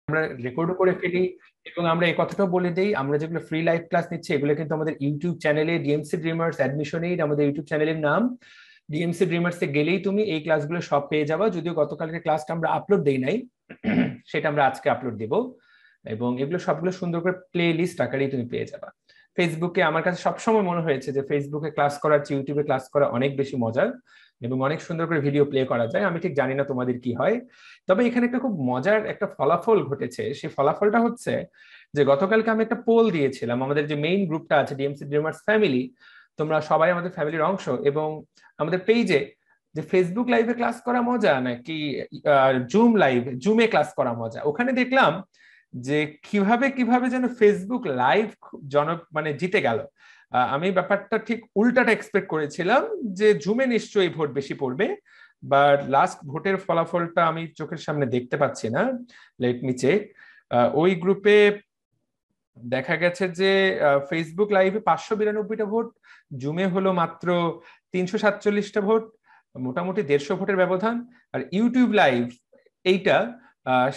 আমরা রেকর্ডও করে ফেলি। এবং আমরা এই কথাটাও বলে দেই, আমরা যেগুলো ফ্রি লাইভ ক্লাস নিচ্ছি এগুলো কিন্তু আমাদের ইউটিউব চ্যানেলে ডিএমসি ড্রিমার্স অ্যাডমিশন এইড, আমাদের ইউটিউব চ্যানেলের নাম। ডিএমসি ড্রিমার্স এ গেলেই তুমি এই ক্লাসগুলো সব পেয়ে যাবা। যদিও গতকালকে ক্লাসটা আমরা আপলোড দেই নাই, সেটা আমরা আজকে আপলোড দেব। এবং এগুলো সবগুলো সুন্দর করে প্লে লিস্ট আকারেই তুমি পেয়ে যাবা। ফেসবুকে আমার কাছে সবসময় মনে হয়েছে যে ফেসবুকে ক্লাস করার চেয়ে ইউটিউবে ক্লাস করা অনেক বেশি মজার, এবং অনেক সুন্দর করে ভিডিও প্লে করা যায়। আমি ঠিক জানি না তোমাদের কি হয়, তবে এখানে একটা খুব মজার একটা ফলাফল ঘটেছে। সেই ফলাফলটা হচ্ছে যে গতকালকে আমি একটা পোল দিয়েছিলাম, আমাদের যে মেইন গ্রুপটা আছে ডিএমসি ড্রিমার্স ফ্যামিলি, তোমরা সবাই আমাদের ফ্যামিলির অংশ, এবং আমাদের পেজে যে ফেসবুক লাইভে ক্লাস করা মজা নাকি জুমে ক্লাস করা মজা, ওখানে দেখলাম যে কিভাবে কিভাবে যেন ফেসবুক লাইভ মানে জিতে গেল। আমি ব্যাপারটা ঠিক উল্টাটা এক্সপেক্ট করেছিলাম, যে জুমে নিশ্চয়ই ভোট বেশি পড়বে, বাট লাস্ট ভোটের ফলাফলটা আমি চোখের সামনে দেখতে পাচ্ছি না। Let me check. ওই গ্রুপে দেখা গেছে যে ফেসবুক লাইভে 592টা ভোট, জুমে হলো মাত্র 347টা ভোট, মোটামুটি 150 ভোটের ব্যবধান। আর ইউটিউব লাইভ এইটা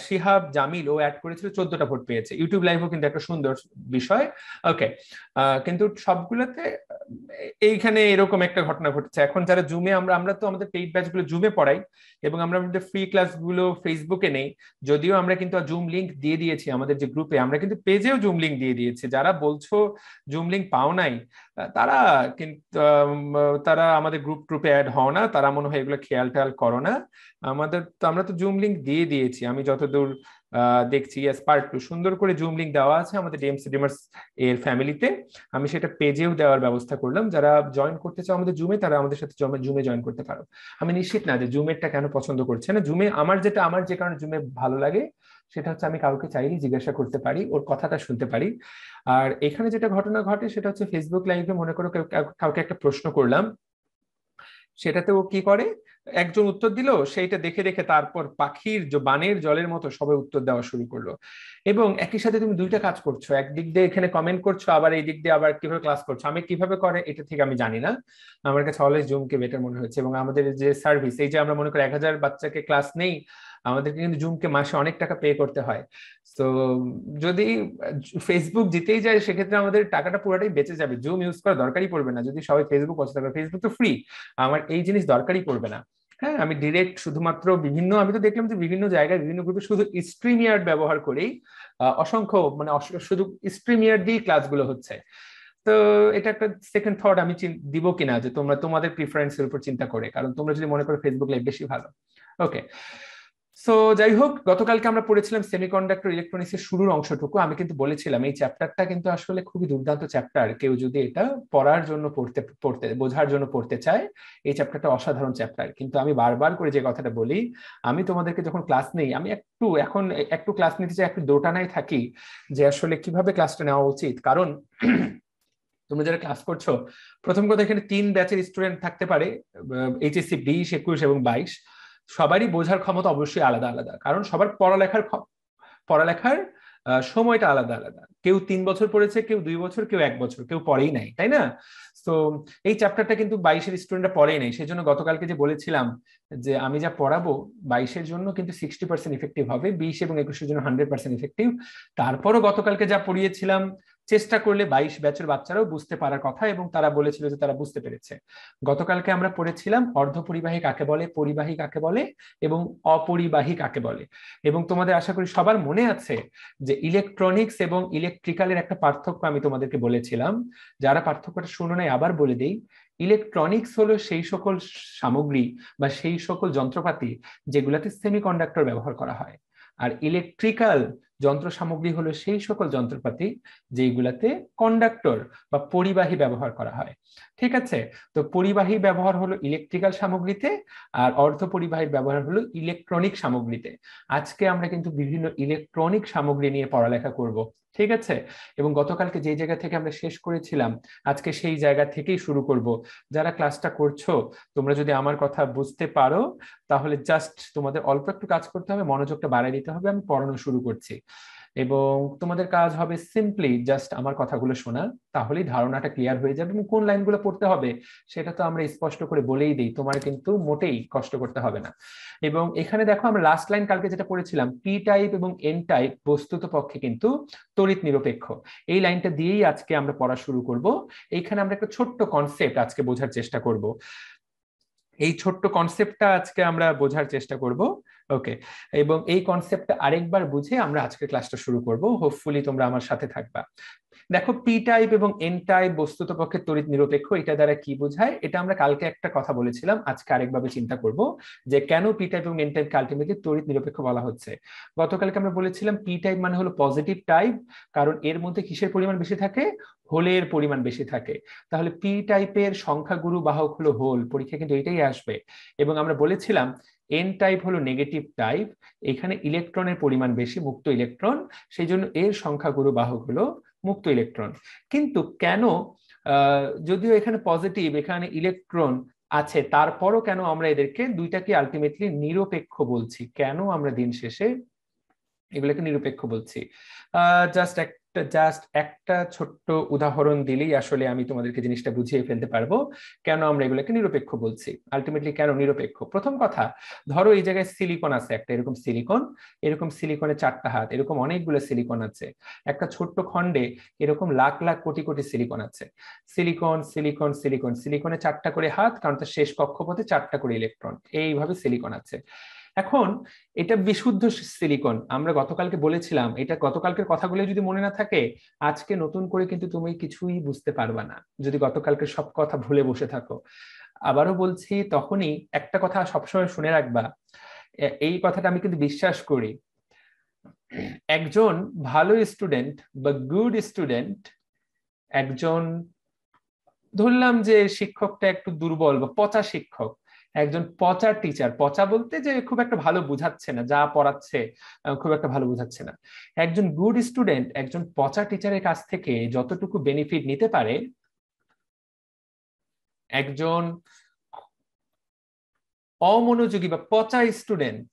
শিহাব জামিল ও অ্যাড করেছিল, 14টা ভোট পেয়েছে। ইউটিউব লাইভও কিন্তু একটা সুন্দর বিষয়। ওকে, কিন্তু সবগুলোতে এইখানে এরকম একটা ঘটনা ঘটেছে। এখন যারা জুমে, আমরা আমরা তো আমাদের পেইড ব্যাচ গুলো জুমে পড়াই, এবং আমরা আমাদের ফ্রি ক্লাস গুলো ফেসবুকে নেই। যদিও আমরা কিন্তু জুম লিংক দিয়ে দিয়েছি আমাদের যে গ্রুপে, আমরা কিন্তু পেজেও জুম লিংক দিয়ে দিয়েছি। যারা বলছো জুম লিংক পাও নাই, তারা কিন্তু তারা আমাদের গ্রুপে অ্যাড হও না, তারা মনে হয় এগুলো খেয়াল টেয়াল করো না। আমাদের তো, আমরা তো জুম লিংক দিয়ে দিয়েছি আমি যতদূর দেখছি। পার্ট 2 সুন্দর করে জুম লিংক দেওয়া আছে আমাদের ডিএমসি ডিমার্স এর ফ্যামিলিতে। আমি সেটা পেজেও দেওয়ার ব্যবস্থা করলাম। যারা জয়েন করতে চাও আমাদের জুমে, তারা আমাদের সাথে জুমে জয়েন করতে পারো। আমি নিশ্চিত না যে জুমেরটা কেন পছন্দ করছে না। জুমে আমার যে কারণে জুমে ভালো লাগে সেটা হচ্ছে আমি কাউকে চাইলেই জিজ্ঞাসা করতে পারি, ওর কথাটা শুনতে পারি। আর এখানে যেটা ঘটনা ঘটে সেটা হচ্ছে ফেসবুক লাইভে মনে করো কাউকে একটা প্রশ্ন করলাম, সেটাতে ও কি করে, একজন উত্তর দিল, সেইটা দেখে দেখে তারপর পাখির বানের জলের মতো সবাই উত্তর দেওয়া শুরু করলো। এবং একই সাথে তুমি দুইটা কাজ করছো, একদিক দিয়ে এখানে কমেন্ট করছো, আবার এই দিক দিয়ে আবার কিভাবে ক্লাস করছো। আমি কিভাবে করে এটা থেকে আমি জানি না, আমার কাছে অলওয়েজ জুমকে বেটার মনে হয়েছে। এবং আমাদের যে সার্ভিস, এই যে আমরা মনে করি 1000 বাচ্চাকে ক্লাস নেই, আমাদেরকে কিন্তু জুমকে মাসে অনেক টাকা পে করতে হয়। তো যদি ফেসবুক জিতেই যায় সেক্ষেত্রে আমাদের টাকাটা পুরোটাই বেঁচে যাবে, জুম ইউজ করা দরকারই পড়বে না। যদি সবাই ফেসবুক পছন্দ করে, ফেসবুক তো ফ্রি, আমার এই জিনিস দরকারই পড়বে না। হ্যাঁ, আমি ডিরেক্ট শুধুমাত্র আমি তো দেখলাম যে বিভিন্ন জায়গায় বিভিন্ন গ্রুপে শুধু স্ট্রিমিয়ার্ড ব্যবহার করেই অসংখ্য মানে শুধু স্ট্রিমিয়ার্ড দিয়ে ক্লাসগুলো হচ্ছে। তো এটা একটা সেকেন্ড থট আমি দিব কিনা, যে তোমরা তোমাদের প্রিফারেন্সের উপর চিন্তা করে, কারণ তোমরা যদি মনে করো ফেসবুক লাইভ বেশি ভালো। ওকে, সো যাই হোক, গতকালকে আমরা পড়েছিলাম সেমিকন্ডাক্টর ইলেকট্রনিক্স এর শুরুর অংশটুকু। আমি কিন্তু বলেছিলাম এই চ্যাপ্টারটা কিন্তু আসলে খুবই দুর্দান্ত চ্যাপ্টার। কেউ যদি এটা পড়ার জন্য পড়তে পড়তে বোঝার জন্য পড়তে চায়, এই চ্যাপ্টারটা অসাধারণ চ্যাপ্টার। কিন্তু আমি বারবার করে যে কথাটা বলি, আমি তোমাদেরকে যখন ক্লাস নেই, আমি এখন একটু ক্লাস নিতে চাই, একটু দোটানায় থাকি যে আসলে কিভাবে ক্লাসটা নেওয়া উচিত। কারণ তোমরা যারা ক্লাস করছো, প্রথম কথা এখানে 3 ব্যাচের স্টুডেন্ট থাকতে পারে, এইচএসসি 20, 21 এবং 22। সবারই বোঝার ক্ষমতা অবশ্যই আলাদা আলাদা, কারণ সবার পড়ালেখার সময়টা আলাদা আলাদা। কেউ 3 বছর পড়েছে, কেউ 2 বছর, কেউ 1 বছর, কেউ পড়েই নাই, তাই না? তো এই চ্যাপ্টারটা কিন্তু 22-এর স্টুডেন্টরা পড়েই নাই। সেই জন্য গতকালকে যে বলেছিলাম যে আমি যা পড়াবো 22-এর জন্য কিন্তু 60% ইফেক্টিভ হবে, 20 এবং 21-এর জন্য 100% ইফেক্টিভ। তারপরও গতকালকে যা পড়িয়েছিলাম চেষ্টা করলে 22 ব্যাচের বাচ্চারাও বুঝতে পারার কথা, এবং তারা বলেছিল যে তারা বুঝতে পেরেছে। গতকালকে আমরা পড়েছিলাম অর্ধপরিবাহী কাকে বলে, পরিবাহী কাকে বলে, এবং অপরিবাহী কাকে বলে। এবং তোমাদের আশা করি সবার মনে আছে যে ইলেকট্রনিক্স এবং ইলেকট্রিক্যালের একটা পার্থক্য আমি তোমাদেরকে বলেছিলাম। যারা পার্থক্যটা শুনো নাই আবার বলে দেই, ইলেকট্রনিক্স হলো সেই সকল সামগ্রী বা সেই সকল যন্ত্রপাতি যেগুলাতে সেমিকন্ডাক্টর ব্যবহার করা হয়। আর ইলেকট্রিক্যাল যন্ত্র সামগ্রী হলো সেই সকল যন্ত্রপাতি যেগুলাতে কন্ডাক্টর বা পরিবাহী ব্যবহার করা হয়। ঠিক আছে? তো পরিবাহী ব্যবহার হলো ইলেকট্রিক্যাল সামগ্রীতে, আর অর্ধ পরিবাহীর ব্যবহার হলো ইলেকট্রনিক সামগ্রীতে। আজকে আমরা কিন্তু বিভিন্ন ইলেকট্রনিক সামগ্রী নিয়ে পড়ালেখা করব, ঠিক আছে? এবং গতকালকে যে জায়গা থেকে আমরা শেষ করেছিলাম, আজকে সেই জায়গা থেকেই শুরু করব। যারা ক্লাসটা করছো, তোমরা যদি আমার কথা বুঝতে পারো, তাহলে জাস্ট তোমাদের অল্প একটু কাজ করতে হবে, মনোযোগটা বাড়ায় দিতে হবে। আমি পড়ানো শুরু করছি। এবং তোমাদের কাজ হবে সিম্পলি জাস্ট আমার কথাগুলো শোনা, তাহলেই ধারণাটা ক্লিয়ার হয়ে যাবে। এবং কোন লাইনগুলো পড়তে হবে সেটা তো আমরা স্পষ্ট করে বলেই দিই, তোমার কিন্তু মোটেই কষ্ট করতে হবে না। এবং এখানে দেখো আমরা লাস্ট লাইন কালকে যেটা পড়েছিলাম, পি টাইপ এবং এন টাইপ বস্তুত পক্ষে কিন্তু তড়িৎ নিরপেক্ষ, এই লাইনটা দিয়েই আজকে আমরা পড়া শুরু করব। এইখানে আমরা একটা ছোট্ট কনসেপ্ট আজকে বোঝার চেষ্টা করব, এই ছোট্ট কনসেপ্টটা আজকে আমরা বোঝার চেষ্টা করব। ওকে, এবং এই কনসেপ্টটা আরেকবার বুঝে আমরা আজকে ক্লাসটা শুরু করব, হোপফুলি তোমরা আমার সাথে থাকবা। দেখো, পি টাইপ এবং এন টাইপ বস্তুত পক্ষে তড়িৎ নিরপেক্ষ, এটা দ্বারা কি বোঝায় এটা আমরা কালকে একটা কথা বলেছিলাম, আজকে আরেকভাবে চিন্তা করব যে কেন পি টাইপ এবং এন টাইপকে আলটিমেটলি তড়িৎ নিরপেক্ষ বলা হচ্ছে। গতকালকে আমরা বলেছিলাম পি টাইপ মানে হলো পজিটিভ টাইপ, কারণ এর মধ্যে কিসের পরিমাণ বেশি থাকে, হোলের পরিমাণ বেশি থাকে। তাহলে পি টাইপের সংখ্যাগুরু বাহক হলো হোল, পরীক্ষা কিন্তু এটাই আসবে। এবং আমরা বলেছিলাম এন টাইপ হলো নেগেটিভ টাইপ, এখানে ইলেকট্রনের পরিমাণ বেশি, মুক্ত ইলেকট্রন, সেই জন্য এর সংখ্যাগুরু বাহক হলো মুক্ত ইলেকট্রন। কিন্তু কেন যদিও এখানে পজিটিভ, এখানে ইলেকট্রন আছে, তারপরও কেন আমরা এদেরকে দুইটাকে আলটিমেটলি নিরপেক্ষ বলছি, কেন আমরা দিন শেষে এগুলোকে নিরপেক্ষ বলছি? জাস্ট একটা ছোট্ট উদাহরণ দিলেই আসলে আমি তোমাদেরকে জিনিসটা বুঝিয়ে ফেলতে পারবো কেন আমরা এগুলোকে নিরপেক্ষ বলছি, আলটিমেটলি কেন নিরপেক্ষ। প্রথম কথা, ধরো এই জায়গায় সিলিকন আছে একটা, এরকম সিলিকনের 4টা হাত, এরকম অনেকগুলো সিলিকন আছে একটা ছোট্ট খণ্ডে, এরকম লাখ লাখ কোটি কোটি সিলিকন আছে। সিলিকন সিলিকন সিলিকন, সিলিকনের 4টা করে হাত, কারণ তার শেষ কক্ষপথে 4টা করে ইলেকট্রন, এইভাবে সিলিকন আছে। এখন এটা বিশুদ্ধ সিলিকন, আমরা গতকালকে বলেছিলাম, এটা গতকালকের কথাগুলো যদি মনে না থাকে, আজকে নতুন করে কিন্তু তুমি কিছুই বুঝতে পারবা না যদি গতকালকে সব কথা ভুলে বসে থাকো। আবারও বলছি, তখনই একটা কথা সবসময় শুনে রাখবা, এই কথাটা আমি কিন্তু বিশ্বাস করি, একজন ভালো স্টুডেন্ট বা গুড স্টুডেন্ট, একজন ধরলাম যে শিক্ষকটা একটু দুর্বল বা পচা শিক্ষক, একজন পচা টিচার, পচা বলতে যে খুব একটা ভালো বুঝাচ্ছে না, যা পড়াচ্ছে খুব একটা ভালো বুঝাচ্ছে না, একজন গুড স্টুডেন্ট একজন পচা টিচারের কাছ থেকে যতটুকু বেনিফিট নিতে পারে, একজন অমনোযোগী বা পচা স্টুডেন্ট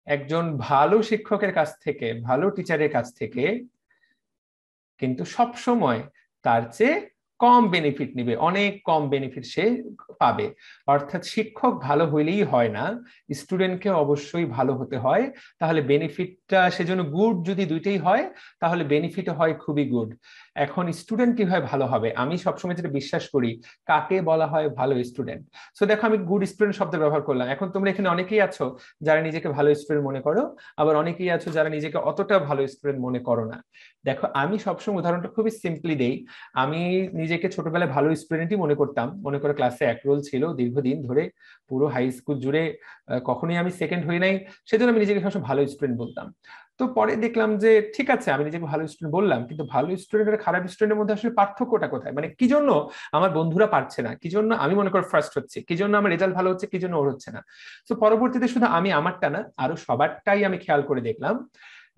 একজন ভালো শিক্ষকের কাছ থেকে, ভালো টিচারের কাছ থেকে কিন্তু সব সময় তার চেয়ে কম বেনিফিট নিবে, অনেক কম বেনিফিট সে পাবে। অর্থাৎ শিক্ষক ভালো হইলেই হয় না, স্টুডেন্টকে অবশ্যই ভালো হতে হয়, তাহলে বেনিফিটটা সেজন্য গুড যদি দুইটাই হয় তাহলে বেনিফিট হয় খুবই গুড। এখন স্টুডেন্ট কিভাবে ভালো হবে, আমি সবসময় যেটা বিশ্বাস করি, কাকে বলা হয় ভালো স্টুডেন্ট। সো দেখো, আমি গুড স্টুডেন্ট শব্দ ব্যবহার করলাম, এখন তোমরা এখানে অনেকেই আছো যারা নিজেকে ভালো স্টুডেন্ট মনে করো, আবার অনেকেই আছো যারা নিজেকে অতটা ভালো স্টুডেন্ট মনে করো না। দেখো, আমি সবসময় উদাহরণটা খুবই সিম্পলি দেই, আমি নিজেকে ছোটবেলায় ভালো স্টুডেন্টই মনে করতাম, মনে করে ক্লাসে 1 রোল ছিল দীর্ঘদিন ধরে, পুরো হাই স্কুল জুড়ে কখনোই আমি সেকেন্ড হই নাই, সেজন্য আমি নিজেকে সবসময় ভালো স্টুডেন্ট বলতাম। তো পরে দেখলাম যে ঠিক আছে, আমি নিজেকে ভালো স্টুডেন্ট বললাম, কিন্তু ভালো স্টুডেন্ট আর খারাপ স্টুডেন্টের মধ্যে আসলে পার্থক্যটা কোথায়, মানে কি জন্য আমার বন্ধুরা পারছে না, কি জন্য আমি মনে করি ফার্স্ট হচ্ছে, কি জন্য আমার রেজাল্ট ভালো হচ্ছে, কি জন্য ওর হচ্ছে না। তো পরবর্তীতে শুধু আমি আমারটা না, আরো সবারটাই আমি খেয়াল করে দেখলাম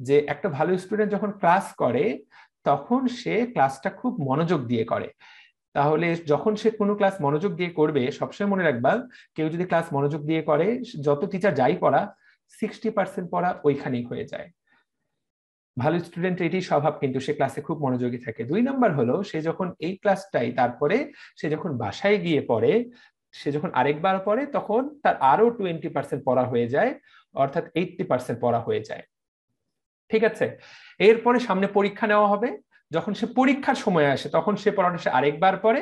যে একটা ভালো স্টুডেন্ট যখন ক্লাস করে তখন সে ক্লাসটা খুব মনোযোগ দিয়ে করে। তাহলে যখন সে কোনো ক্লাস মনোযোগ দিয়ে করবে, সবসময় মনে রাখবা, কেউ যদি ক্লাস মনোযোগ দিয়ে করে, যত টিচার যাই পড়া, 60% পড়া ওইখানেই হয়ে যায়। ভালো স্টুডেন্ট এটি স্বভাব, কিন্তু সে ক্লাসে খুব মনোযোগী থাকে। 2 নাম্বার হলো, সে যখন এই ক্লাসটাই তারপরে সে যখন বাসায় গিয়ে পড়ে, সে যখন আরেকবার পড়ে, তখন তার আরো 20% পড়া হয়ে যায়, অর্থাৎ 80% পড়া হয়ে যায়। ঠিক আছে, এরপরে সামনে পরীক্ষা নেওয়া হবে, যখন সে পরীক্ষার সময় আসে তখন সে পড়াটা সে আরেকবার পড়ে,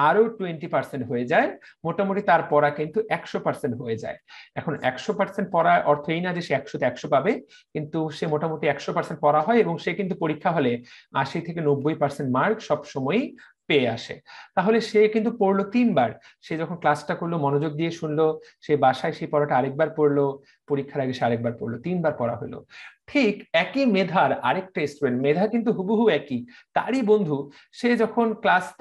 আরো 20% হয়ে যায়, মোটামুটি তার পড়া কিন্তু 100% হয়ে যায়। এখন 100% পড়া অর্থ এই না যে সে 100তে 100 পাবে, কিন্তু সে মোটামুটি 100% পড়া হয়, এবং সে কিন্তু পরীক্ষা হলে 80 থেকে 90% মার্ক সব সময়ই পেয়ে আসে। তাহলে সে কিন্তু পড়লো 3 বার, সে যখন ক্লাসটা করলো মনোযোগ দিয়ে শুনলো, সে বাসায় সেই পড়াটা আরেকবার পড়লো, পরীক্ষার আগে সে আরেকবার পড়লো, 3 বার পড়া হলো। ঠিক একই মেধার আরেকটা স্টুডেন্ট, মেধা কিন্তু হুবহু একই, তারই বন্ধু, সে যখন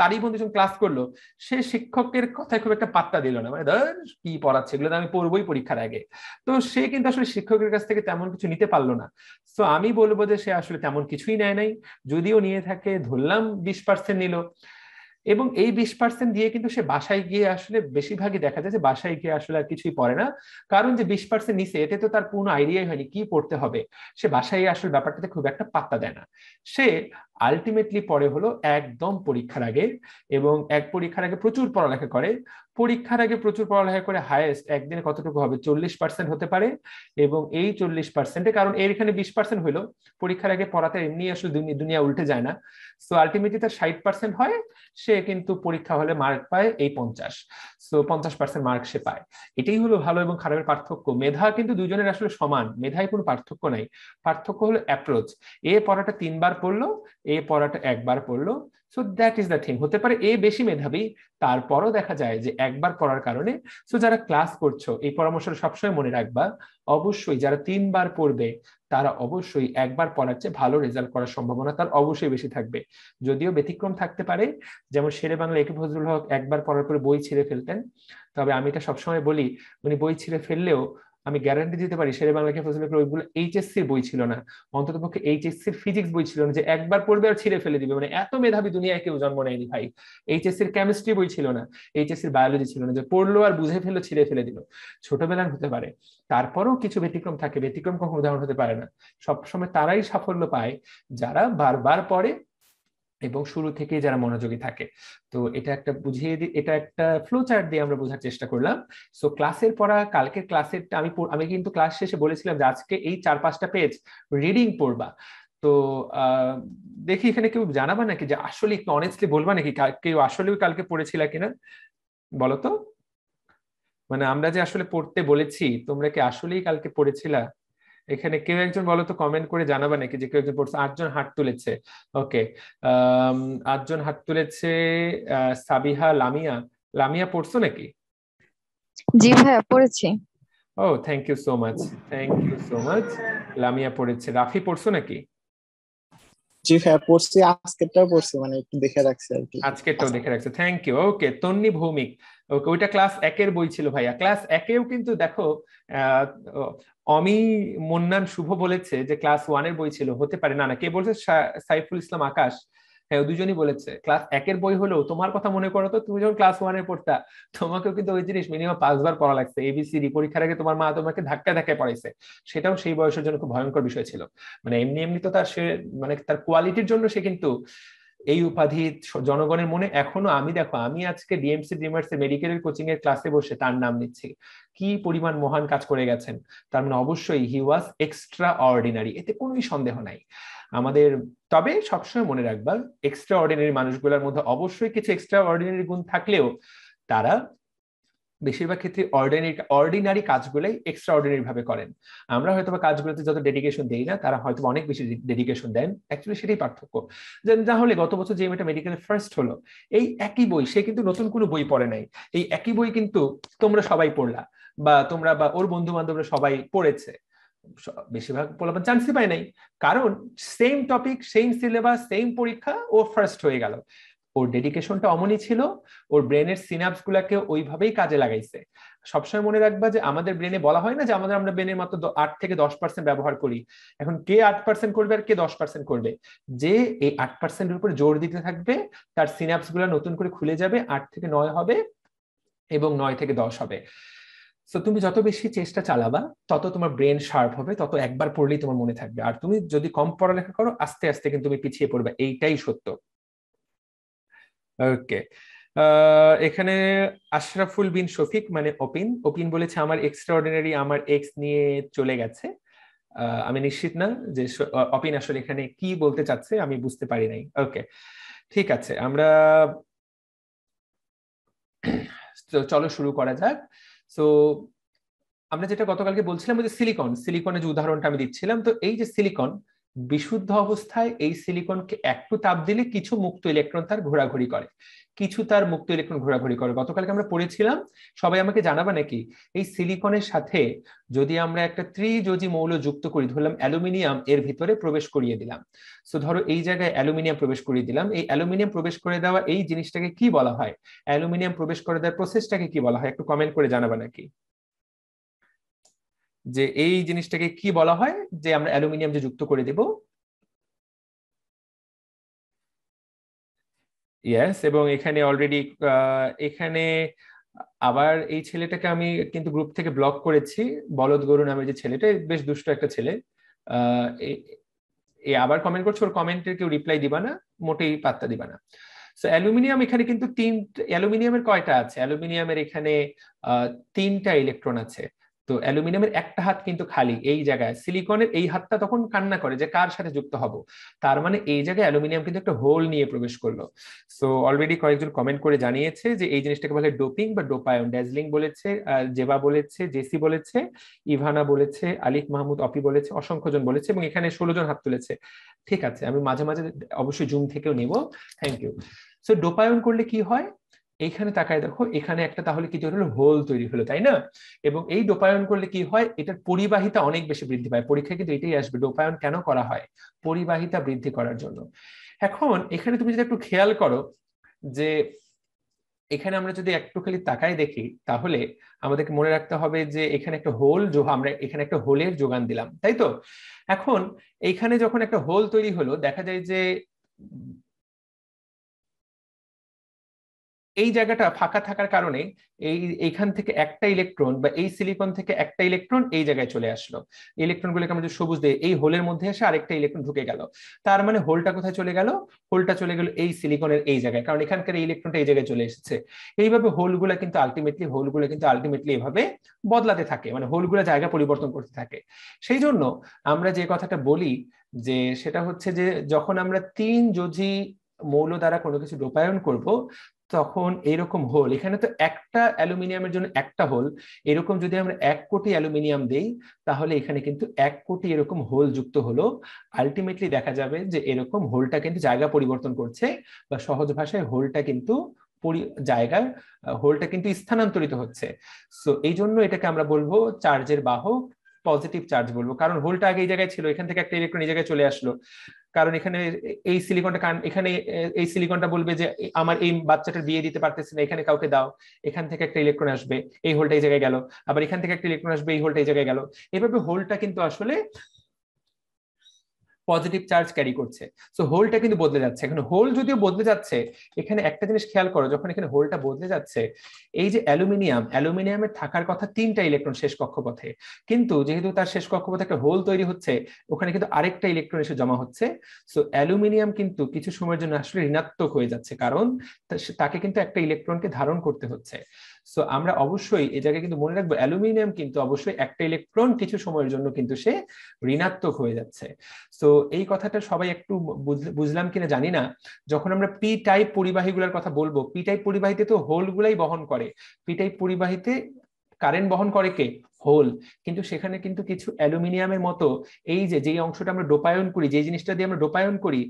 তারই বন্ধু যখন ক্লাস করলো, সে শিক্ষকের কথায় খুব একটা পাত্তা দিল না, মানে ধর কি পড়াচ্ছে, এগুলো আমি পড়বই পরীক্ষার আগে। তো সে কিন্তু আসলে শিক্ষকের কাছ থেকে তেমন কিছু নিতে পারলো না। তো আমি বলবো যে সে আসলে তেমন কিছুই নেয় নাই, যদিও নিয়ে থাকে ধরলাম 20% নিল। এবং এই 20% দিয়ে কিন্তু সে বাসায় গিয়ে আসলে বেশিরভাগই দেখা যায় যে বাসায় গিয়ে আসলে আর কিছুই পড়ে না, কারণ যে 20% নিচে এতে তো তার কোনো আইডিয়াই হয়নি কি পড়তে হবে। সে বাসায় আসলে ব্যাপারটাতে খুব একটা পাত্তা দেয় না। সে আলটিমেটলি পড়ে হলো একদম পরীক্ষার আগে, এবং পরীক্ষার আগে প্রচুর পড়ালেখা করে। পরীক্ষার আগে প্রচুর পড়ালেখা করে হাইয়েস্ট একদিনে কতটুকু হবে, 40% হতে পারে। এবং এই 40%, কারণ এর এখানে 20% হইলো, পরীক্ষার আগে পড়াতে এমনি আসলে দুনিয়া উল্টে যায় না। সো আলটিমেটলি তার 60% হয়, সে কিন্তু পরীক্ষা হলে মার্ক পায় এই 50। সো 50% মার্ক সে পায়। এটাই হলো ভালো এবং খারাপের পার্থক্য। মেধা কিন্তু দুজনের আসলে সমান, মেধায় কোনো পার্থক্য নাই। পার্থক্য হলো অ্যাপ্রোচ। এ পড়াটা 3 বার পড়লো, এ পড়াটা 1 বার পড়লো। So that is the thing. হতে পারে এ বেশি মেধাবী, তারপরও দেখা যায় যে 1 বার পড়ার কারণে। সো যারা ক্লাস করছো, এই পরামর্শটা সবসময় মনে রাখবা, অবশ্যই যারা 3 বার পড়বে তারা অবশ্যই 1 বার পড়ার চেয়ে ভালো রেজাল্ট করার সম্ভাবনা তার অবশ্যই বেশি থাকবে। যদিও ব্যতিক্রম থাকতে পারে, যেমন শেরে বাংলা একে ফজলুল হক 1 বার পড়ার পরে বই ছিঁড়ে ফেলতেন। তবে আমি এটা সবসময় বলি, উনি বই ছিঁড়ে ফেললেও আমি গ্যারান্টি দিতে পারি শেরে বাংলা একে ফজলুল হকের ওইগুলো এইচএসসির বই ছিল না, অন্ততপক্ষে এইচএসসির ফিজিক্স বই ছিল না যে 1 বার পড়বে আর ছিঁড়ে ফেলে দিবে। মানে এত মেধাবী দুনিয়ায় কেউ জন্ম নেয়নি ভাই। এইচএসসির কেমিস্ট্রি বই ছিল না, এইচএসসির বায়োলজি ছিল না যে পড়লো আর বুঝে ফেললো ছিঁড়ে ফেলে দিল। ছোটবেলার হতে পারে, তারপরেও কিছু ব্যতিক্রম থাকে, ব্যতিক্রম কখনো উদাহরণ হতে পারে না। সবসময় তারাই সাফল্য পায় যারা বারবার পড়ে এবং শুরু থেকেই যারা মনোযোগী থাকে। তো এটা একটা বুঝিয়ে দিই, এটা একটা ফ্লো চার্ট দিয়ে আমরা বোঝার চেষ্টা করলাম। সো ক্লাসের পড়া, কালকের ক্লাসেরটা আমি কিন্তু ক্লাস শেষে বলেছিলাম যে আজকে এই 4-5টা পেজ রিডিং পড়বা। তো দেখি এখানে কেউ জানাবা নাকি যে আসলে একটু অনেস্টলি বলবা নাকি কেউ আসলে কালকে পড়েছিল কিনা, বলো তো। মানে আমরা যে আসলে পড়তে বলেছি, তোমরা কি আসলেই কালকে পড়েছিলা? এখানে কেউ একজন বলো তো, কমেন্ট করে জানাবা নাকি যে কেউ একজন পড়ছে। 8 জন হাত তুলেছে। ওকে, 8 জন হাত তুলেছে। সাবিহা, লামিয়া। লামিয়া পড়ছো নাকি? জি ভাইয়া পড়েছি। ও thank you so much, thank you so much. Lamia পড়েছে। রাফি পড়ছো নাকি? জি ভাইয়া পড়ছি, আজকেরটাও পড়ছি, মানে একটু দেখে রাখছি আর কি। আজকেরটাও দেখে রাখছে, থ্যাংক ইউ। ওকে, তন্নি ভৌমিক। ওকে, ওইটা ক্লাস 1-এর বই ছিল ভাইয়া। ক্লাস 1-এও কিন্তু দেখো, আহ, অমি, মুন্নান, শুভ বলেছে যে ক্লাস 1-এর বই ছিল। হতে পারে। না না, কে বলছে? সাইফুল ইসলাম আকাশ। হ্যাঁ, ও দুজনই বলেছে ক্লাস 1-এর বই হলো। তোমার কথা মনে করো তো, তুমি যখন ক্লাস 1-এ পড়তা, তোমাকেও কিন্তু ওই জিনিস মিনিমাম 5 বার পড়া লাগছে। এবিসিডি পরীক্ষার আগে তোমার মা তোমাকে ধাক্কা ধাক্কায় পড়াইছে। সেটাও সেই বয়সের জন্য খুব ভয়ঙ্কর বিষয় ছিল। মানে এমনি এমনি তো তার সে, মানে তার কোয়ালিটির জন্য সে কিন্তু এই উপাধি জনগণের মনে এখনো। আমি দেখো, আমি আজকে ডিএমসি ড্রিমার্স এর মেডিকেলের কোচিং এর ক্লাসে বসে তার নাম নিচ্ছি। কি পরিমাণ মহান কাজ করে গেছেন। তার মানে অবশ্যই হি ওয়াজ এক্সট্রা অর্ডিনারি, এতে কোনোই সন্দেহ নাই আমাদের। তবে সবসময় মনে রাখবা, এক্সট্রা অর্ডিনারি মানুষগুলোর মধ্যে অবশ্যই কিছু এক্সট্রা অর্ডিনারি গুণ থাকলেও তারা বেশিরভাগ ক্ষেত্রে অর্ডিনারি কাজগুলোই এক্সট্রা অর্ডিনারি ভাবে করেন। আমরা হয়তো কাজগুলোতে যত ডেডিকেশন দেই না, তারা হয়তো অনেক বেশি ডেডিকেশন দেন। অ্যাকচুয়ালি সেটাই পার্থক্য। তাহলে গত বছর যে মেয়েটা মেডিকেলে ফার্স্ট হলো, এই একই বই, সে কিন্তু নতুন কোনো বই পড়ে নাই। এই একই বই কিন্তু তোমরা সবাই পড়লা, বা তোমরা বা ওর বন্ধু বান্ধবরা সবাই পড়েছে। বেশিরভাগ পোলাপান চান্সই পায় নাই, কারণ same topic, same syllabus, same পরীক্ষা, ও ফার্স্ট হয়ে গেল। ওর ডেডিকেশনটা অমনই ছিল, ওর ব্রেনের সিনাপস গুলাকে ওইভাবেই কাজে লাগাইছে। সবসময় মনে রাখবা যে আমাদের ব্রেনে বলা হয় না যে আমরা ব্রেনের মাত্র 8 থেকে 10% ব্যবহার করি। এখন কে 8% করবে আর কে 10% করবে? যে এই 8%-এর উপর জোর দিতে থাকবে, তার সিনাপস গুলা নতুন করে খুলে যাবে, 8 থেকে 9 হবে এবং 9 থেকে 10 হবে। তো তুমি যত বেশি চেষ্টা চালাবা, তত তোমার ব্রেন শার্প হবে, তত একবার পড়লেই তোমার মনে থাকবে। আর তুমি যদি কম পড়ালেখা করো, আস্তে আস্তে কিন্তু তুমি পিছিয়ে পড়বে, এইটাই সত্য। ওকে, এখানে আশরাফুল বিন শফিক, মানে অপিন, অপিন বলেছে আমার এক্সট্রা অর্ডিনারি আমার এক্স নিয়ে চলে গেছে। আমি নিশ্চিত না যে অপিন আসলে এখানে কি বলতে চাচ্ছে, আমি বুঝতে পারি নাই। ওকে, ঠিক আছে, আমরা চলো শুরু করা যাক। সো আমরা যেটা গতকালকে বলছিলাম, যে সিলিকনের যে উদাহরণটা আমি দিচ্ছিলাম, তো এই যে সিলিকন, বিশুদ্ধ অবস্থায় এই সিলিকনকে একটু তাপ দিলে কিছু মুক্ত ইলেকট্রন তার ঘোরাঘুরি করে, কিছু তার মুক্ত ইলেকট্রন ঘোরাঘুরি করে। গতকালকে আমরা পড়েছিলাম, সবাই আমাকে জানাবা নাকি, এই সিলিকনের সাথে যদি আমরা একটা ত্রিযোজী মৌল যুক্ত করি, ধরলাম অ্যালুমিনিয়াম এর ভিতরে প্রবেশ করিয়ে দিলাম। সো ধরো এই জায়গায় অ্যালুমিনিয়াম প্রবেশ করিয়ে দিলাম, এই অ্যালুমিনিয়াম প্রবেশ করে দেওয়া এই জিনিসটাকে কি বলা হয়? অ্যালুমিনিয়াম প্রবেশ করে দেওয়ার প্রসেসটাকে কি বলা হয়? একটু কমেন্ট করে জানাবা নাকি যে এই জিনিসটাকে কি বলা হয়, যে আমরা অ্যালুমিনিয়াম যে যুক্ত করে দেব, ইয়েস, এবং এখানে অলরেডি এখানে আবার এই ছেলেটাকে আমি কিন্তু গ্রুপ থেকে ব্লক করেছি, বলদ গরু নামে যে ছেলেটা, বেশ দুষ্ট একটা ছেলে। এ আবার কমেন্ট করছে, ওর কমেন্টের কেউ রিপ্লাই দিবা না, মোটেই পাত্তা দিবা না। সো অ্যালুমিনিয়াম এখানে কিন্তু অ্যালুমিনিয়ামের কয়টা আছে? অ্যালুমিনিয়ামের এখানে 3টা ইলেকট্রন আছে। তো অ্যালুমিনিয়ামের একটা হাত কিন্তু খালি এই জায়গায়, সিলিকনের এই হাতটা তখন কান্না করে যে কার সাথে যুক্ত হব। তার মানে এই জায়গায় অ্যালুমিনিয়াম কিন্তু একটা হোল নিয়ে প্রবেশ করলো। সো অলরেডি কয়েকজন কমেন্ট করে জানিয়েছে যে এই জিনিসটাকে বলে ডোপিং বা ডোপায়ন। ড্যাজলিং বলেছে, জেবা বলেছে, জেসি বলেছে, ইভানা বলেছে, আলিফ মাহমুদ অপি বলেছে, অসংখ্য জন বলেছে, এবং এখানে 16 জন হাত তুলেছে। ঠিক আছে, আমি মাঝে মাঝে অবশ্যই জুম থেকেও নিব। Thank you. সো ডোপায়ন করলে কি হয়? এইখানে তাকায় দেখো, এখানে একটা তাহলে কি হলো, হোল তৈরি হলো, তাই না? এবং এই ডোপায়ন করলে কি হয়, এটার পরিবাহিতা অনেক বেশি বৃদ্ধি পায়। পরীক্ষায় কিন্তু এটাই আসবে, ডোপায়ন কেন করা হয়? পরিবাহিতা বৃদ্ধি করার জন্য। এখন এখানে তুমি যদি একটু খেয়াল করো যে এখানে আমরা যদি একটু খালি তাকাই দেখি, তাহলে আমাদেরকে মনে রাখতে হবে যে এখানে একটা হোল, আমরা এখানে একটা হোলের যোগান দিলাম, তাই তো? এখন এইখানে যখন একটা হোল তৈরি হলো, দেখা যায় যে এই জায়গাটা ফাঁকা থাকার কারণে এইখান থেকে একটা ইলেকট্রন বা এই সিলিকন থেকে একটা ইলেকট্রন এই জায়গায় চলে আসলো। ইলেকট্রনগুলোকে আমরা যদি সবুজ দিই, এই হোলের মধ্যে এসে আরেকটা ইলেকট্রন ঢুকে গেল। তার মানে হোলটা কোথায় চলে গেল? হোলটা চলে গেল এই সিলিকনের এই জায়গায়, কারণ এখানকার এই ইলেকট্রনটা এই জায়গায় চলে এসেছে। এইভাবে হোলগুলো কিন্তু আলটিমেটলি এভাবে বদলাতে থাকে, মানে হোলগুলো জায়গা পরিবর্তন করতে থাকে। সেই জন্য আমরা যে কথাটা বলি যে সেটা হচ্ছে যে যখন আমরা 3 যোজি মৌল দ্বারা কোনো কিছু রূপায়ণ করব, তখন এরকম হোল, এখানে তো একটা অ্যালুমিনিয়ামের জন্য একটা হোল, এরকম যদি আমরা 1 কোটি অ্যালুমিনিয়াম দেই, তাহলে এখানে কিন্তু 1 কোটি এরকম হোল যুক্ত হলো। আলটিমেটলি দেখা যাবে যে এরকম হোলটা কিন্তু জায়গা পরিবর্তন করছে, বা সহজ ভাষায় হোলটা কিন্তু জায়গায়, হোলটা কিন্তু স্থানান্তরিত হচ্ছে। সো এই জন্য এটাকে আমরা বলবো চার্জের বাহক, পজিটিভ চার্জ বলবো, কারণ হোলটা আগে এই জায়গায় ছিল, এখান থেকে একটা ইলেকট্রন এই জায়গায় চলে আসলো। কারণ এখানে এই সিলিকনটা, এখানে এই সিলিকনটা বলবে যে আমার এই বাচ্চাটার বিয়ে দিতে পারতেছে না, এখানে কাউকে দাও। এখান থেকে একটা ইলেকট্রন আসবে, এই হোলটা এই জায়গায় গেল। আবার এখান থেকে একটা ইলেকট্রন আসবে, এই হোলটা এই জায়গায় গেল। এভাবে হোলটা কিন্তু আসলে পজিটিভ চার্জ ক্যারি করছে। সো হোলটা কিন্তু বদলে যাচ্ছে। এখন হোল যদিও বদলে যাচ্ছে, এখানে একটা জিনিস খেয়াল করো, যখন এখানে হোলটা বদলে যাচ্ছে, এই যে অ্যালুমিনিয়ামের থাকার কথা 3টা ইলেকট্রন শেষ কক্ষপথে, কিন্তু যেহেতু তার শেষ কক্ষপথে একটা হোল তৈরি হচ্ছে, ওখানে কিন্তু আরেকটা ইলেকট্রন এসে জমা হচ্ছে। সো অ্যালুমিনিয়াম কিন্তু কিছু সময়ের জন্য আসলে ঋণাত্মক হয়ে যাচ্ছে, কারণ তাকে কিন্তু একটা ইলেকট্রনকে ধারণ করতে হচ্ছে। সো আমরা অবশ্যই এই জায়গায় কিন্তু মনে রাখবো, অ্যালুমিনিয়াম কিন্তু অবশ্যই একটা ইলেকট্রন কিছু সময়ের জন্য কিন্তু সে ঋণাত্মক হয়ে যাচ্ছে। সো এই কথাটা সবাই একটু বুঝলাম কিনা জানি না। যখন আমরা পি টাইপ পরিবাহীগুলোর কথা বলবো, পি টাইপ পরিবাহীতে তো হোলগুলাই বহন করে। পি টাইপ পরিবাহীতে কারেন্ট বহন করে কে? হোল। কিন্তু সেখানে কিন্তু কিছু অ্যালুমিনিয়ামের মতো এই যে যেই অংশটা আমরা ডোপায়ন করি, যে জিনিসটা দিয়ে আমরা ডোপায়ন করি,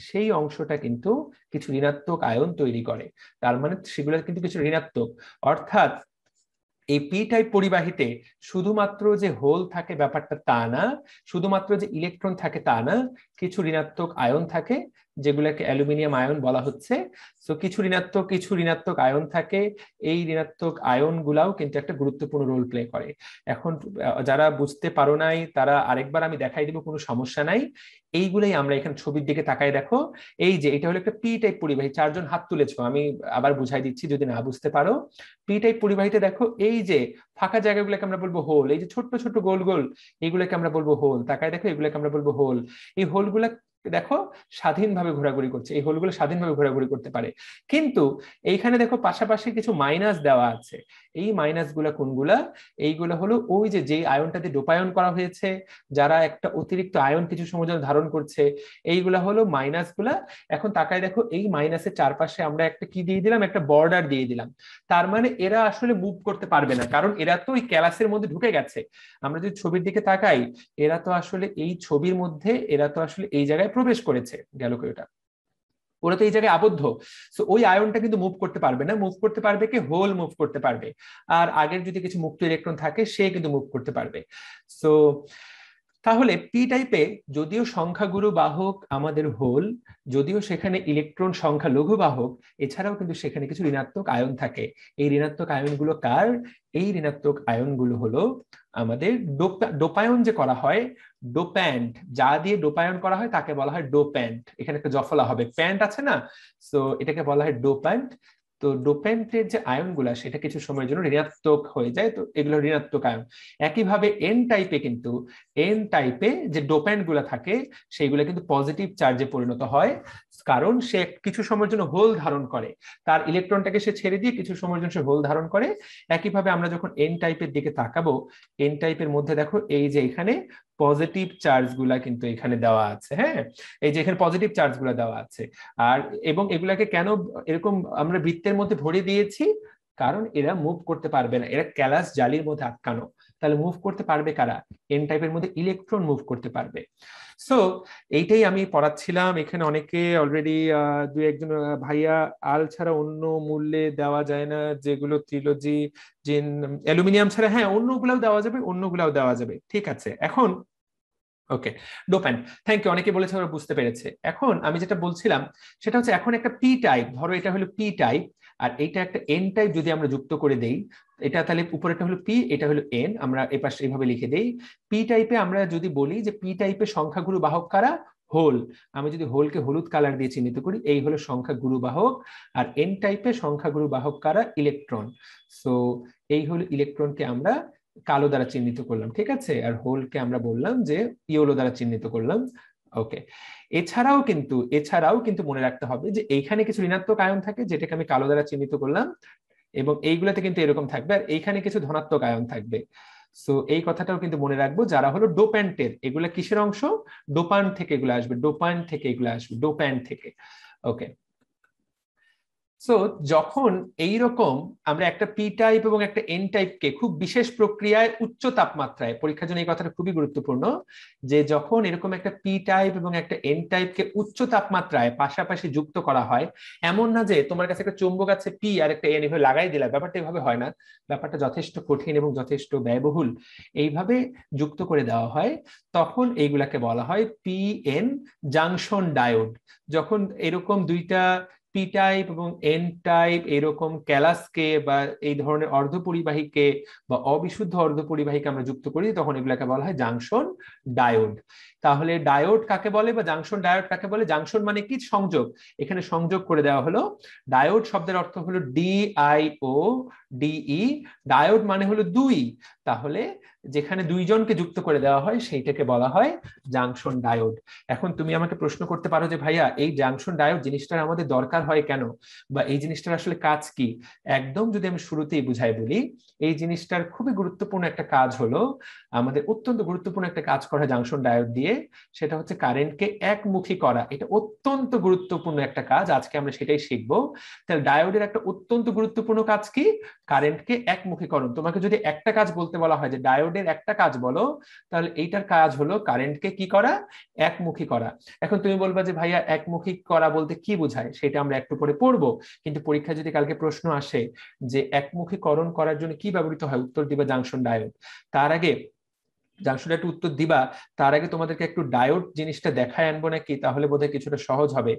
সেই অংশটা কিন্তু কিছু ঋণাত্মক আয়ন তৈরি করে। তার মানে সেগুলো কিন্তু কিছু ঋণাত্মক। অর্থাৎ এই পি টাইপ পরিবাহীতে শুধুমাত্র যে হোল থাকে ব্যাপারটা তা না, শুধুমাত্র যে ইলেকট্রন থাকে তা না, কিছু ঋণাত্মক আয়ন থাকে, যেগুলোকে অ্যালুমিনিয়াম আয়ন বলা হচ্ছে। সো কিছু ঋণাত্মক আয়ন থাকে। এই ঋণাত্মক আয়ন গুলাও কিন্তু একটা গুরুত্বপূর্ণ রোল প্লে করে। এখন যারা বুঝতে পারো নাই, তারা আরেকবার আমি দেখাই দিব, কোনো সমস্যা নাই। এইগুলাই আমরা এখানে ছবির দিকে তাকায় দেখো, এই যে এটা হলো একটা পি টাইপ পরিবাহী। 4 জন হাত তুলেছো, আমি আবার বুঝাই দিচ্ছি যদি না বুঝতে পারো। পি টাইপ পরিবাহীতে দেখো, এই যে ফাঁকা জায়গাগুলোকে আমরা বলবো হোল, এই যে ছোট্ট ছোট্ট গোল গোল, এইগুলোকে আমরা বলবো হোল। তাকায় দেখো, এগুলোকে আমরা বলবো হোল। এই হোলগুলা দেখো স্বাধীনভাবে ঘোরাঘুরি করছে, এই হোলগুলো স্বাধীনভাবে ঘোরাঘুরি করতে পারে। কিন্তু এইখানে দেখো পাশাপাশি কিছু মাইনাস দেওয়া আছে। এই মাইনাস গুলা কোনগুলা? এইগুলো হলো ওই যে যে আয়নটাতে ডোপায়ন করা হয়েছে, যারা একটা অতিরিক্ত আয়ন কিছু সময় জন্য ধারণ করছে, এইগুলা হলো মাইনাস গুলা। এখন তাকায় দেখো, এই মাইনাসের চারপাশে আমরা একটা কি দিয়ে দিলাম? একটা বর্ডার দিয়ে দিলাম। তার মানে এরা আসলে মুভ করতে পারবে না, কারণ এরা তো ওই ক্যালাসের মধ্যে ঢুকে গেছে। আমরা যদি ছবির দিকে তাকাই, এরা তো আসলে এই ছবির মধ্যে, এরা তো আসলে এই জায়গায় প্রবেশ করেছে। গেল কি ওটা? ওরা তো এই জায়গায় আবদ্ধ। সো ওই আয়নটা কিন্তু মুভ করতে পারবে না। মুভ করতে পারবে কি? হোল মুভ করতে পারবে। আর আগের যদি কিছু মুক্ত ইলেকট্রন থাকে, সে কিন্তু মুভ করতে পারবে। সো তাহলে পি টাইপে যদিও সংখ্যাগুরু বাহক আমাদের হোল, যদিও সেখানে ইলেকট্রন সংখ্যা লঘু বাহক, এছাড়াও কিন্তু সেখানে কিছু ঋণাত্মক আয়ন থাকে। এই ঋণাত্মক আয়নগুলো কার? এই ঋণাত্মক আয়নগুলো হলো আমাদের ডোপায়ন যে করা হয়, ডোপ্যান্ট, যা দিয়ে ডোপায়ন করা হয় তাকে বলা হয় ডোপ্যান্ট। এখানে একটা জফলা হবে, প্যান্ট আছে না, সো এটাকে বলা হয় ডোপ্যান্ট। তো ডোপ্যান্টের যে আয়নগুলা সেটা কিছু সময়ের জন্য ঋণাত্মক হয়ে যায়, তো এগুলো ঋণাত্মক আয়ন। একইভাবে এন টাইপে কিন্তু এন টাইপে যে ডোপ্যান্ট গুলা থাকে সেইগুলো কিন্তু পজিটিভ চার্জে পরিণত হয়, কারণ সে কিছু সময়ের জন্য হোল ধারণ করে, তার ইলেকট্রনটাকে সে ছেড়ে দিয়ে কিছু সময়ের জন্য সে হোল ধারণ করে। একইভাবে আমরা যখন এন টাইপের দিকে তাকাবো, এন টাইপের মধ্যে দেখো এই যে এখানে পজিটিভ চার্জ গুলা কিন্তু এখানে দেওয়া আছে। হ্যাঁ, এই যে এখানে পজিটিভ চার্জ গুলা দেওয়া আছে। আর এবং এগুলাকে কেন এরকম আমরা বৃত্তের মধ্যে ভরে দিয়েছি? কারণ এরা মুভ করতে পারবে না, এরা ক্যালাস জালির মধ্যে আটকানো। তাহলে মুভ করতে পারবে কারা? এন টাইপের মধ্যে ইলেকট্রন মুভ করতে পারবে। সো এইটাই আমি পড়াচ্ছিলাম। এখানে অনেকে অলরেডি দু একজন ভাইয়া আল ছাড়া অন্য মূল্যে দেওয়া যায় না, যেগুলো ত্রিলজি জিন অ্যালুমিনিয়াম ছাড়া, হ্যাঁ অন্যগুলাও দেওয়া যাবে, অন্যগুলাও দেওয়া যাবে। ঠিক আছে, এখন ওকে, ডোপ্যান্ট, থ্যাংক ইউ, অনেকে বলেছে ওরা বুঝতে পেরেছে। এখন আমি যেটা বলছিলাম সেটা হচ্ছে, এখন একটা পি টাইপ, ধরো এটা হলো পি টাইপ আর এটা একটা এন টাইপ যদি আমরা যুক্ত করে দেই, এটা তাহলে উপরেটা হলো পি, এটা হলো এন, আমরা এপাশে এইভাবে লিখে দেই। পি টাইপে আমরা যদি বলি যে পি টাইপে সংখ্যাগুরু বাহক কারা? হোল। আমি যদি হোলকে হলুদ কালার দিয়ে চিহ্নিত করি, এই হলো সংখ্যাগুরু বাহক। আর এন টাইপে সংখ্যাগুরু বাহক কারা? ইলেকট্রন। সো এই হলো ইলেকট্রনকে আমরা কালো দ্বারা চিহ্নিত করলাম, ঠিক আছে, আর হোলকে আমরা বললাম যে ইয়েলো দ্বারা চিহ্নিত করলাম। ওকে, এছাড়াও কিন্তু মনে রাখতে হবে যে এইখানে কিছু ঋণাত্মক আয়ন থাকে যেটাকে আমি কালো দ্বারা চিহ্নিত করলাম, এবং এইগুলাতে কিন্তু এরকম থাকবে, আর এইখানে কিছু ধনাত্মক আয়ন থাকবে। সো এই কথাটাও কিন্তু মনে রাখবো, যারা হলো ডোপ্যান্টের, এগুলা কিসের অংশ? ডোপান থেকে এগুলো আসবে, ডোপান থেকে এগুলো আসবে, ডোপ্যান্ট থেকে। ওকে, সো যখন এইরকম আমরা একটা পি টাইপ এবং একটা এন টাইপকে খুব বিশেষ প্রক্রিয়ায় উচ্চ তাপমাত্রায়, পরীক্ষার জন্য এই কথাটা খুবই গুরুত্বপূর্ণ, যে যখন এরকম একটা পি টাইপ এবং একটা এন টাইপকে উচ্চ তাপমাত্রায় পাশাপাশি যুক্ত করা হয়, এমন না যে তোমার কাছে একটা চুম্বক আছে পি আর একটা এন এভাবে লাগাই দিলা, ব্যাপারটা এভাবে হয় না, ব্যাপারটা যথেষ্ট কঠিন এবং যথেষ্ট ব্যয়বহুল। এইভাবে যুক্ত করে দেওয়া হয়, তখন এইগুলাকে বলা হয় পি এন জাংশন ডায়োড। যখন এরকম দুইটা পি টাইপ এবং এন টাইপ এরকম ক্যালাসকে বা এই ধরনের অর্ধপরিবাহীকে বা অবিশুদ্ধ অর্ধপরিবাহীকে আমরা যুক্ত করি, তখন এগুলাকে বলা হয় জাংশন ডায়োড। তাহলে ডায়োড কাকে বলে বা জাংশন ডায়োড কাকে বলে? জাংশন মানে কি? সংযোগ। এখানে সংযোগ করে দেওয়া হলো। ডায়োড শব্দের অর্থ হলো DIO DE, ডায়োড মানে হলো দুই। তাহলে যেখানে দুইজনকে যুক্ত করে দেওয়া হয় সেইটাকে বলা হয় জাংশন ডায়োড। এখন তুমি আমাকে প্রশ্ন করতে পারো যে ভাইয়া এই জাংশন ডায়োড জিনিসটার আমাদের দরকার হয় কেন, বা এই জিনিসটার আসলে কাজ কি? একদম যদি আমি শুরুতেই বুঝাই বলি, এই জিনিসটার খুবই গুরুত্বপূর্ণ একটা কাজ হলো, আমাদের অত্যন্ত গুরুত্বপূর্ণ একটা কাজ করা জাংশন ডায়োড দিয়ে, সেটা হচ্ছে কারেন্টকে একমুখী করা। এটা অত্যন্ত গুরুত্বপূর্ণ একটা কাজ, আজকে আমরা সেটাই শিখবো। তাহলে ডায়োডের একটা অত্যন্ত গুরুত্বপূর্ণ কাজ কি? কারেন্টকে একমুখীকরণ। তোমাকে যদি একটা কাজ বলতে বলা হয় যে ডায়োডের একটা কাজ বলো, তাহলে এইটার কাজ হলো কারেন্টকে কি করা? একমুখী করা। এখন তুমি বলবা যে ভাইয়া একমুখী করা বলতে কি বোঝায়, সেটা আমরা একটু পরে পড়বো, কিন্তু পরীক্ষায় যদি কালকে প্রশ্ন আসে যে একমুখীকরণ করার জন্য কি ব্যবহৃত হয়, উত্তর দিবা জাংশন ডায়োড। তার আগে জাংশনটা একটু উত্তর দিবা, তার আগে তোমাদেরকে একটু ডায়োড জিনিসটা দেখায় আনবো নাকি, তাহলে বোধহয় কিছুটা সহজ হবে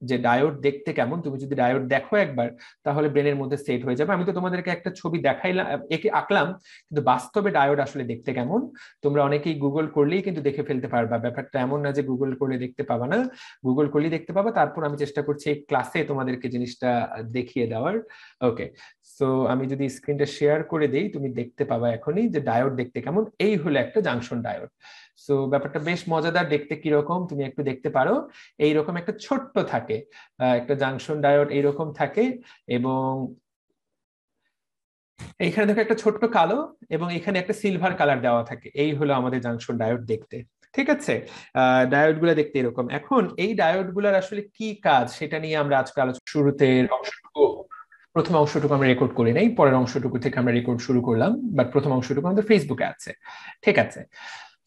যে ডায়োড দেখতে কেমন। তুমি যদি ডায়োড দেখো একবার, তাহলে ব্রেনের মধ্যে সেট হয়ে যাবে। আমি তো তোমাদেরকে একটা ছবি দেখাইলাম, একে আঁকলাম, কিন্তু বাস্তবে ডায়োড আসলে দেখতে কেমন তোমরা অনেকেই গুগল করলেই কিন্তু দেখে ফেলতে পারবা। ব্যাপারটা এমন না যে গুগল করলে দেখতে পাবা না, গুগল করলেই দেখতে পাবা। তারপর আমি চেষ্টা করছি এই ক্লাসে তোমাদেরকে জিনিসটা দেখিয়ে দেওয়ার। ওকে, সো আমি যদি স্ক্রিনটা শেয়ার করে দেই, তুমি দেখতে পাবা এখনই যে ডায়োড দেখতে কেমন। এই হলো একটা জাংশন ডায়োড। সো ব্যাপারটা বেশ মজাদার, দেখতে কিরকম তুমি একটু দেখতে পারো। এইরকম একটা ছোট্ট থাকে একটা জাংশন ডায়োড, এইরকম থাকে, এবং এইখানে দেখো একটা ছোট্ট কালো এবং এখানে একটা সিলভার কালার দেওয়া থাকে। এই হলো আমাদের জাংশন ডায়োড দেখতে, ঠিক আছে। ডায়োড গুলা দেখতে এরকম। এখন এই ডায়োড গুলার আসলে কি কাজ সেটা নিয়ে আমরা আজকে আলোচনা, শুরুতে অংশটুকু, প্রথম অংশটুকু আমরা রেকর্ড করি নাই, পরের অংশটুকু থেকে আমরা রেকর্ড শুরু করলাম, বাট প্রথম অংশটুকু আমাদের ফেসবুকে আছে, ঠিক আছে।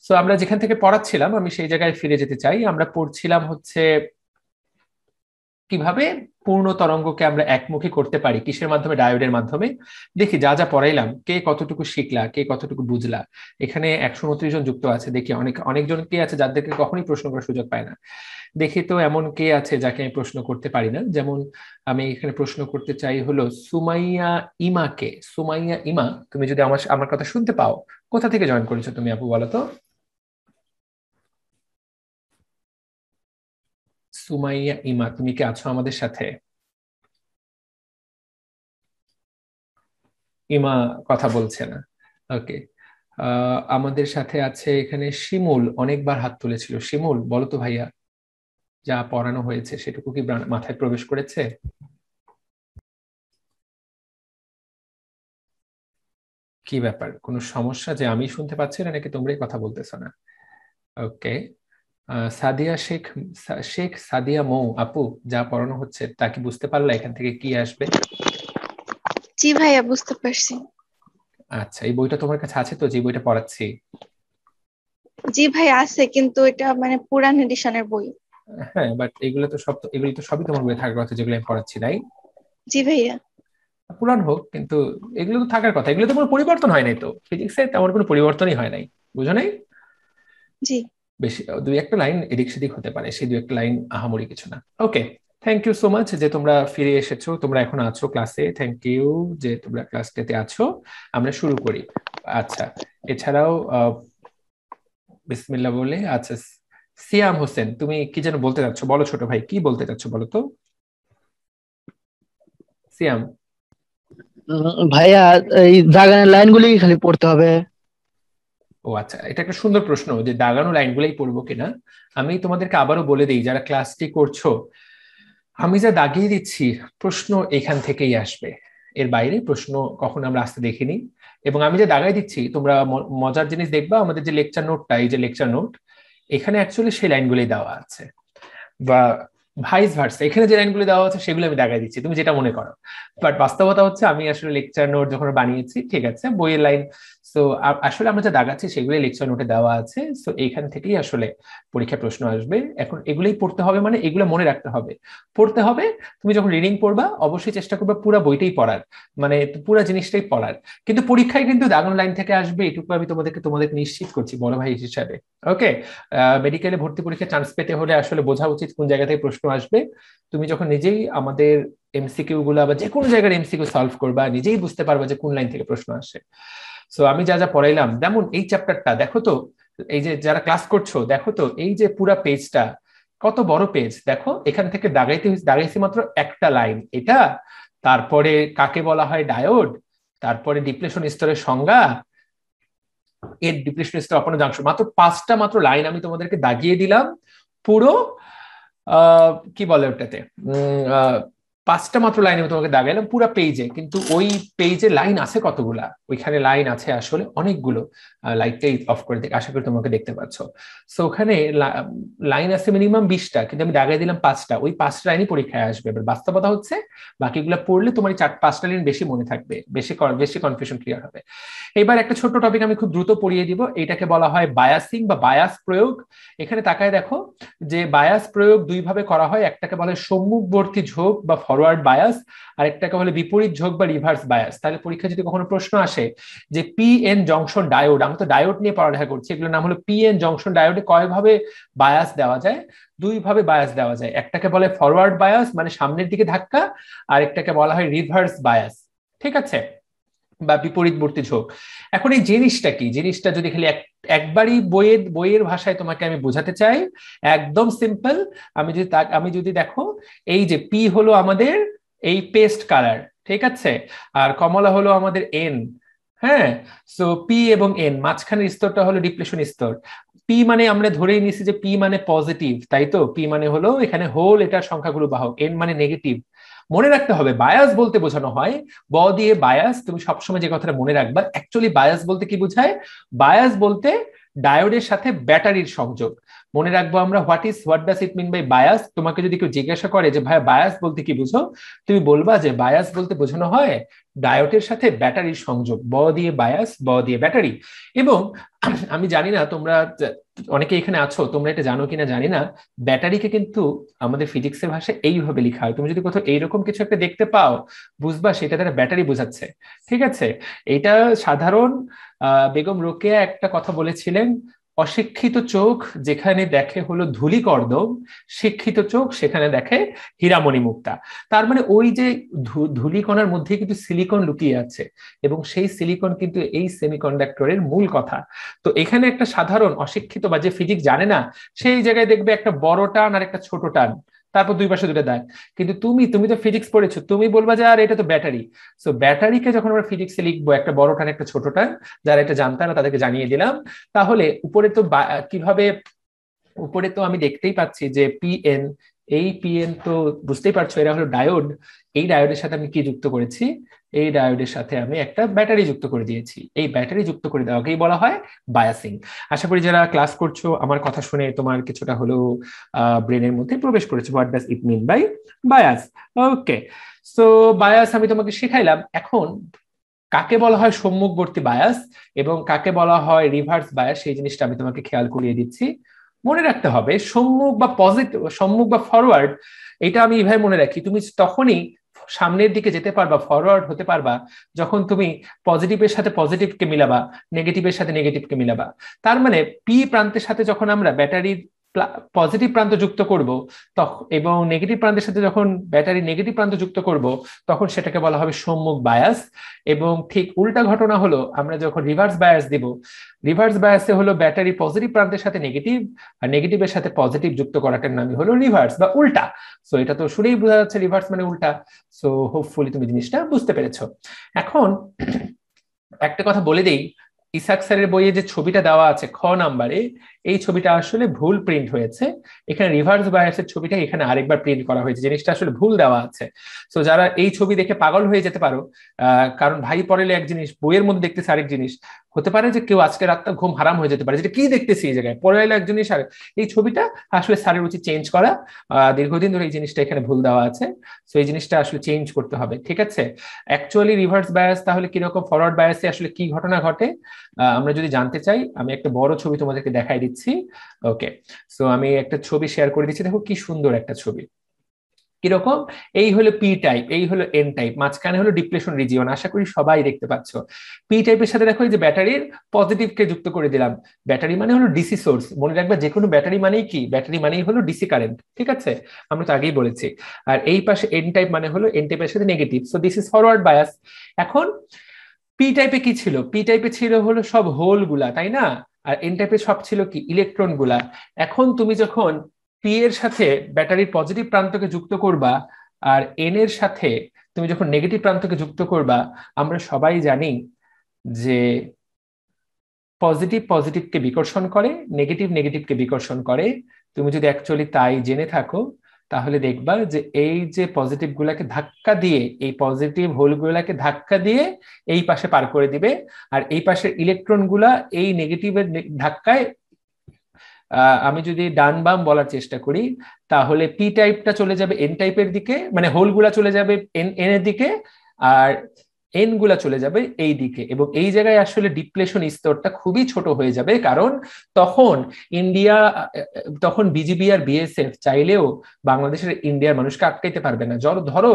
সো আমরা যেখান থেকে পড়াচ্ছিলাম আমি সেই জায়গায় ফিরে যেতে চাই। আমরা পড়ছিলাম হচ্ছে কিভাবে পূর্ণ তরঙ্গকে আমরা একমুখী করতে পারি, কিসের মাধ্যমে? ডায়োডের মাধ্যমে। দেখি যা যা পড়াইলাম কে কতটুকু শিখলা, কে কতটুকু বুঝলা। এখানে 129 জন যুক্ত আছে, দেখি অনেকজন কে আছে যাদেরকে কখনোই প্রশ্ন করার সুযোগ পায় না। দেখি তো এমন কে আছে যাকে আমি প্রশ্ন করতে পারি না। যেমন আমি এখানে প্রশ্ন করতে চাই হলো সুমাইয়া ইমাকে। সুমাইয়া ইমা, তুমি যদি আমার আমার কথা শুনতে পাও, কোথা থেকে জয়েন করেছো তুমি আপু, বলো তো? সুমাইয়া ইমা, তুমি কি আছো আমাদের সাথে? ইমা কথা বলছে না। ওকে, আমাদের সাথে আছে এখানে শিমুল, অনেকবার হাত তুলেছিল। শিমুল বলো তো ভাইয়া, যা পড়ানো হয়েছে সেটুকু কি মাথায় প্রবেশ করেছে? কি ব্যাপার, কোনো সমস্যা যে আমি শুনতে পাচ্ছি না, নাকি তোমরাই কথা বলতেছো না? ওকে, সাদিয়া শেখ, শেখ সাদিয়া মৌ আপু, যা পড়ানো হচ্ছে তা কি বুঝতে পারলা? এখান থেকে কি আসবে? জি ভাইয়া, বুঝতে পারছি। আচ্ছা, এই বইটা তোমার কাছে আছে তো, যে বইটা পড়াচ্ছি? জি ভাই আছে, কিন্তু এটা মানে পুরান এডিশনের বই। হ্যাঁ, বাট এগুলো তো সবই তোমার বইয়ে থাকার কথা, যেগুলো আমি পড়াচ্ছি, তাই? জি ভাইয়া। পুরান হোক, কিন্তু এগুলো তো থাকার কথা, এগুলো তো কোনো পরিবর্তন হয় নাই তো, ফিজিক্সে তেমন কোনো পরিবর্তনই হয় নাই, বুঝো নাই? জি। বেশি দুই একটা লাইন এদিক সেদিক হতে পারে, সেই দুই একটা লাইন আহামরি কিছু না। ওকে, থ্যাংক ইউ সো মাচ যে তোমরা ফিরে এসেছো, তোমরা এখন আছো ক্লাসে। থ্যাংক ইউ যে তোমরা ক্লাসটাতে আছো। আমরা শুরু করি। আচ্ছা, এছাড়াও বিসমিল্লাহ বলে, আচ্ছা, সিয়াম হোসেন, তুমি কি যেন বলতে চাচ্ছো, বলো ছোট ভাই, কি বলতে চাচ্ছো বলো তো সিয়াম। ভাইয়া, এই দাগানের লাইনগুলি কি খালি পড়তে হবে? ও আচ্ছা, এটা একটা সুন্দর প্রশ্ন যে দাগানো লাইনগুলোই পড়বো কিনা। আমি তোমাদেরকে আবারও বলে দিই, যারা ক্লাসটি করছো, আমি যা দাগিয়ে দিচ্ছি প্রশ্ন এখান থেকেই আসবে, এর বাইরে প্রশ্ন কখনো আমরা আসতে দেখিনি। এবং আমি যে দাগাই দিচ্ছি, তোমরা মজার জিনিস দেখবা, আমাদের যে লেকচার নোটটা, এই যে লেকচার নোট, এখানে অ্যাকচুয়ালি সেই লাইনগুলোই দেওয়া আছে, বা ভাইস ভার্সা, এখানে যে লাইনগুলো দেওয়া আছে সেগুলো আমি দাগাই দিচ্ছি, তুমি যেটা মনে করো। বাট বাস্তবতা হচ্ছে আমি আসলে লেকচার নোট যখন বানিয়েছি, ঠিক আছে, বইয়ের লাইন, সো আসলে আমরা যা দাগাচ্ছি সেগুলো লেকচার নোটে দেওয়া আছে। সো এইখান থেকেই আসলে পরীক্ষা প্রশ্ন আসবে। এখন এগুলোই পড়তে হবে, মানে এগুলো মনে রাখতে হবে, পড়তে হবে। তুমি যখন রিডিং পড়বা অবশ্যই চেষ্টা করবে পুরো বইটাই পড়ার, মানে পুরো জিনিসটাই পড়ার। কিন্তু পরীক্ষায় কিন্তু দাগানো লাইন থেকে আসবে, এটুকু আমি তোমাদের নিশ্চিত করছি বড় ভাই হিসাবে। ওকে, মেডিকেলে ভর্তি পরীক্ষায় চান্স পেতে হলে আসলে বোঝা উচিত কোন জায়গা থেকে প্রশ্ন আসবে। তুমি যখন নিজেই আমাদের এমসিকিউ গুলা বা যে কোনো জায়গার এমসিকিউ সলভ করবা, নিজেই বুঝতে পারবা যে কোন লাইন থেকে প্রশ্ন আসে। সো আমি যা যা পড়াইলাম, যেমন এই চ্যাপ্টারটা দেখো তো, এই যে যারা ক্লাস করছো দেখো তো, এই যে পুরা পেজটা কত বড় পেজ, দেখো এখান থেকে দাগাইছি মাত্র একটা লাইন, এটা। তারপরে কাকে বলা হয় ডায়োড, তারপরে ডিপ্লেশন স্তরের সংজ্ঞা, এর ডিপ্রেশন স্তর অপূর্ণ জাংশন, মাত্র 5টা মাত্র লাইন আমি তোমাদেরকে দাগিয়ে দিলাম পুরো। কি বলে ওটাতে, 5টা মাত্র লাইন আমি তোমাকে দাগাইলাম পুরো পেজে, কিন্তু ওই পেজে লাইন আছে কতগুলা, ওইখানে লাইন আছে আসলে অনেকগুলো। লাইটটাই অফ করে দেখ, আশা করি তোমাকে দেখতে পাচ্ছ। সো ওখানে লাইন আছে মিনিমাম 20টা, কিন্তু আমি দাগাই দিলাম 5টা, ওই 5টা লাইনই পরীক্ষায় আসবে। এবার বাস্তবতা হচ্ছে বাকিগুলো পড়লে তোমার 4-5টা লাইন বেশি মনে থাকবে, বেশি কনফিউশন ক্লিয়ার হবে। এবার একটা ছোট্ট টপিক আমি খুব দ্রুত পড়িয়ে দিব, এটাকে বলা হয় বায়াসিং বা বায়াস প্রয়োগ। এখানে তাকায় দেখো যে বায়াস প্রয়োগ দুই ভাবে করা হয়, একটাকে বলে সম্মুখবর্তী ঝোঁক বা ফরওয়ার্ড বায়াস, আর একটাকে বলে বিপরীত ঝোঁক বা রিভার্স বায়াস। তাহলে পরীক্ষা যদি কখনো প্রশ্ন আসে যে পি এন জংশন ডায়োড, আমরা তো ডায়োড নিয়ে পড়ালেখা করছি, এগুলোর নাম হলো পি এন জংশন ডায়োডে কয় ভাবে বায়াস দেওয়া যায়? দুই ভাবে বায়াস দেওয়া যায়, একটাকে বলে ফরওয়ার্ড বায়াস মানে সামনের দিকে ধাক্কা, আর একটাকে বলা হয় রিভার্স বায়াস, ঠিক আছে, বা বিপরীতবর্তী ঝোঁক। এখন এই জিনিসটা কি, জিনিসটা যদি খালি একবারই বইয়ের ভাষায় তোমাকে আমি বোঝাতে চাই, একদম সিম্পল। আমি যদি দেখো, এই যে পি হলো আমাদের এই পেস্ট কালার, ঠিক আছে, আর কমলা হলো আমাদের এন। হ্যাঁ, সো পি এবং এন, মাঝখানের স্তরটা হলো ডিপ্লেশন স্তর। পি মানে আমরা ধরেই নিছি যে পি মানে পজিটিভ, তাই তো, পি মানে হলো এখানে হোল, এটার সংখ্যাগুলো বাহক, এন মানে নেগেটিভ। মনে রাখতে হবে বায়াস বলতে বোঝানো হয় ব দিয়ে বায়াস, তুমি সবসময় যে কথাটা মনে রাখবা, অ্যাকচুয়ালি বায়াস বলতে কি বোঝায়? বায়াস বলতে ডায়োডের সাথে ব্যাটারির সংযোগ। মনে রাখবো আমরা what does it mean by bias. তোমাকে যদি কেউ জিজ্ঞাসা করে যে ভাই বায়াস বলতে কি বুঝো, তুমি বলবা যে বায়াস বলতে বোঝানো হয় ডায়োডের সাথে ব্যাটারির সংযোগ, ব দিয়ে বায়াস, ব দিয়ে ব্যাটারি। এবং আমি জানি না তোমরা অনেকে এখানে আছো তোমরা এটা জানো কিনা জানি না, ব্যাটারিকে কিন্তু আমাদের ফিজিক্সের ভাষায় এইভাবে লেখা হয়। তুমি যদি কোথাও এইরকম কিছু একটা দেখতে পাও বুঝবা সেটা তারা ব্যাটারি বোঝাচ্ছে, ঠিক আছে? এটা সাধারণ বেগম রোকেয়া একটা কথা বলেছিলেন, অশিক্ষিত চোখ যেখানে দেখে হলো ধূলিকর্দম, শিক্ষিত চোখ সেখানে দেখে হীরামণি মুক্তা। তার মানে ওই যে ধূলিকণার মধ্যে কিন্তু সিলিকন লুকিয়ে আছে, এবং সেই সিলিকন কিন্তু এই সেমিকন্ডাক্টরের মূল কথা। তো এখানে একটা সাধারণ অশিক্ষিত বা যে ফিজিক্স জানে না সেই জায়গায় দেখবে একটা বড় টান আর একটা ছোট টান, তারপর দুই পাশে দুটো দাগ। কিন্তু তুমি তুমি তো ফিজিক্স পড়েছো, তুমি বলবা যে আর এটা তো ব্যাটারি। সো ব্যাটারিকে যখন আমরা ফিজিক্সে লিখবো একটা বড় টান একটা ছোট টান, যারা এটা জানতাম না তাদেরকে জানিয়ে দিলাম। তাহলে উপরে তো কিভাবে, উপরে তো আমি দেখতেই পাচ্ছি যে পিএন, এই পিএন তো বুঝতেই পারছো এরা হলো ডায়োড। এই ডায়োডের সাথে আমি কি যুক্ত করেছি, এই ডায়োডের সাথে আমি একটা ব্যাটারি যুক্ত করে দিয়েছি। এই ব্যাটারি যুক্ত করে দেওয়াকেই বলা হয় বায়াসিং। আশা করি যারা ক্লাস করছো আমার কথা শুনে তোমার কিছুটা হলেও ব্রেনের মধ্যে প্রবেশ করেছে। What does it mean by bias? Okay, so bias আমি তোমাকে শিখাইলাম। এখন কাকে বলা হয় সম্মুখবর্তী বায়াস এবং কাকে বলা হয় রিভার্স বায়াস, সেই জিনিসটা আমি তোমাকে খেয়াল করিয়ে দিচ্ছি। মনে রাখতে হবে সম্মুখ বা পজিটিভ, সম্মুখ বা ফরওয়ার্ড, এটা আমি এইভাবে মনে রাখি। তুমি তখনই সামনের দিকে যেতে পারবা, ফরওয়ার্ড হতে পারবা, যখন তুমি পজিটিভের সাথে পজিটিভকে মিলাবা, নেগেটিভের সাথে নেগেটিভকে মিলাবা। তার মানে পি প্রান্তের সাথে যখন আমরা ব্যাটারির পজিটিভ প্রান্ত যুক্ত করব তখন, এবং নেগেটিভ প্রান্তের সাথে যখন ব্যাটারি নেগেটিভ প্রান্ত যুক্ত করব তখন সেটাকে বলা হবে সম্মুখ বায়াস। এবং ঠিক উল্টা ঘটনা হলো আমরা যখন রিভার্স বায়াস দিব, রিভার্স বায়াসে হলো ব্যাটারি পজিটিভ প্রান্তের সাথে নেগেটিভ আর নেগেটিভের সাথে পজিটিভ যুক্ত করাটার নামই হলো রিভার্স বা উল্টা। সো এটা তো শুনেই বোঝা যাচ্ছে রিভার্স মানে উল্টা। সো হোপফুলি তুমি জিনিসটা বুঝতে পেরেছো। এখন একটা কথা বলে দেই, ইসাক স্যারের বইয়ে যে ছবিটা দেওয়া আছে খ নাম্বারে, এই ছবিটা আসলে ভুল প্রিন্ট হয়েছে। এখানে রিভার্স বায়াসের ছবিটা এখানে আরেকবার প্রিন্ট করা হয়েছে, জিনিসটা আসলে ভুল দেওয়া আছে। সো যারা এই ছবি দেখে পাগল হয়ে যেতে পারো, কারণ ভাই পড়ালে এক জিনিস, বইয়ের মধ্যে দেখতেছে আরেক জিনিস, হতে পারে যে কেউ আজকে রাতটা ঘুম হারাম হয়ে যেতে পারে, যেটা কি দেখতেছি এই জায়গায়, পড়াইলে এক জিনিস আর এই ছবিটা আসলে স্যারের উচিত চেঞ্জ করা। দীর্ঘদিন ধরে এই জিনিসটা এখানে ভুল দেওয়া আছে, সো এই জিনিসটা আসলে চেঞ্জ করতে হবে, ঠিক আছে? অ্যাকচুয়ালি রিভার্স বায়াস তাহলে কিরকম, ফরওয়ার্ড বায়াসে আসলে কি ঘটনা ঘটে আমরা যদি জানতে চাই, আমি একটা বড় ছবি তোমাদেরকে দেখাই দিচ্ছি। ওকে, সো আমি একটা ছবি শেয়ার করে দিচ্ছি, দেখো কি সুন্দর একটা ছবি। কিরকম, এই হলো পি টাইপ, এই হলো এন টাইপ, মাঝখানে হলো ডিপ্লেশন রিজিয়ন, আশা করি সবাই দেখতে পাচ্ছ। পি টাইপের সাথে দেখো এই যে ব্যাটারির পজিটিভকে যুক্ত করে দিলাম। ব্যাটারি মানে হলো ডিসি সোর্স, মনে রাখবে যে কোনো ব্যাটারি মানেই কি, ব্যাটারি মানেই হলো ডিসি কারেন্ট, ঠিক আছে? আমরা তো আগেই বলেছি। আর এই পাশে এন টাইপ মানে হলো এন টাইপের সাথে negative, so this is forward bias. এখন পি টাইপে কি ছিল, পি টাইপে ছিল হলো সব হোল গুলা, তাই না? আর এন টাইপে সব ছিল কি, ইলেকট্রন গুলা। এখন তুমি যখন পি এর সাথে ব্যাটারির পজিটিভ প্রান্তকে যুক্ত করবা আর এন এর সাথে তুমি যখন নেগেটিভ প্রান্তকে যুক্ত করবা, আমরা সবাই জানি যে পজিটিভ পজিটিভকে বিকর্ষণ করে, নেগেটিভ নেগেটিভকে বিকর্ষণ করে। তুমি যদি অ্যাকচুয়ালি তাই জেনে থাকো তাহলে দেখবা যে এই যে পজিটিভ গুলাকে ধাক্কা দিয়ে, এই পজিটিভ হোল গুলাকে ধাক্কা দিয়ে এই পাশে পার করে দিবে, আর এই পাশের ইলেকট্রন গুলা এই নেগেটিভের ধাক্কায়, আমি যদি ডান বাম বলার চেষ্টা করি তাহলে পি টাইপটা চলে যাবে এন টাইপের দিকে, মানে হোল গুলা চলে যাবে এন এর দিকে, আর এন গুলা চলে যাবে এই দিকে। এবং এই জায়গায় আসলে ডিপ্লেশন স্তরটা খুবই ছোট হয়ে যাবে, কারণ তখন ইন্ডিয়া, তখন বিজিবি আর বিএসএফ চাইলেও বাংলাদেশের ইন্ডিয়ার মানুষকে আটকাইতে পারবে না। ধরো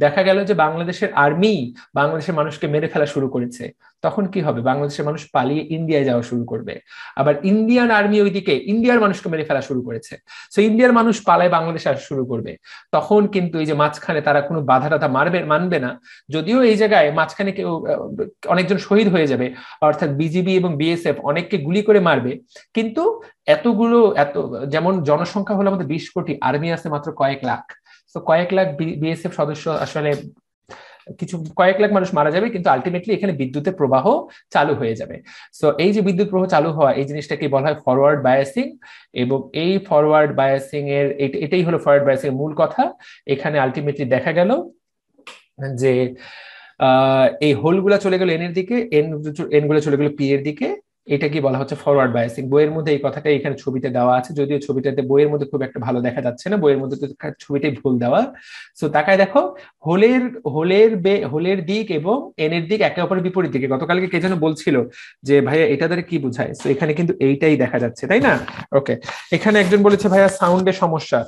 দেখা গেল যে বাংলাদেশের আর্মি বাংলাদেশের মানুষকে মেরে ফেলা শুরু করেছে, তখন কি হবে? বাংলাদেশের মানুষ পালিয়ে ইন্ডিয়ায় যাওয়া শুরু করবে। আবার ইন্ডিয়ান আর্মি ওইদিকে ইন্ডিয়ার মানুষকে মেরে ফেলা শুরু করেছে, সো ইন্ডিয়ার মানুষ পালায় বাংলাদেশে আসা শুরু করবে। তখন কিন্তু এই যে মাঝখানে তারা কোনো বাধা টাধা মানবে না, যদিও এই জায়গায় মাঝখানে কেউ অনেকজন শহীদ হয়ে যাবে, অর্থাৎ বিজিবি এবং বিএসএফ অনেককে গুলি করে মারবে, কিন্তু এত যেমন জনসংখ্যা হলো আমাদের 20 কোটি, আর্মি আছে মাত্র কয়েক লাখ, তো কয়েক লাখ বিএসএফ সদস্য, আসলে কিছু কয়েক লাখ মানুষ মারা যাবে, কিন্তু আলটিমেটলি এখানে বিদ্যুতের প্রবাহ চালু হয়ে যাবে। সো এই যে বিদ্যুৎ প্রবাহ চালু হওয়া, এই জিনিসটাকে বলা হয় ফরওয়ার্ড বায়াসিং। এবং এই ফরওয়ার্ড বায়াসিং এর এটাই হলো ফরওয়ার্ড বায়াসিং এর মূল কথা। এখানে আলটিমেটলি দেখা গেল যে এই হোল গুলা চলে গেল এন এর দিকে, এন গুলো চলে গেল পি এর দিকে, এটা কি বলা হচ্ছে ফরওয়ার্ড বায়াসিং। বইয়ের মধ্যে এই কথাটা এখানে ছবিতে দেওয়া আছে, যদিও ছবিটাতে বইয়ের মধ্যে খুব একটা ভালো দেখা যাচ্ছে না, বইয়ের মধ্যে তো ছবিটাই ভুল দেওয়া। সো তাকায় দেখো, হোলের হোলের দিক এবং এনের দিক একে অপরের বিপরীত দিকে। গতকালকে কে যেন বলছিল যে ভাইয়া এটা দ্বারা কি বোঝায়, তো এখানে কিন্তু এইটাই দেখা যাচ্ছে, তাই না? ওকে, এখানে একজন বলেছে ভাইয়া সাউন্ডের সমস্যা।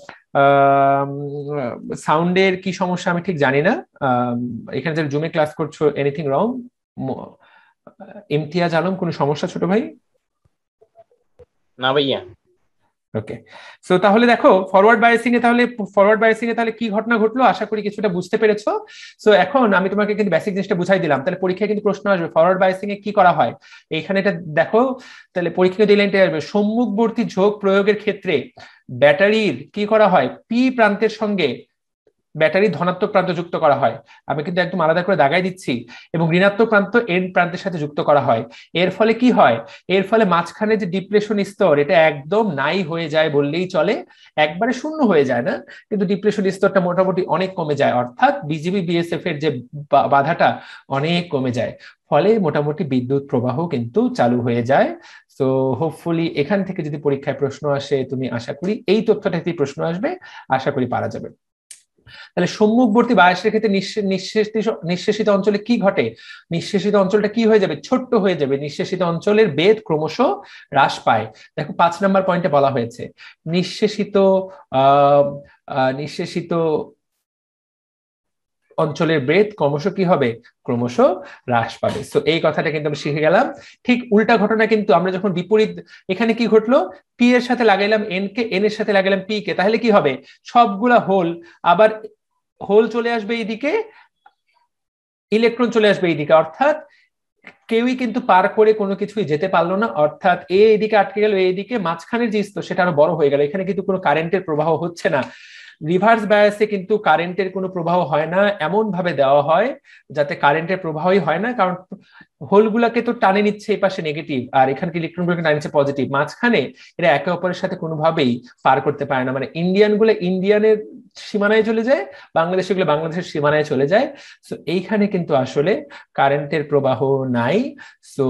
সাউন্ডের কি সমস্যা আমি ঠিক জানি না। এখানে যারা জুমে ক্লাস করছো, এনিথিং রং? ইমতিয়াজ আলম, কোনো সমস্যা ছোট ভাই? না ভাইয়া। ওকে, সো তাহলে দেখো ফরওয়ার্ড বায়াসিং এ তাহলে কি ঘটনা ঘটলো, আশা করি কিছুটা বুঝতে পেরেছো। সো এখন আমি তোমাকে কিন্তু বেসিক জিনিসটা বুঝাই দিলাম, তাহলে পরীক্ষায় কিন্তু প্রশ্ন আসবে ফরওয়ার্ড বায়াসিং এ কি করা হয়। এইখানে এটা দেখো, তাহলে পরীক্ষায় এই লাইনটা আসবে, সম্মুখবর্তী ঝোঁক প্রয়োগের ক্ষেত্রে ব্যাটারির কি করা হয়, পি প্রান্তের সঙ্গে ব্যাটারি ধনাত্মক প্রান্ত যুক্ত করা হয়। আমি কিন্তু একদম আলাদা করে দাগাই দিচ্ছি, এবং ঋণাত্মক প্রান্ত এন প্রান্তের সাথে যুক্ত করা হয়। এর ফলে কি হয়, এর ফলে মাঝখানে যে ডিপ্রেশন স্তর এটা একদম নাই হয়ে যায় বললেই চলে, একবারে শূন্য হয়ে যায় না, কিন্তু ডিপ্রেশন স্তরটা মোটামুটি অনেক কমে যায়, অর্থাৎ বিজিবি বিএসএফ এর যে বাধাটা অনেক কমে যায়, ফলে মোটামুটি বিদ্যুৎ প্রবাহ কিন্তু চালু হয়ে যায়। তো হোপফুলি এখান থেকে যদি পরীক্ষায় প্রশ্ন আসে, তুমি আশা করি এই তথ্যটা থেকে প্রশ্ন আসবে, আশা করি পারা যাবে। তাহলে সম্মুখবর্তী বায়াসের ক্ষেত্রে নিঃশেষিত অঞ্চলে কি ঘটে, নিঃশেষিত অঞ্চলটা কি হয়ে যাবে, ছোট্ট হয়ে যাবে, নিঃশেষিত অঞ্চলের বেধ ক্রমশ হ্রাস পায়। দেখো 5 নম্বর পয়েন্টে বলা হয়েছে নিঃশেষিত অঞ্চলের বেধ ক্রমশ কি হবে, ক্রমশ হ্রাস পাবে। তো এই কথাটা কিন্তু আমরা শিখে গেলাম। ঠিক উল্টা ঘটনা কিন্তু আমরা যখন বিপরীত, এখানে কি ঘটলো, পি এর সাথে লাগাইলাম এন কে, এন এর সাথে লাগাইলাম পি কে, তাহলে কি হবে, সবগুলা হোল, আবার হোল চলে আসবে এইদিকে, ইলেকট্রন চলে আসবে এইদিকে, অর্থাৎ কেউই কিন্তু পার করে কোনো কিছুই যেতে পারলো না, অর্থাৎ এ এদিকে আটকে গেল, এইদিকে মাঝখানের যে স্তর সেটা আরো বড় হয়ে গেল। এখানে কিন্তু কোনো কারেন্টের প্রবাহ হচ্ছে না। রিভার্স বায়াসে কিন্তু কারেন্টের কোনো প্রবাহ হয় না, এমন ভাবে দেওয়া হয় যাতে কারেন্টের প্রবাহই হয় না, কারণ হোলগুলাকে তো টানে নিচ্ছে এই পাশে নেগেটিভ, আর এখানকে ইলেকট্রনগুলোকে টানে নিচ্ছে পজিটিভ, মাঝখানে এরা একে অপরের সাথে কোনোভাবেই পার করতে পারে না, মানে ইন্ডিয়ানগুলো ইন্ডিয়ানের সীমানায় চলে যায়, বাংলাদেশ গুলো বাংলাদেশের সীমানায় চলে যায়। সো এইখানে কিন্তু আসলে কারেন্টের প্রবাহ নাই। সো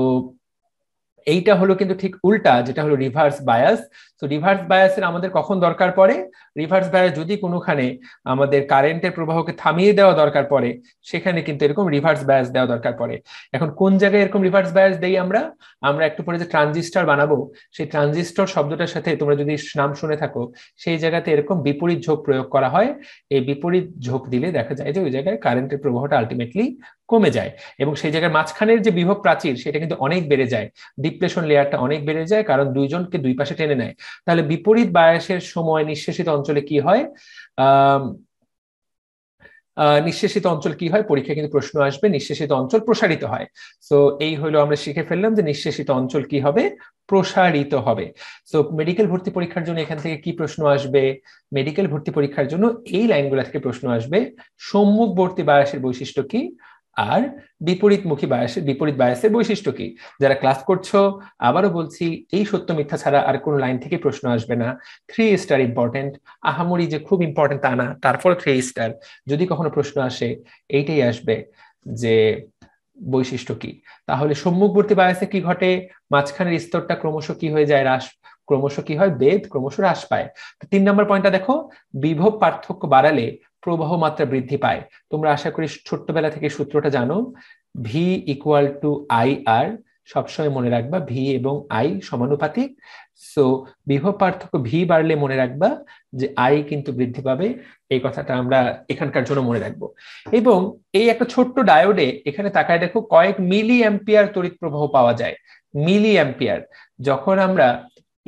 এইটা হলো কিন্তু ঠিক উল্টা, যেটা হলো রিভার্স বায়াস। তো রিভার্স বায়াসের আমাদের কখন দরকার পড়ে, রিভার্স বায়াস যদি কোনোখানে আমাদের কারেন্টের প্রবাহকে থামিয়ে দেওয়া দরকার পড়ে, সেখানে কিন্তু এরকম রিভার্স বায়াস দেওয়া দরকার পড়ে। এখন কোন জায়গায় এরকম রিভার্স বায়াস দেই আমরা একটু পরে যে ট্রানজিস্টর বানাবো, সেই ট্রানজিস্টর শব্দটার সাথে তোমরা যদি নাম শুনে থাকো, সেই জায়গাতে এরকম বিপরীত ঝোঁক প্রয়োগ করা হয়। এই বিপরীত ঝোঁক দিলে দেখা যায় যে ওই জায়গায় কারেন্টের প্রবাহটা আলটিমেটলি কমে যায়, এবং সেই জায়গায় মাঝখানের যে বিভব প্রাচীর সেটা কিন্তু অনেক বেড়ে যায়, ডিপ্রেশন লেয়ারটা অনেক বেড়ে যায়, কারণ দুইজনকে দুই পাশে টেনে নেয়। তাহলে বিপরীত বায়াসের সময় নিঃশেষিত অঞ্চলে কি হয়, নিঃশেষিত অঞ্চল কি হয়, পরীক্ষায় কিন্তু প্রশ্ন আসবে, নিঃশেষিত অঞ্চল প্রসারিত হয়। তো এই হলো আমরা শিখে ফেললাম যে নিঃশেষিত অঞ্চল কি হবে, প্রসারিত হবে। তো মেডিকেল ভর্তি পরীক্ষার জন্য এখান থেকে কি প্রশ্ন আসবে, মেডিকেল ভর্তি পরীক্ষার জন্য এই লাইনগুলো থেকে প্রশ্ন আসবে, সম্মুখবর্তী বায়াসের বৈশিষ্ট্য কি, আর বিপরীত বায়াসের বৈশিষ্ট্য কি। যারা ক্লাস করছো, আবারও বলছি, এই সত্য মিথ্যা ছাড়া আর কোনো লাইন থেকে প্রশ্ন আসবে না। 3 স্টার ইম্পর্টেন্ট, আহামরি যে খুব ইম্পর্টেন্ট তা না, তারপর 3 স্টার। যদি কখনো প্রশ্ন আসে এইটাই আসবে যে বৈশিষ্ট্য কি। তাহলে সম্মুখবর্তী বায়াসে কি ঘটে, মাঝখানের স্তরটা ক্রমশ কি হয়ে যায়, ক্রমশ কি হয়, বেধ ক্রমশ হ্রাস পায়। 3 নম্বর পয়েন্টটা দেখো, বিভব পার্থক্য বাড়ালে প্রবাহ মাত্রা বৃদ্ধি পায়। তোমরা আশা করি ছোট্টবেলা থেকে সূত্রটা জানো, ভি ইকুয়াল টু আই আর, সবসময় মনে রাখবা ভি এবং আই সমানুপাতিক। সো বিভব পার্থক্য ভি বাড়লে মনে রাখবা যে আই কিন্তু বৃদ্ধি পাবে, এই কথাটা আমরা এখানকার জন্য মনে রাখবো। এবং এই একটা ছোট্ট ডায়োডে এখানে তাকায় দেখো কয়েক মিলি অ্যাম্পিয়ার তড়িৎ প্রবাহ পাওয়া যায়, মিলি অ্যাম্পিয়ার। যখন আমরা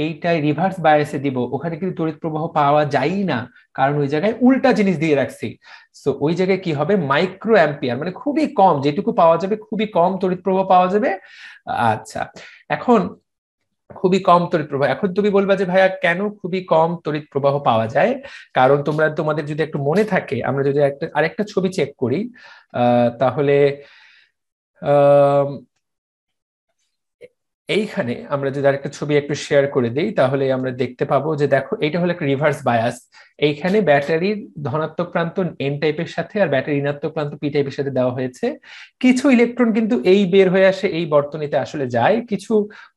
এইটাই রিভার্স বায়াসে দিব, ওখানে কিন্তু তড়িৎ প্রবাহ পাওয়া যায় না, কারণ ওই জায়গায় উল্টা জিনিস দিয়ে রাখছি। সো ওই জায়গায় কি হবে, মাইক্রো অ্যাম্পিয়ার, মানে খুবই কম, যেটুকু পাওয়া যাবে খুবই কম তড়িৎ প্রবাহ পাওয়া যাবে। আচ্ছা, এখন খুবই কম তড়িৎ প্রবাহ, এখন তুমি বলবা যে ভাইয়া কেন খুবই কম তড়িৎ প্রবাহ পাওয়া যায়, কারণ তোমাদের যদি একটু মনে থাকে, আমরা যদি আরেকটা ছবি চেক করি, তাহলে এইখানে আমরা যদি আরেকটা ছবি একটু শেয়ার করে দিই তাহলে আমরা দেখতে পাবো যে দেখো এইটা হলো একটা রিভার্স বায়াস। এইখানে ব্যাটারির ধনাত্মক প্রান্ত এন টাইপের সাথে আর ব্যাটারি ঋণাত্মক প্রান্ত পি টাইপের সাথে দেওয়া হয়েছে। কিছু ইলেকট্রন কিন্তু এই বের হয়ে আসে, এই বর্তনীতে আসলে যায়, কিছু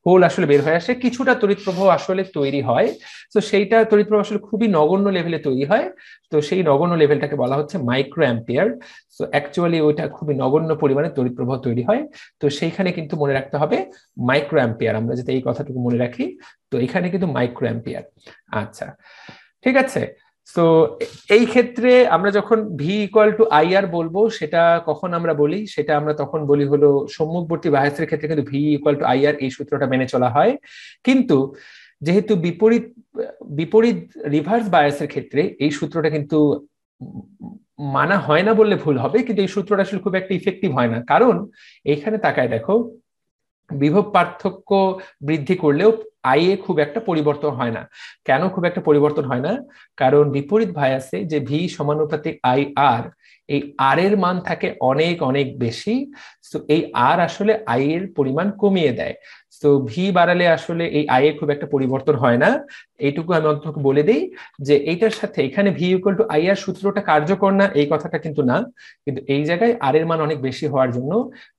হোল আসলে বের হয়ে আসে, কিছুটা তড়িৎ প্রবাহ আসলে তৈরি হয়। তো সেইটা তড়িৎ প্রবাহ আসলে খুবই নগণ্য লেভেলে তৈরি হয়। তো সেই নগণ্য লেভেলটাকে বলা হচ্ছে মাইক্রো অ্যাম্পিয়ার। তো অ্যাকচুয়ালি ওইটা খুবই নগণ্য পরিমাণে তড়িৎ প্রবাহ তৈরি হয়। তো সেইখানে কিন্তু মনে রাখতে হবে মাইক্রো অ্যাম্পিয়ার, আমরা যাতে এই কথাটুকু মনে রাখি। তো এখানে কিন্তু মাইক্রো অ্যাম্পিয়ার। আচ্ছা, ঠিক আছে। তো এই ক্ষেত্রে আমরা যখন ভি ইকুয়াল টু আইআর বলবো সেটা কখন আমরা বলি, সেটা আমরা তখন বলি হলো সম্মুখবর্তী বায়াসের ক্ষেত্রে কিন্তু ভি ইকুয়াল টু আইআর এই সূত্রটা মেনে চলা হয়। কিন্তু যেহেতু বিপরীত বিপরীত রিভার্স বায়াসের ক্ষেত্রে এই সূত্রটা কিন্তু মানা হয় না বললে ভুল হবে, কিন্তু এই সূত্রটা আসলে খুব একটা ইফেক্টিভ হয় না। কারণ এইখানে তাকায় দেখো, বিভব পার্থক্য বৃদ্ধি করলেও আই এ খুব একটা পরিবর্তন হয় না। কেন খুব একটা পরিবর্তন হয় না? কারণ বিপরীত বায়াসে যে ভি সমানুপাতিক আই আর, এই আর এর মান থাকে অনেক অনেক বেশি। তো এই আর আসলে আই এর পরিমাণ কমিয়ে দেয়। তো ভি বাড়ালে আসলে এই আই এ খুব একটা পরিবর্তন হয় না। এইটুকু আমি অন্তত বলে দিই যে এইটার সাথে এখানে ভি ইকুয়াল টু আই আর সূত্রটা কার্যকর না এই কথাটা কিন্তু না, কিন্তু এই জায়গায় আর এর মান অনেক বেশি হওয়ার জন্য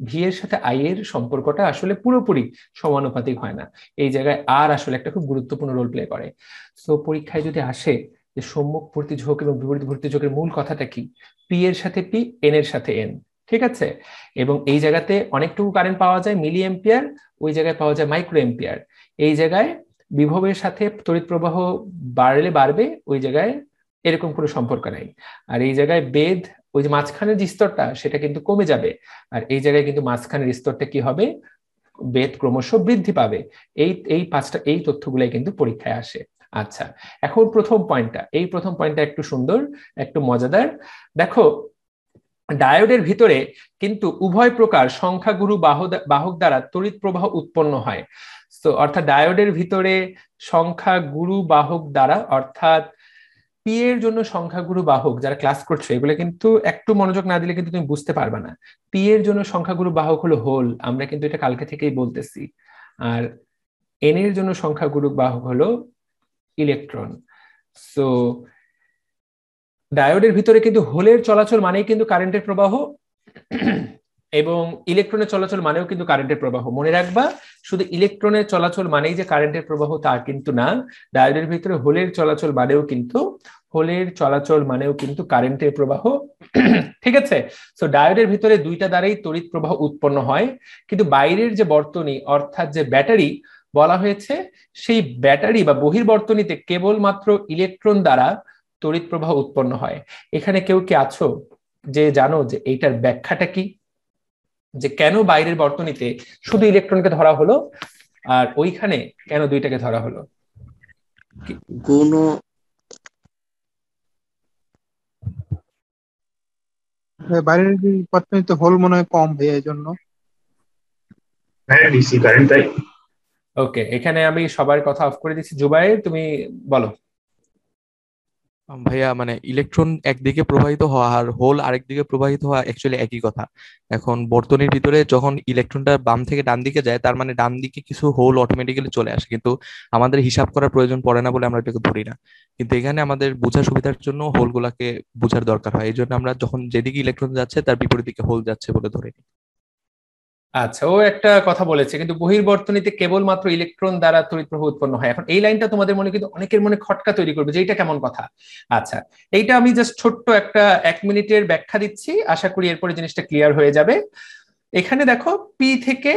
ভি এর সাথে আই এর সম্পর্কটা আসলে পুরোপুরি সমানুপাতিক হয় না। এই জায়গায় আর আসলে একটা খুব গুরুত্বপূর্ণ রোল প্লে করে। তো পরীক্ষায় যদি আসে যে সম্মুখবর্তী ঝোঁক এবং বিপরীতবর্তী ঝোঁকের মূল কথাটা কি, পি এর সাথে পি, এন এর সাথে এন, ঠিক আছে। এবং এই জায়গাতে অনেকটুকু কারেন্ট পাওয়া যায় মিলি এম্পিয়ার, ওই জায়গায় পাওয়া যায় মাইক্রো এম্পিয়ার। এই জায়গায় বিভবের সাথে তড়িৎ প্রবাহ বাড়লে বাড়বে, ওই জায়গায় এরকম কোনো সম্পর্ক নাই। আর এই জায়গায় বেদ, ওই যে মাঝখানের যে স্তরটা সেটা কিন্তু কমে যাবে। আর এই জায়গায় কিন্তু মাঝখানের স্তরটা কি হবে, বেদ ক্রমশ বৃদ্ধি পাবে। এই এই পাঁচটা এই তথ্যগুলাই কিন্তু পরীক্ষায় আসে। আচ্ছা, এখন প্রথম পয়েন্টটা একটু সুন্দর, একটু মজাদার। দেখো, ডায়োডের ভিতরে কিন্তু উভয় প্রকার সংখ্যাগুরু বাহক দ্বারা তড়িৎ প্রবাহ উৎপন্ন হয়। তো অর্থাৎ ডায়োডের ভিতরে সংখ্যাগুরু বাহক দ্বারা, অর্থাৎ পি এর জন্য সংখ্যাগুরু বাহক, যারা ক্লাস করছো এগুলো কিন্তু একটু মনোযোগ না দিলে কিন্তু তুমি বুঝতে পারবে না। পি এর জন্য সংখ্যাগুরু বাহক হলো হোল, আমরা কিন্তু এটা কালকে থেকেই বলতেছি। আর এন এর জন্য সংখ্যাগুরু বাহক হলো ইলেকট্রন। সো ডায়োডের ভিতরে কিন্তু হোলের চলাচল মানেই কিন্তু কারেন্টের প্রবাহ, এবং ইলেকট্রনের চলাচল মানেও কিন্তু কারেন্টের প্রবাহ। মনে রাখবা, শুধু ইলেকট্রনের চলাচল মানেই যে কারেন্টের প্রবাহ তা কিন্তু না, ডায়োডের ভিতরে হোলের চলাচল মানেও কিন্তু কারেন্টের প্রবাহ, ঠিক আছে। সো ডায়োডের ভিতরে দুইটা দ্বারাই তড়িৎ প্রবাহ উৎপন্ন হয়, কিন্তু বাইরের যে বর্তনী অর্থাৎ যে ব্যাটারি বলা হয়েছে, সেই ব্যাটারি বা বহির্বর্তনীতে কেবলমাত্র ইলেকট্রন দ্বারা তড়িৎ প্রবাহ উৎপন্ন হয়। এখানে কেউ কি আছো যে জানো যে এইটার ব্যাখ্যাটা কি, যে কেন বাইরের বর্তনীতে শুধু ইলেকট্রনকে ধরা হলো আর ওইখানে কেন দুইটাকে ধরা হলো? গুণ বাইরের বর্তনীতে হোল মনে হয় কম ভাইয়া, এই জন্য। হ্যাঁ, ডিসি কারেন্ট তাই। ওকে, এখানে আমি সবার কথা অফ করে দিচ্ছি। জুবাইর, তুমি বলো। ভাইয়া মানে ইলেকট্রন একদিকে প্রবাহিত হওয়া আর হোল আরেকদিকে প্রবাহিত হওয়া অ্যাকচুয়ালি একই কথা। এখন বর্তনীর ভিতরে যখন ইলেকট্রনটা বাম থেকে ডান দিকে যায়, তার মানে ডান দিকে কিছু হোল অটোমেটিক্যালি চলে আসে, কিন্তু আমাদের হিসাব করার প্রয়োজন পড়ে না বলে আমরা এটাকে ধরি না। কিন্তু এখানে আমাদের বোঝার সুবিধার জন্য হোলগুলাকে বোঝার দরকার হয়, এই জন্য আমরা যখন যেদিকে ইলেকট্রন যাচ্ছে তার বিপরীত দিকে হোল যাচ্ছে বলে ধরে নিই। আচ্ছা, ও একটা কথা বলেছে, কিন্তু বহির্বর্তনীতে কেবলমাত্র ইলেকট্রন দ্বারা তড়িৎ প্রবাহ উৎপন্ন হয়। এখন এই লাইনটা তোমাদের মনে কিন্তু অনেকের মনে খটকা তৈরি করবে যে এটা কেমন কথা। আচ্ছা, এইটা আমি জাস্ট ছোট্ট একটা 1 মিনিটের ব্যাখ্যা দিচ্ছি, আশা করি এরপরে জিনিসটা ক্লিয়ার হয়ে যাবে। এখানে দেখো, পি থেকে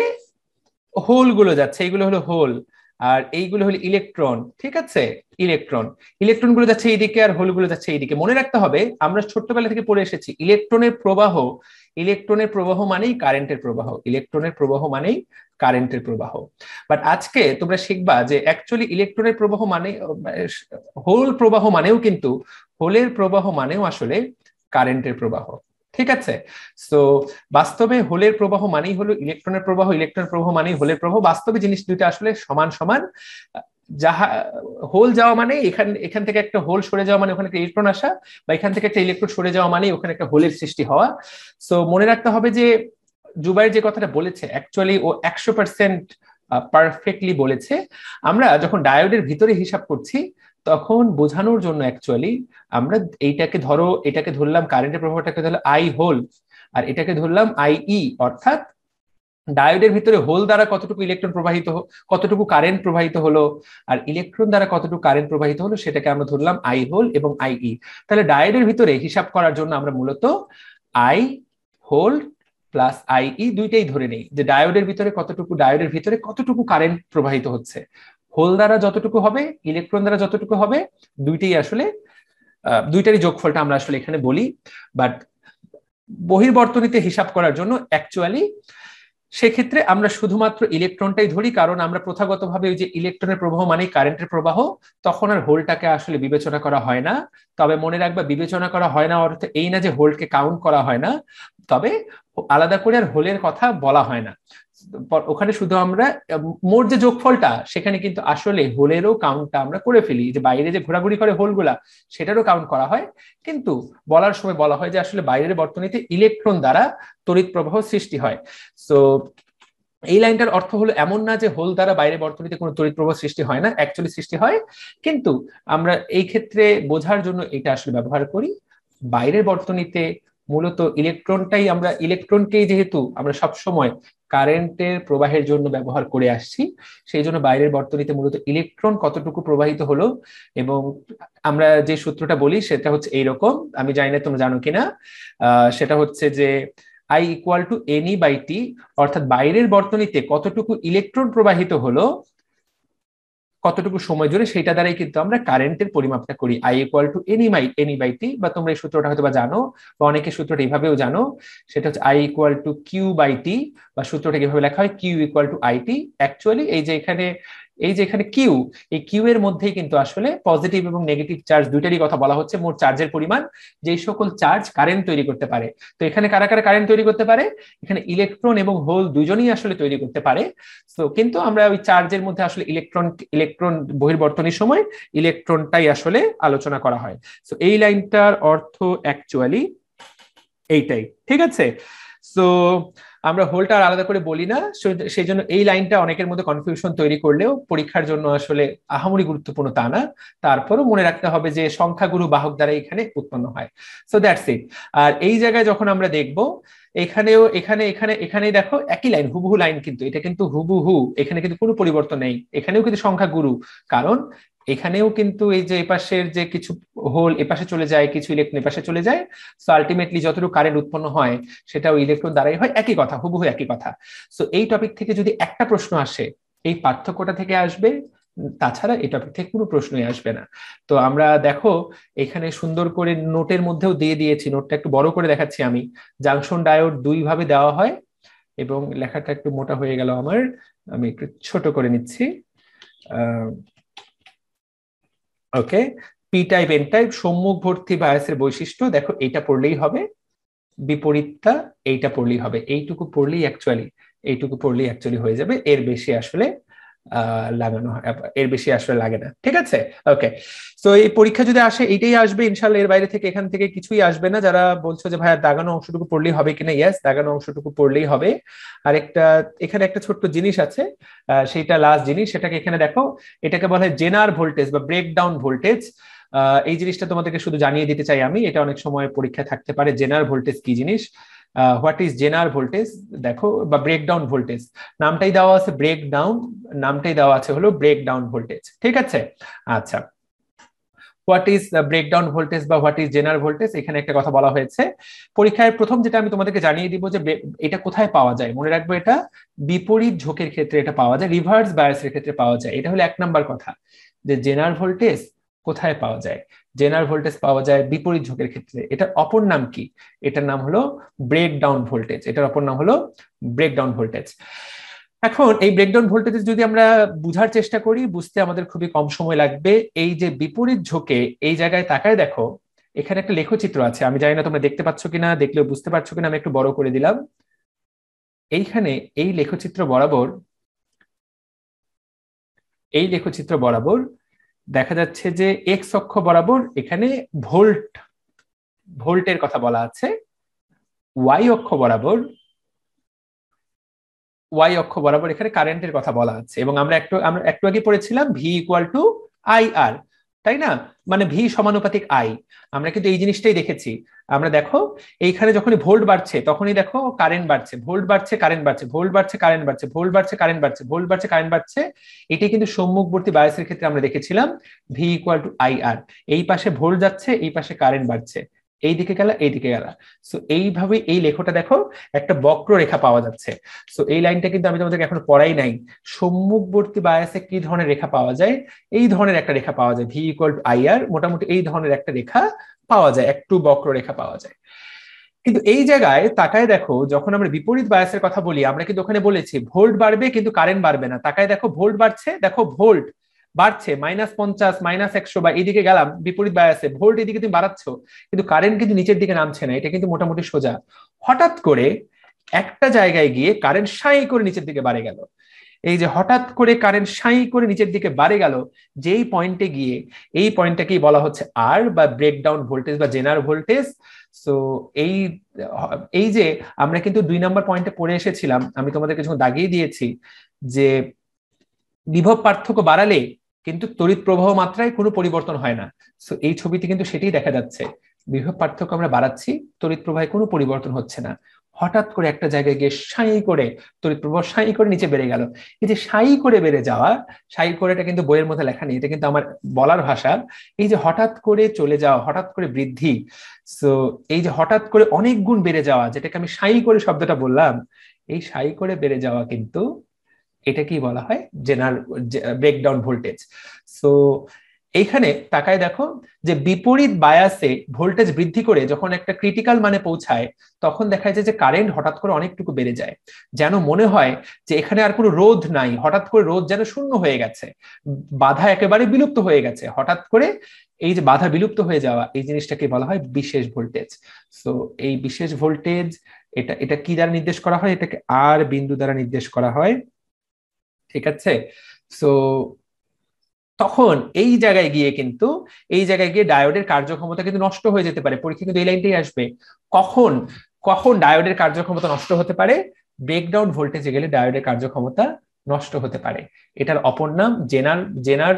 হোল গুলো যাচ্ছে, এইগুলো হলো হোল, আর এইগুলো হলো ইলেকট্রন, ঠিক আছে। ইলেকট্রন গুলো যাচ্ছে এইদিকে আর হোল গুলো যাচ্ছে এইদিকে। মনে রাখতে হবে, আমরা ছোট্টবেলা থেকে পড়ে এসেছি ইলেকট্রনের প্রবাহ মানেই কারেন্টের প্রবাহ। বাট আজকে তোমরা শিখবা যে অ্যাকচুয়ালি ইলেকট্রনের প্রবাহ মানে হোলের প্রবাহ মানেও আসলে কারেন্টের প্রবাহ, ঠিক আছে। তো বাস্তবে হোলের প্রবাহ মানেই হলো ইলেকট্রনের প্রবাহ মানেই হোলের প্রবাহ। বাস্তবে জিনিস দুইটা আসলে সমান সমান। যাহা হোল যাওয়া মানে এখান থেকে একটা হোল সরে যাওয়া মানে ওখানে একটা ইলেকট্রন আসা, বা এখান থেকে একটা ইলেকট্রন সরে যাওয়া মানে ওখানে একটা হোলের সৃষ্টি হওয়া। সো মনে রাখতে হবে যে জুবাইর যে কথাটা বলেছে অ্যাকচুয়ালি ও 100% পারফেক্টলি বলেছে। আমরা যখন ডায়োডের ভিতরে হিসাব করছি তখন বোঝানোর জন্য অ্যাকচুয়ালি আমরা এটাকে ধরলাম, কারেন্টের প্রবাহটাকে ধরলাম আই হোল, আর এটাকে ধরলাম আইই, অর্থাৎ ডায়োডের ভিতরে হোল দ্বারা কতটুকু ইলেকট্রন প্রবাহিত, কতটুকু কারেন্ট প্রবাহিত হলো, আর ইলেকট্রন দ্বারা কতটুকু কারেন্ট প্রবাহিত হলো সেটাকে আমরা ধরলাম আই হোল এবং আইই। তাহলে ডায়োডের ভিতরে হিসাব করার জন্য আমরা মূলত আই হোল প্লাস আইই দুইটাই ধরে নেই, যে ডায়োডের ভিতরে কতটুকু কারেন্ট প্রবাহিত হচ্ছে, হোল দ্বারা যতটুকু হবে, ইলেকট্রন দ্বারা যতটুকু হবে, দুইটারই যোগফলটা আমরা আসলে এখানে বলি। বাট বহির্বর্তনীতে হিসাব করার জন্য অ্যাকচুয়ালি সেক্ষেত্রে আমরা শুধুমাত্র ইলেকট্রনটাই ধরি, কারণ আমরা প্রথাগতভাবে ওই যে ইলেকট্রনের প্রবাহ মানেই কারেন্টের প্রবাহ, তখন আর হোলটাকে আসলে বিবেচনা করা হয় না। তবে মনে রাখবা, বিবেচনা করা হয় না অর্থ এই না যে হোলকে কাউন্ট করা হয় না, তবে আলাদা করে আর হোলের কথা বলা হয় না। ওখানে শুধু আমরা মোট যে যোগফলটা, সেখানে কিন্তু আসলে হোলেরও কাউন্টটা আমরা করে ফেলি, যে বাইরে যে ঘোরাঘুরি করে হোলগুলা সেটারও কাউন্ট করা হয়, কিন্তু বলার সময় বলা হয় যে আসলে বাইরের বর্তনীতে ইলেকট্রন দ্বারা তড়িৎ প্রবাহ সৃষ্টি হয়। সো এই লাইনটার অর্থ হলো এমন না যে হোল দ্বারা বাইরের বর্তনীতে কোনো তড়িৎ প্রবাহ সৃষ্টি হয় না, অ্যাকচুয়ালি সৃষ্টি হয়, কিন্তু আমরা এই ক্ষেত্রে বোঝার জন্য এটা আসলে ব্যবহার করি। বাইরের বর্তনীতে মূলত ইলেকট্রনকেই যেহেতু আমরা সবসময় কারেন্টের প্রবাহের জন্য ব্যবহার করে আসছি, সেই জন্য বাইরের বর্তনীতে মূলত ইলেকট্রন কতটুকু প্রবাহিত হলো, এবং আমরা যে সূত্রটা বলি সেটা হচ্ছে এইরকম, আমি জানি না তোমরা জানো কিনা, সেটা হচ্ছে যে I equal two এনই by T, অর্থাৎ বাইরের বর্তনীতে কতটুকু ইলেকট্রন প্রবাহিত হলো কতটুকু সময় জুড়ে, সেটা দ্বারাই কিন্তু আমরা কারেন্টের পরিমাপটা করি। I equal to N E by T, বা তোমরা এই সূত্রটা হয়তো বা জানো, বা অনেকে সূত্রটা এইভাবেও জানো, সেটা হচ্ছে I equal to Q by T, বা সূত্রটা কিভাবে লেখা হয় Q equal to I T. Actually এই যে এখানে কিউ, এই কিউ এর মধ্যেই কিন্তু আসলে পজিটিভ এবং নেগেটিভ চার্জ দুইটারই কথা বলা হচ্ছে, মোট চার্জের পরিমাণ, যেই সকল চার্জ কারেন্ট তৈরি করতে পারে। তো এখানে কারা কারা কারেন্ট তৈরি করতে পারে, এখানে ইলেকট্রন এবং হোল দুজনেই আসলে তৈরি করতে পারে। তো কিন্তু আমরা ওই চার্জের মধ্যে আসলে ইলেকট্রন বহির্বর্তনীর সময় ইলেকট্রনটাই আসলে আলোচনা করা হয়। তো এই লাইনটার অর্থ অ্যাকচুয়ালি এইটাই, ঠিক আছে। সো আমরা হোলটা আলাদা করে বলি না, সেই জন্য এই লাইনটা অনেকের মধ্যে কনফিউশন তৈরি করলেও পরীক্ষার জন্য আসলে আহামরি গুরুত্বপূর্ণ তা না। তারপরও মনে রাখতে হবে যে সংখ্যাগুরু বাহক দ্বারা এখানে উৎপন্ন হয়। So that's it. আর এই জায়গায় যখন আমরা দেখব, এখানেই দেখো একই লাইন, হুবহু লাইন, কিন্তু এটা কিন্তু হুবহু, এখানে কিন্তু কোনো পরিবর্তন নেই, এখানেও কিন্তু সংখ্যাগুরু, কারণ এখানেও কিন্তু এই যে এপাশের যে কিছু হোল এপাশে চলে যায়, কিছু ইলেকট্রন এপাশে চলে যায়, সো আলটিমেটলি যতটুকু কারেন্ট উৎপন্ন হয় সেটাও ইলেকট্রন দ্বারাই হয়, একই কথা, হুবহু একই কথা। সো এই টপিক থেকে যদি একটা প্রশ্ন আসে, এই পার্থক্যটা থেকে আসবে, তাছাড়া এই টপিক থেকে কোনো প্রশ্নই আসবে না। তো আমরা দেখো এখানে সুন্দর করে নোটের মধ্যেও দিয়ে দিয়েছি, নোটটা একটু বড় করে দেখাচ্ছি আমি। জাংশন ডায়োড দুই ভাবে দেওয়া হয়, এবং লেখাটা একটু মোটা হয়ে গেল আমার, আমি একটু ছোট করে নিচ্ছি। ওকে, পি টাইপ এন টাইপ সম্মুখবর্তী বায়াসের বৈশিষ্ট্য, দেখো এইটা পড়লেই হবে, বিপরীতটা এইটা পড়লেই হবে, এইটুকু পড়লেই অ্যাকচুয়ালি হয়ে যাবে, এর বেশি আসলে লাগে না, ঠিক আছে। ওকে, তো এই পরীক্ষা যদি আসে এইটাই আসবে ইনশাল্লাহ, এর বাইরে থেকে এখান থেকে কিছুই আসবে না। যারা বলছো যে ভাইয়া দাগানো অংশটুকু পড়লেই হবে কিনা, ইয়েস, দাগানো অংশটুকু পড়লেই হবে। আর এখানে একটা ছোট্ট জিনিস আছে, সেইটা লাস্ট জিনিস, সেটাকে এখানে দেখো, এটাকে বলা হয় জেনার ভোল্টেজ বা ব্রেকডাউন ভোল্টেজ। এই জিনিসটা তোমাদেরকে শুধু জানিয়ে দিতে চাই আমি, এটা অনেক সময় পরীক্ষায় থাকতে পারে, জেনার ভোল্টেজ কি জিনিস, হোয়াট ইজ জেনার ভোল্টেজ, দেখো, বা ব্রেকডাউন ভোল্টেজ, নামটাই দেওয়া আছে ব্রেকডাউন ভোল্টেজ, ঠিক আছে। আচ্ছা, হোয়াট ইজ ব্রেকডাউন ভোল্টেজ বা হোয়াট ইজ জেনার ভোল্টেজ, এখানে একটা কথা বলা হয়েছে পরীক্ষায়। প্রথম যেটা আমি তোমাদেরকে জানিয়ে দিব যে এটা কোথায় পাওয়া যায়, মনে রাখবো এটা বিপরীত ঝোঁকের ক্ষেত্রে এটা পাওয়া যায়, রিভার্স বায়াসের ক্ষেত্রে পাওয়া যায়। এটা হলো 1 নাম্বার কথা, যে জেনার ভোল্টেজ কোথায় পাওয়া যায়, জেনার ভোল্টেজ পাওয়া যায় বিপরীত ঝোঁকের ক্ষেত্রে। এটার অপর নাম কি, এটার নাম হলো ব্রেকডাউন ভোল্টেজ, এটার অপর নাম হলো ব্রেকডাউন ভোল্টেজ। এখন এই ব্রেকডাউন ভোল্টেজ যদি আমরা বুঝার চেষ্টা করি, বুঝতে আমাদের খুবই কম সময় লাগবে। এই যে বিপরীত ঝোঁকে, এই জায়গায় তাকায় দেখো, এখানে একটা লেখচিত্র আছে, আমি জানি না তোমরা দেখতে পাচ্ছ কিনা, দেখলেও বুঝতে পারছো কিনা, আমি একটু বড় করে দিলাম। এইখানে এই লেখচিত্র বরাবর দেখা যাচ্ছে যে এক্স অক্ষ বরাবর এখানে ভোল্টের কথা বলা আছে, ওয়াই অক্ষ বরাবর ওয়াই অক্ষ বরাবর এখানে কারেন্টের কথা বলা আছে, এবং আমরা একটু আগে পড়েছিলাম ভি ইকুয়াল টু আই আর, তাই না? মানে ভি সমানুপাতিক আই। আমরা কিন্তু এই জিনিসটাই দেখেছি। আমরা দেখো এইখানে যখনই ভোল্ট বাড়ছে তখনই দেখো কারেন্ট বাড়ছে, ভোল্ট বাড়ছে কারেন্ট বাড়ছে, ভোল্ট বাড়ছে কারেন্ট বাড়ছে, ভোল্ট বাড়ছে কারেন্ট বাড়ছে, ভোল্ট বাড়ছে কারেন্ট বাড়ছে। এটাই কিন্তু সম্মুখবর্তী বায়াসের ক্ষেত্রে আমরা দেখেছিলাম ভি ইকুয়াল টু আই আর। এই পাশে ভোল্ট যাচ্ছে, এই পাশে কারেন্ট বাড়ছে, এই দিকে গেল এই দিকে গেল। সো এইভাবে এই লেখাটা দেখো একটা বক্র রেখা পাওয়া যাচ্ছে। সো এই লাইনটা কিন্তু আমি তোমাদেরকে এখন পড়াই নাই। সম্মুখবর্তী বায়াসে কি ধরনের রেখা পাওয়া যায়? এই ধরনের একটা রেখা পাওয়া যায়, ভি ইকুয়াল টু আই আর, মোটামুটি এই ধরনের একটা রেখা পাওয়া যায়, একটু বক্র রেখা পাওয়া যায়। কিন্তু এই জায়গায় তাকায় দেখো, যখন আমরা বিপরীত বায়াসের কথা বলি আমরা কিন্তু ওখানে বলেছি ভোল্ট বাড়বে কিন্তু কারেন্ট বাড়বে না। তাকায় দেখো ভোল্ট বাড়ছে, দেখো ভোল্ট বাড়ছে -50 -100 বা এদিকে গেলাম বিপরীত বায়াসে, ভোল্ট এদিকে তুমি বাড়াচ্ছ কিন্তু কারেন্ট কিন্তু নিচের দিকে নামছে না, এটা কিন্তু মোটামুটি সোজা। হঠাৎ করে একটা জায়গায় গিয়ে কারেন্ট সাই করে নিচের দিকে বাড়ে গেল। এই যে হঠাৎ করে কারেন্ট সাই করে নিচের দিকে বাড়ে গেল, যেই পয়েন্টে গিয়ে এই পয়েন্টটাকেই বলা হচ্ছে আর বা ব্রেকডাউন ভোল্টেজ বা জেনার ভোল্টেজ। সো এই যে আমরা কিন্তু 2 নম্বর পয়েন্টে পড়ে এসেছিলাম, আমি তোমাদেরকে যখন দাগিয়ে দিয়েছি যে বিভব পার্থক্য বাড়ালে কিন্তু তড়িৎ প্রবাহ মাত্রায় কোনো পরিবর্তন হয় না। সো এই ছবিতে কিন্তু সেটাই দেখা যাচ্ছে, বিভব পার্থক্য আমরা বাড়াচ্ছি, তড়িৎ প্রবাহে কোনো পরিবর্তন হচ্ছে না। হঠাৎ করে একটা জায়গায় গিয়ে সাই করে তড়িৎ প্রবাহ সাই করে নিচে বেড়ে গেল। এই যে সাই করে বেড়ে যাওয়া, সাই করে এটা কিন্তু বইয়ের মধ্যে লেখা নেই, এটা কিন্তু আমার বলার ভাষা। এই যে হঠাৎ করে চলে যাওয়া, হঠাৎ করে বৃদ্ধি, সো এই যে হঠাৎ করে অনেক গুণ বেড়ে যাওয়া, যেটাকে আমি সাই করে শব্দটা বললাম, এই সাই করে বেড়ে যাওয়া কিন্তু এটা কি বলা হয়? General breakdown voltage. সো এইখানে তাকায় দেখো যে বিপরীত বায়াসে ভোল্টেজ বৃদ্ধি করে যখন একটা ক্রিটিক্যাল মানে পৌঁছায় তখন দেখা যায় যে কারেন্ট হঠাৎ করে অনেকটুকু বেড়ে যায়, যেন মনে হয় যে এখানে আর কোনো রোধ নাই, হঠাৎ করে রোধ যেন শূন্য হয়ে গেছে, বাধা একেবারে বিলুপ্ত হয়ে গেছে। হঠাৎ করে এই যে বাধা বিলুপ্ত হয়ে যাওয়া, এই জিনিসটাকে বলা হয় বিশেষ ভোল্টেজ। সো এই বিশেষ ভোল্টেজ এটা কি দ্বারা নির্দেশ করা হয়? এটাকে আর বিন্দু দ্বারা নির্দেশ করা হয়, ঠিক আছে? সো তখন এই জায়গায় গিয়ে ডায়োডের কার্যক্ষমতা কিন্তু নষ্ট হয়ে যেতে পারে। পরীক্ষা কিন্তু এই লাইনটাই আসবে, কখন ডায়োডের কার্যক্ষমতা নষ্ট হতে পারে? ব্রেকডাউন ভোল্টেজে গেলে ডায়োডের কার্যক্ষমতা নষ্ট হতে পারে। এটার অপর নাম জেনার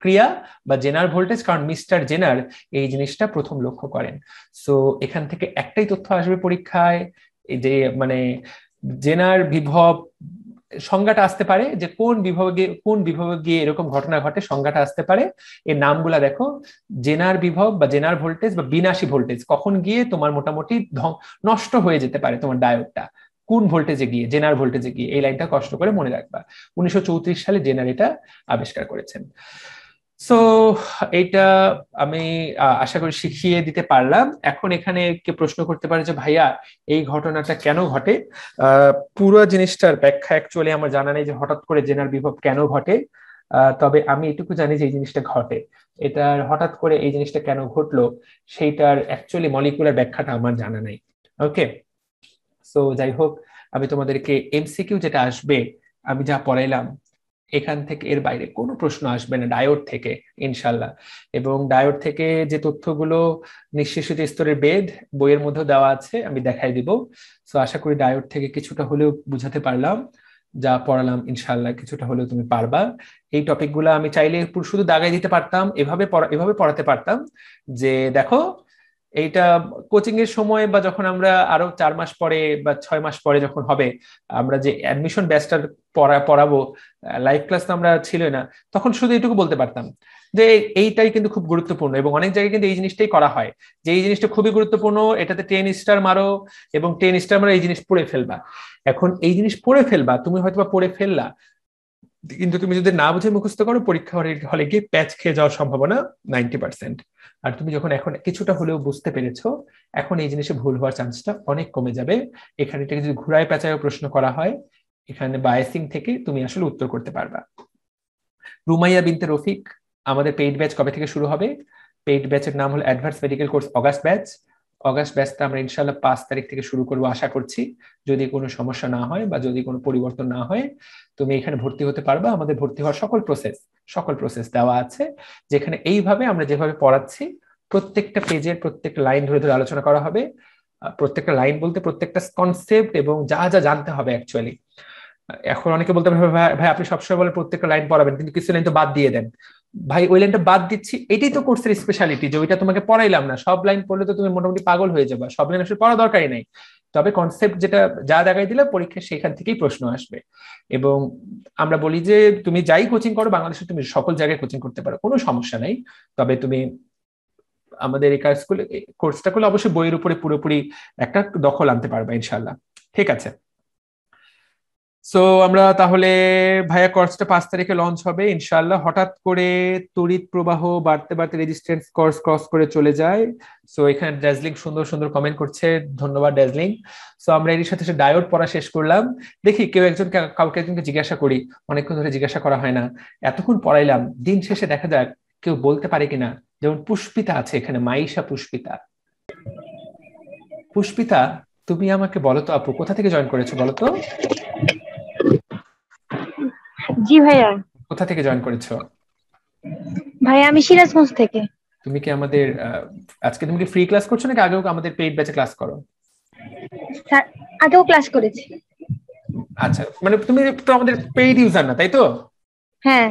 ক্রিয়া বা জেনার ভোল্টেজ, কারণ মিস্টার জেনার এই জিনিসটা প্রথম লক্ষ্য করেন। সো এখান থেকে একটাই তথ্য আসবে পরীক্ষায়, যে মানে জেনার বিভব সংজ্ঞাটা আসতে পারে, যে কোন বিভাগে গিয়ে এরকম ঘটনা ঘটে, সংজ্ঞাটা আসতে পারে। এর নামগুলা দেখো, জেনার বিভব বা জেনার ভোল্টেজ বা বিনাশী ভোল্টেজ, কখন গিয়ে তোমার মোটামুটি নষ্ট হয়ে যেতে পারে তোমার ডায়োডটা, কোন ভোল্টেজে গিয়ে? জেনার ভোল্টেজে গিয়ে। এই লাইনটা কষ্ট করে মনে রাখবা। 1934 সালে জেনার এটা আবিষ্কার করেছেন। সো এইটা আমি আশা করি শিখিয়ে দিতে পারলাম। এখন এখানে কে প্রশ্ন করতে পারে যে ভাইয়া এই ঘটনাটা কেন ঘটে? পুরো জিনিসটার ব্যাখ্যা অ্যাকচুয়ালি আমার জানা নেই যে হঠাৎ করে জেনার বিভব কেন ঘটে, তবে আমি এটুকু জানি যে এই জিনিসটা ঘটে। এটার হঠাৎ করে এই জিনিসটা কেন ঘটলো সেইটার অ্যাকচুয়ালি মলিকুলার ব্যাখ্যাটা আমার জানা নাই। ওকে, সো যাই হোক, আমি তোমাদেরকে এমসিকিউ যেটা আসবে, আমি যা পড়াইলাম এখান থেকে এর বাইরে কোনো প্রশ্ন আসবে না ডায়োড থেকে ইনশাল্লাহ। এবং ডায়োড থেকে যে তথ্যগুলো নিঃশেষিত স্তরের বেদ বইয়ের মধ্যে দেওয়া আছে আমি দেখাই দিব। সো আশা করি ডায়োড থেকে কিছুটা হলেও বুঝাতে পারলাম, যা পড়ালাম ইনশাল্লাহ কিছুটা হলেও তুমি পারবা। এই টপিকগুলো আমি চাইলে শুধু দাগাই দিতে পারতাম, এভাবে পড়াতে পারতাম যে দেখো এইটা কোচিং এর সময় বা যখন আমরা আরো 4 মাস পরে বা 6 মাস পরে যখন হবে, আমরা যে অ্যাডমিশন ব্যাচটার পড়াবো, লাইভ ক্লাস তো আমরা ছিল না, তখন শুধু এইটুকু বলতে পারতাম যে এইটাই কিন্তু খুব গুরুত্বপূর্ণ। এবং অনেক জায়গায় কিন্তু এই জিনিসটাই করা হয় যে এই জিনিসটা খুবই গুরুত্বপূর্ণ, এটাতে 10 স্টার মারো এবং 10 স্টার মারো, এই জিনিস পড়ে ফেলবা। এখন এই জিনিস পড়ে ফেলবা, তুমি হয়তো পড়ে ফেললা, কিন্তু তুমি যদি না বুঝে মুখস্থ করো পরীক্ষা হলে গিয়ে প্যাচ খেয়ে যাওয়ার সম্ভাবনা 90%। আর তুমি যখন এখন কিছুটা হলেও বুঝতে পেরেছো, এখন এই জিনিসে ভুল হওয়ার চান্সটা অনেক কমে যাবে। এখানে থেকে যদি ঘুরায় পেঁচায় প্রশ্ন করা হয়, এখানে বায়াসিং থেকে তুমি আসলে উত্তর করতে পারবা। রুমাইয়া বিনতে রফিক, আমাদের পেইড ব্যাচ কবে থেকে শুরু হবে? পেইড ব্যাচের নাম হলো অ্যাডভান্স মেডিকেল কোর্স অগাস্ট ব্যাচ। অগাস্ট ব্যাচটা আমরা ইনশাল্লাহ 5 তারিখ থেকে শুরু করবো আশা করছি। যদি কোনো সমস্যা না হয় বা যদি কোনো পরিবর্তন না হয়, তুমি এখানে ভর্তি হতে পারবা। আমাদের ভর্তি হওয়ার সকল প্রসেস দেওয়া আছে, যেখানে এইভাবে আমরা যেভাবে পড়াচ্ছি প্রত্যেকটা পেজের প্রত্যেকটা লাইন ধরে ধরে আলোচনা করা হবে। প্রত্যেকটা লাইন বলতে প্রত্যেকটা কনসেপ্ট এবং যা যা জানতে হবে অ্যাকচুয়ালি। এখন অনেকে বলতে পারবে ভাই ভাই আপনি সবসময় বলেন প্রত্যেকটা লাইন পড়াবেন কিন্তু কিছু লাইন তো বাদ দিয়ে দেন। ভাই ওই লাইনটা বাদ দিচ্ছি, এটাই তো কোর্সের স্পেশালিটি যে ওইটা তোমাকে পড়াইলাম না। সব লাইন পড়লে তো তুমি মোটামুটি পাগল হয়ে যাবে, সব লাইন আসলে পড়া দরকারই নাই। তবে কনসেপ্ট যেটা যা দেখাই দিলে পরীক্ষায় সেখান থেকেই প্রশ্ন আসবে। এবং আমরা বলি যে তুমি যাই কোচিং করো বাংলাদেশে তুমি সকল জায়গায় কোচিং করতে পারো, কোনো সমস্যা নাই। তবে তুমি আমাদের এই কোর্সটা করলে অবশ্যই বইয়ের উপরে পুরোপুরি একটা দখল আনতে পারবে ইনশাল্লাহ। ঠিক আছে, সো আমরা তাহলে ভাইয়া কোর্সটা 5 তারিখে লঞ্চ হবে ইনশাআল্লাহ। হঠাৎ করে তড়িৎ প্রবাহ বাড়তে বাড়তে রেজিস্ট্যান্স কোর্স ক্রস করে চলে যায়। সো এখানে ড্যাজলিং সুন্দর সুন্দর কমেন্ট করছে, ধন্যবাদ ড্যাজলিং। সো আমরা এর সাথে ডায়োড পড়া শেষ করলাম। দেখি কেউ একজনকে কাউকে একজনকে জিজ্ঞাসা করি, অনেকক্ষণ ধরে জিজ্ঞাসা করা হয় না, এতক্ষণ পড়াইলাম, দিন শেষে দেখা যাক কেউ বলতে পারে কিনা। যেমন পুষ্পিতা আছে এখানে, মাইশা পুষ্পিতা। পুষ্পিতা তুমি আমাকে বলো তো আপু, কোথা থেকে জয়েন করেছো বলো তো? জি ভাইয়া। কোথা থেকে জয়েন করেছো? ভাইয়া আমি সিরাজগঞ্জ থেকে। তুমি কি আমাদের আজকে তুমি কি ফ্রি ক্লাস করছো নাকি আগেও আমাদের পেইড ব্যাচে ক্লাস করো? স্যার আগেও ক্লাস করেছি। আচ্ছা, মানে তুমি তো আমাদের পেইড ইউজার না, তাই তো? হ্যাঁ।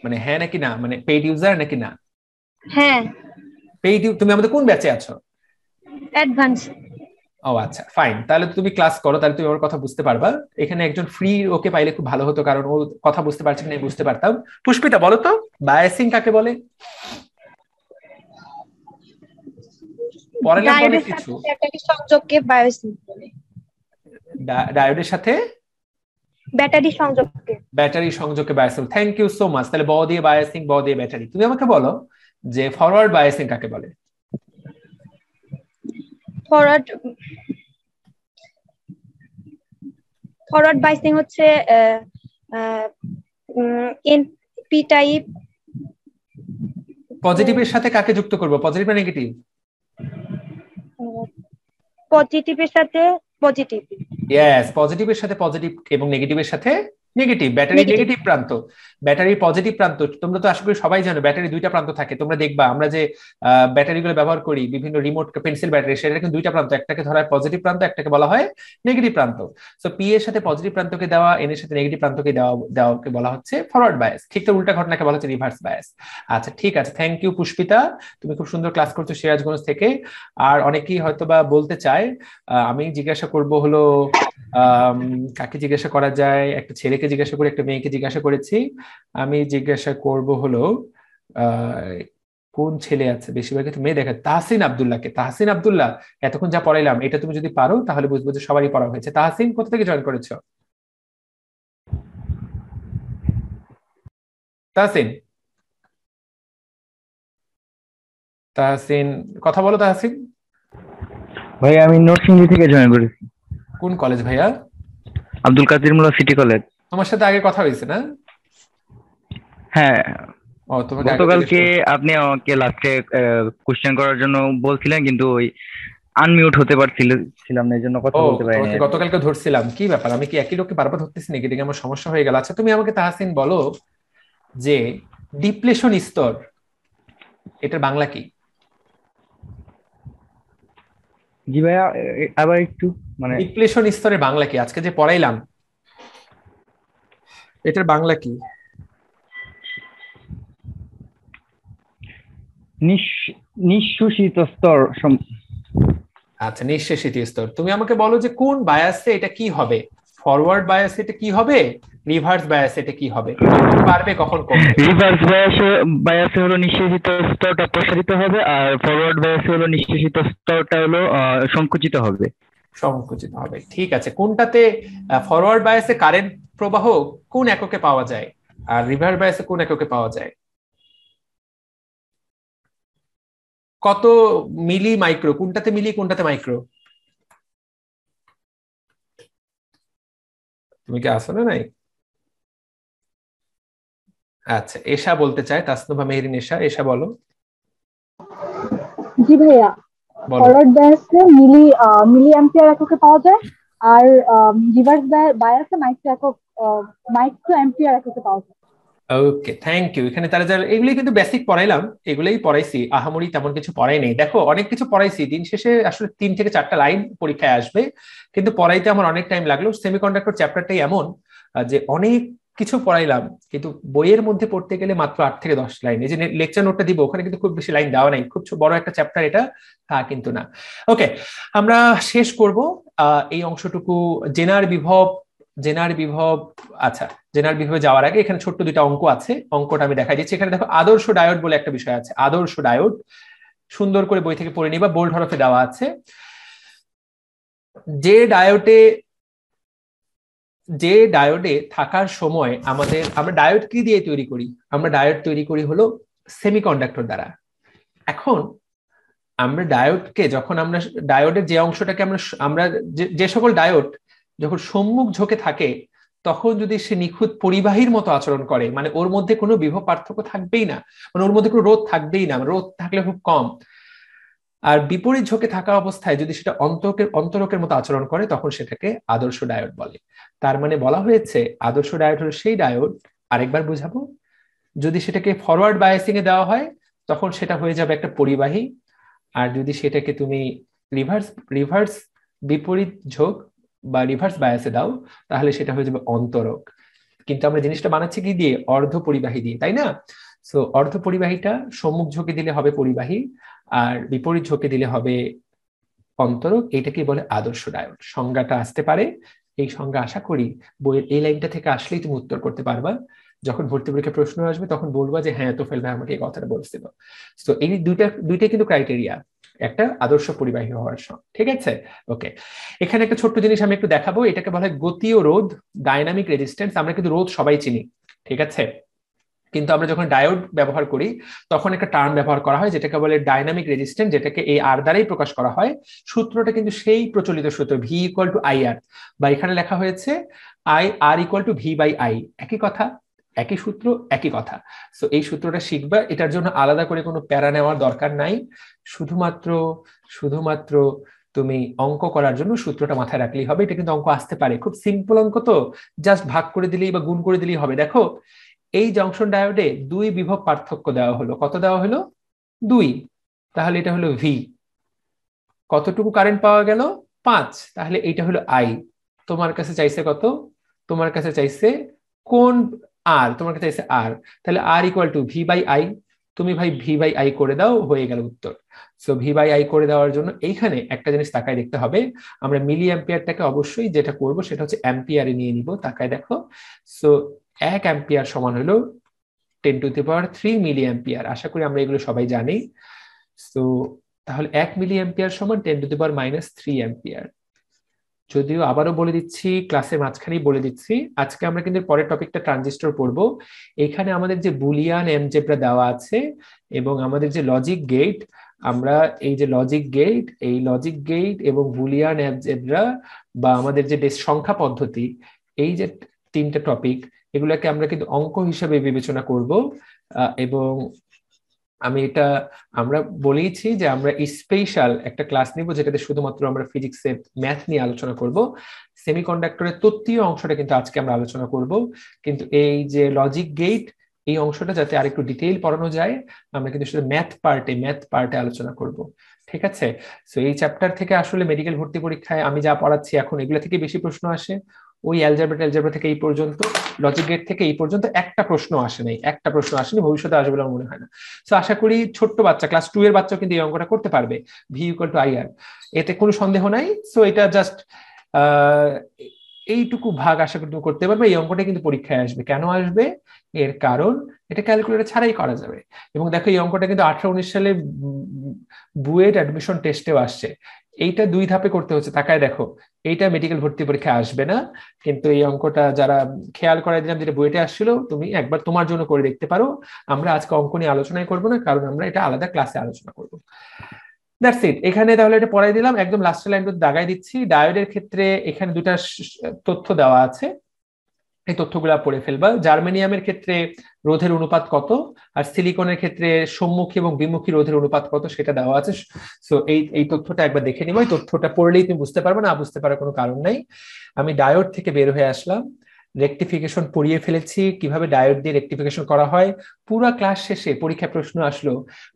মানে হ্যাঁ নাকি না, মানে পেইড ইউজার নাকি না? হ্যাঁ। পেইড। তুমি আমাদের কোন ব্যাচে আছো? অ্যাডভান্স। ও আচ্ছা ফাইন, তাহলে তুমি ক্লাস করো, তাহলে তুমি ওর কথা বুঝতে পারবা। এখানে একজন ফ্রি ওকে পাইলে খুব ভালো হতো, কারণ ও কথা বুঝতে পারছে না, বুঝতে পারতাম। পুষ্পিতা বলো তো বায়াসিং কাকে বলে? পড়ালাম অনেক কিছু। ব্যাটারি সংযোগকে বায়াসিং বলে। ডায়োডের সাথে ব্যাটারি সংযোগকে। ব্যাটারি সংযোগকে biasing. Thank you so much. তাহলে ব দিয়ে বায়াসিং, ব দিয়ে ব্যাটারি। তুমি আমাকে বলো যে ফরওয়ার্ড বায়াসিং কাকে বলে? ফরওয়ার্ড বায়াসিং হচ্ছে এনপি টাইপ। পজিটিভের সাথে কাকে যুক্ত করব, পজিটিভ না নেগেটিভ? পজিটিভের সাথে পজিটিভ। ইয়েস, পজিটিভের সাথে পজিটিভ এবং নেগেটিভের সাথে নেগেটিভ। ব্যাটারি নেগেটিভ প্রান্ত, ব্যাটারি পজিটিভ প্রান্ত। তোমরা তো আশা করি সবাই জানো ব্যাটারি দুইটা প্রান্ত থাকে। তোমরা দেখবা আমরা যে ব্যাটারিগুলো ব্যবহার করি বিভিন্ন রিমোট পেন্সিল ব্যাটারি, সেটা কিন্তু দুইটা প্রান্ত, একটাকে ধরা হয় পজিটিভ প্রান্ত, একটাকে বলা হয় নেগেটিভ প্রান্ত। সো পি এর সাথে পজিটিভ প্রান্তকে দেওয়া, এন এর সাথে নেগেটিভ প্রান্তকে দেওয়াকে বলা হচ্ছে ফরওয়ার্ড বায়াস। ঠিক তো উল্টা ঘটনাকে বলা হচ্ছে রিভার্স বায়াস। আচ্ছা ঠিক আছে, থ্যাংক ইউ পুষ্পিতা, তুমি খুব সুন্দর ক্লাস করছো সিরাজগঞ্জ থেকে। আর অনেকেই হয়তো বা বলতে চায়, আমি জিজ্ঞাসা করব হলো কাকে জিজ্ঞাসা করা যায়, একটা ছেলেকে জিজ্ঞাসা করে একটা মেয়েকে জিজ্ঞাসা করেছি। আমি জিজ্ঞাসা করব হলো কোন ছেলে আছে, বেশিরভাগ মেয়ে দেখা, তাহসিন আব্দুল্লাহকে। তাহসিন আব্দুল্লাহ, এতক্ষণ যা পড়াইলাম এটা তুমি যদি পারো তাহলে বুঝবো যে সবারই পড়া হয়েছে। তাহসিন কোথা থেকে জয়েন করেছো? তাহসিন, তাহসিন কথা বলো। তাহসিন ভাই আমি নরসিংদী থেকে জয়েন করেছি। কোন কলেজ ভাইয়া? আব্দুল কাদের মোল্লা সিটি কলেজ। তোমার সাথে আগে কথা হয়েছে না? হ্যাঁ, ও তোমাকে গতকালকে আপনি আমাকে লাস্টে কোশ্চেন করার জন্য বলছিলেন, কিন্তু ওই আনমিউট হতে পারছিলাম না, এই জন্য কথা বলতে পারিনি। গতকালকে ধরছিলাম, কি ব্যাপার আমি কি একই লোককে বারবার ধরতেছি নাকি, এটা আমার সমস্যা হয়ে গেল। আচ্ছা তুমি আমাকে তাহসিন বলো যে ডিপ্লেশন স্তর এটার বাংলা কি? জি ভাইয়া আবার একটু, মানে ডিপ্লেশন স্তরের বাংলা কি? আজকে যে পড়াইলাম এটার বাংলা কি? নিঃশেষিত স্তর। আচ্ছা নিঃশেষিত স্তর। তুমি আমাকে বলো যে কোন বায়াসে এটা কি হবে? ফরওয়ার্ড বায়াসে এটা কি হবে, রিভার্স বায়াসে এটা কি হবে? পারবে কখন কমবে? রিভার্স বায়াসে হলো নিঃশেষিত স্তরটা প্রসারিত হবে, আর ফরওয়ার্ড বায়াসে হলো নিঃশেষিত স্তরটা হলো সংকুচিত হবে। সংকুচিত হবে, ঠিক আছে। কোনটাতে ফরওয়ার্ড বায়াসে কারেন্ট প্রবাহ কোন এককে পাওয়া যায়, আর রিভার্স বায়াসে কোন এককে পাওয়া যায়? কত মিলি মাইক্রো, কোনটাতে মিলি কোনটাতে মাইক্রো? তুমি কি আসো না? নাই। আচ্ছা এশা বলতে চায়, তাসনুভা মেহরিন এশা। এশা বলো। জি ভাইয়া, ফরওয়ার্ড বায়াসে মিলি অ্যাম্পিয়ার এককে পাওয়া যায়, আর রিভার্স বায়াসে মাইক্রো অ্যাম্পিয়ার এককে পাওয়া যায়। ওকে, থ্যাংক ইউ। এখানে তারা যারা এগুলি কিন্তু বেসিক পড়াইলাম, এগুলোই পড়াইছি, আহামরি তেমন কিছু পড়াই নেই। দেখো অনেক কিছু পড়াইছি, দিন শেষে আসলে 3 থেকে 4টা লাইন পরীক্ষায় আসবে, কিন্তু পড়াইতে আমার অনেক টাইম লাগলো। সেমিকন্ডাক্টর চ্যাপ্টারটাই এমন যে অনেক কিছু পড়াইলাম, কিন্তু বইয়ের মধ্যে পড়তে গেলে মাত্র 8 থেকে 10 লাইন। এই যে লেকচার নোটটা দিব, ওখানে কিন্তু খুব বেশি লাইন দেওয়া নাই, খুব বড় একটা চ্যাপ্টার এটা, তা কিন্তু না। ওকে, আমরা শেষ করব এই অংশটুকু। জেনার বিভব, আচ্ছা, জেনারেল বিভাগে যাওয়ার আগে এখানে ছোট্ট 2টা অঙ্ক আছে, অঙ্কটা আমি দেখাই দিচ্ছি। এখানে দেখো আদর্শ ডায়োড বলে একটা বিষয় আছে, আদর্শ ডায়োড, সুন্দর করে বই থেকে পড়ে নিবা, বোল্ড হরফে দেওয়া আছে। যে ডায়োডে থাকার সময় আমরা ডায়োড কি দিয়ে তৈরি করি? আমরা ডায়োড তৈরি করি হলো সেমিকন্ডাক্টর দ্বারা। এখন আমরা ডায়োডের যে অংশটাকে আমরা যে সকল ডায়োড যখন সম্মুখ ঝোঁকে থাকে, তখন যদি সে নিখুঁত পরিবাহীর মতো আচরণ করে, মানে ওর মধ্যে কোনো বিভব পার্থক্য থাকবেই না, মানে ওর মধ্যে কোনো রোধ থাকবেই না, রোধ থাকলে খুব কম। আর বিপরীত ঝোঁকে থাকা অবস্থায় যদি সেটা অন্তরকের মতো আচরণ করে, তখন সেটাকে আদর্শ ডায়োড বলে। তার মানে বলা হয়েছে আদর্শ ডায়োড হলো সেই ডায়োড, আরেকবার বুঝাবো, যদি সেটাকে ফরওয়ার্ড বায়াসিং এ দেওয়া হয় তখন সেটা হয়ে যাবে একটা পরিবাহী, আর যদি সেটাকে তুমি রিভার্স বিপরীত ঝোঁক বা রিভার্স বায়াসে দাও, তাহলে সেটা হয়ে যাবে অন্তরক। কিন্তু আমরা জিনিসটা বানাচ্ছি কি দিয়ে? অর্ধ পরিবাহী দিয়ে, তাই না? সো অর্ধ পরিবাহীটা সম্মুখ ঝোঁকে দিলে হবে পরিবাহী, আর বিপরীত ঝোঁকে দিলে হবে অন্তরক। এটাকে বলে আদর্শ ডায়োড। সংজ্ঞাটা আসতে পারে, এই সংজ্ঞা আশা করি বইয়ের এই লাইনটা থেকে আসলেই তুমি উত্তর করতে পারবা। যখন ভর্তি পরীক্ষা প্রশ্ন আসবে তখন বলবা যে হ্যাঁ তোফেল ভাই আমাকে এই কথাটা বলছিল। তো এই দুইটাই কিন্তু ক্রাইটেরিয়া একটা আদর্শ পরিবাহী হওয়ার সময়, ঠিক আছে? ওকে, এখানে একটা ছোট্ট জিনিস আমি একটু দেখাবো, এটাকে বলা হয় গতীয় রোধ, ডাইনামিক রেজিস্ট্যান্স। আমরা কিন্তু রোধ সবাই চিনি, ঠিক আছে, কিন্তু আমরা যখন ডায়োড ব্যবহার করি তখন একটা টার্ম ব্যবহার করা হয় যেটাকে বলে ডাইনামিক রেজিস্ট্যান্স, যেটাকে এই আর দ্বারাই প্রকাশ করা হয়। সূত্রটা কিন্তু সেই প্রচলিত সূত্র V equal to I R, বা এখানে লেখা হয়েছে I R equal to V by I, একই কথা, একই সূত্র, একই কথা। সো এই সূত্রটা শিখবা, এটার জন্য আলাদা করে কোনো প্যারা নেওয়ার দরকার নাই, শুধুমাত্র তুমি অঙ্ক করার জন্য সূত্রটা মাথায় রাখলেই হবে। এটা কিন্তু অঙ্ক আসতে পারে, খুব সিম্পল অঙ্ক, তো জাস্ট ভাগ করে দিলেই বা গুণ করে দিলেই হবে। দেখো এই জংশন ডায়োডে 2 বিভব পার্থক্য দেওয়া হলো, কত দেওয়া হলো? 2, তাহলে এটা হলো ভি। কতটুকু কারেন্ট পাওয়া গেল? 5, তাহলে এইটা হলো আই। তোমার কাছে চাইছে কত? তোমার কাছে চাইছে কোন আর, তোমার কাছে চাইছে আর, তাহলে R equal to V by I. তুমি ভাই ভি বাই আই করে দাও, হয়ে গেল উত্তর। সো ভি বাই আই করে দেওয়ার জন্য এইখানে একটা জিনিস তাকায় দেখতে হবে, আমরা মিলি অ্যাম্পিয়ারটাকে অবশ্যই যেটা করব সেটা হচ্ছে অ্যাম্পিয়ারে নিয়ে নিব। তাকায় দেখো, সো 1 অ্যাম্পিয়ার সমান হলো 10⁻³ মিলি অ্যাম্পিয়ার। আশা করি আমরা এগুলো সবাই জানি। সো তাহলে 1 মিলি অ্যাম্পিয়ার সমান 10⁻³ অ্যাম্পিয়ার। যদিও আবারও বলে দিচ্ছি, ক্লাসের মাঝখানেই বলে দিচ্ছি, আজকে আমরা কিন্তু পরের টপিকটা ট্রানজিস্টর পড়বো। এখানে আমাদের যে বুলিয়ান এলজেব্রা দেওয়া আছে এবং আমাদের যে লজিক গেট, আমরা এই যে লজিক গেট এবং বুলিয়ান এলজেব্রা বা আমাদের যে বেশ সংখ্যা পদ্ধতি, এই যে 3টা টপিক, এগুলোকে আমরা কিন্তু অঙ্ক হিসেবে বিবেচনা করব। এবং আমরা বলেইছি যে আমরা স্পেশাল একটা ক্লাস নিব যেটাতে শুধুমাত্র আমরা ফিজিক্সের ম্যাথ নিয়ে আলোচনা করব। সেমিকন্ডাক্টরের তত্ত্বীয় অংশটা কিন্তু আজকে আমরা আলোচনা করব, কিন্তু এই যে লজিক গেট এই অংশটা যাতে আরেকটু ডিটেইল পড়ানো যায়, আমরা কিন্তু শুধু ম্যাথ পার্টে আলোচনা করব, ঠিক আছে? সো এই চ্যাপ্টার থেকে আসলে মেডিকেল ভর্তি পরীক্ষায় আমি যা পড়াচ্ছি এখন, এগুলো থেকে বেশি প্রশ্ন আসে। ওই অ্যালজেব্রা থেকে এই পর্যন্ত, লজিক গেট থেকে এই পর্যন্ত একটা প্রশ্ন আসেনি, ভবিষ্যতে আসবে বলে মনে হয় না। সো আশা করি ছোট্ট বাচ্চা, ক্লাস 2 এর বাচ্চাও কিন্তু এই অঙ্কটা করতে পারবে, ভি ইকুয়াল টু আই আর, এতে কোনো সন্দেহ নাই। সো এটা জাস্ট এইটুকু ভাগ আশা করি তুমি করতে পারবে। এই অঙ্কটা কিন্তু পরীক্ষায় আসবে। কেন আসবে? এর কারণ এটা ক্যালকুলেটর ছাড়াই করা যাবে। এবং দেখো এই অঙ্কটা কিন্তু 18-19 সালে বুয়েট অ্যাডমিশন টেস্টেও আসছে। এইটা 2 ধাপে করতে হচ্ছে, তাকায় দেখো, এইটা মেডিকেল ভর্তি পরীক্ষায় আসবে না, কিন্তু এই অঙ্কটা যারা খেয়াল করাই দিলাম যেটা বুয়েটে আসছিল, তুমি একবার তোমার জন্য করে দেখতে পারো। আমরা আজকে অঙ্ক নিয়ে আলোচনাই করবো না, কারণ আমরা এটা আলাদা ক্লাসে আলোচনা করবো। That's it. এখানে তাহলে এটা পড়াই দিলাম, একদম লাস্টের লাইনটা দাগাই দিচ্ছি। ডায়োডের ক্ষেত্রে এখানে 2টা তথ্য দেওয়া আছে, এই তথ্যগুলা পড়ে ফেলবা। জার্মেনিয়ামের ক্ষেত্রে রোধের অনুপাত কত, আর সিলিকনের ক্ষেত্রে সম্মুখী এবং বিমুখী রোধের অনুপাত কত সেটা দেওয়া আছে। সো এই তথ্যটা একবার দেখে নিব। এই তথ্যটা পড়লেই তুমি বুঝতে পারবে, না বুঝতে পারার কোনো কারণ নাই। আমি ডায়োড থেকে বের হয়ে আসলাম, রেকটিফিকেশন পড়িয়ে ফেলেছি, কিভাবে ডায়োড দিয়ে রেকটিফিকেশন করা হয়। পুরো ক্লাস শেষে পরীক্ষা প্রশ্ন আসলো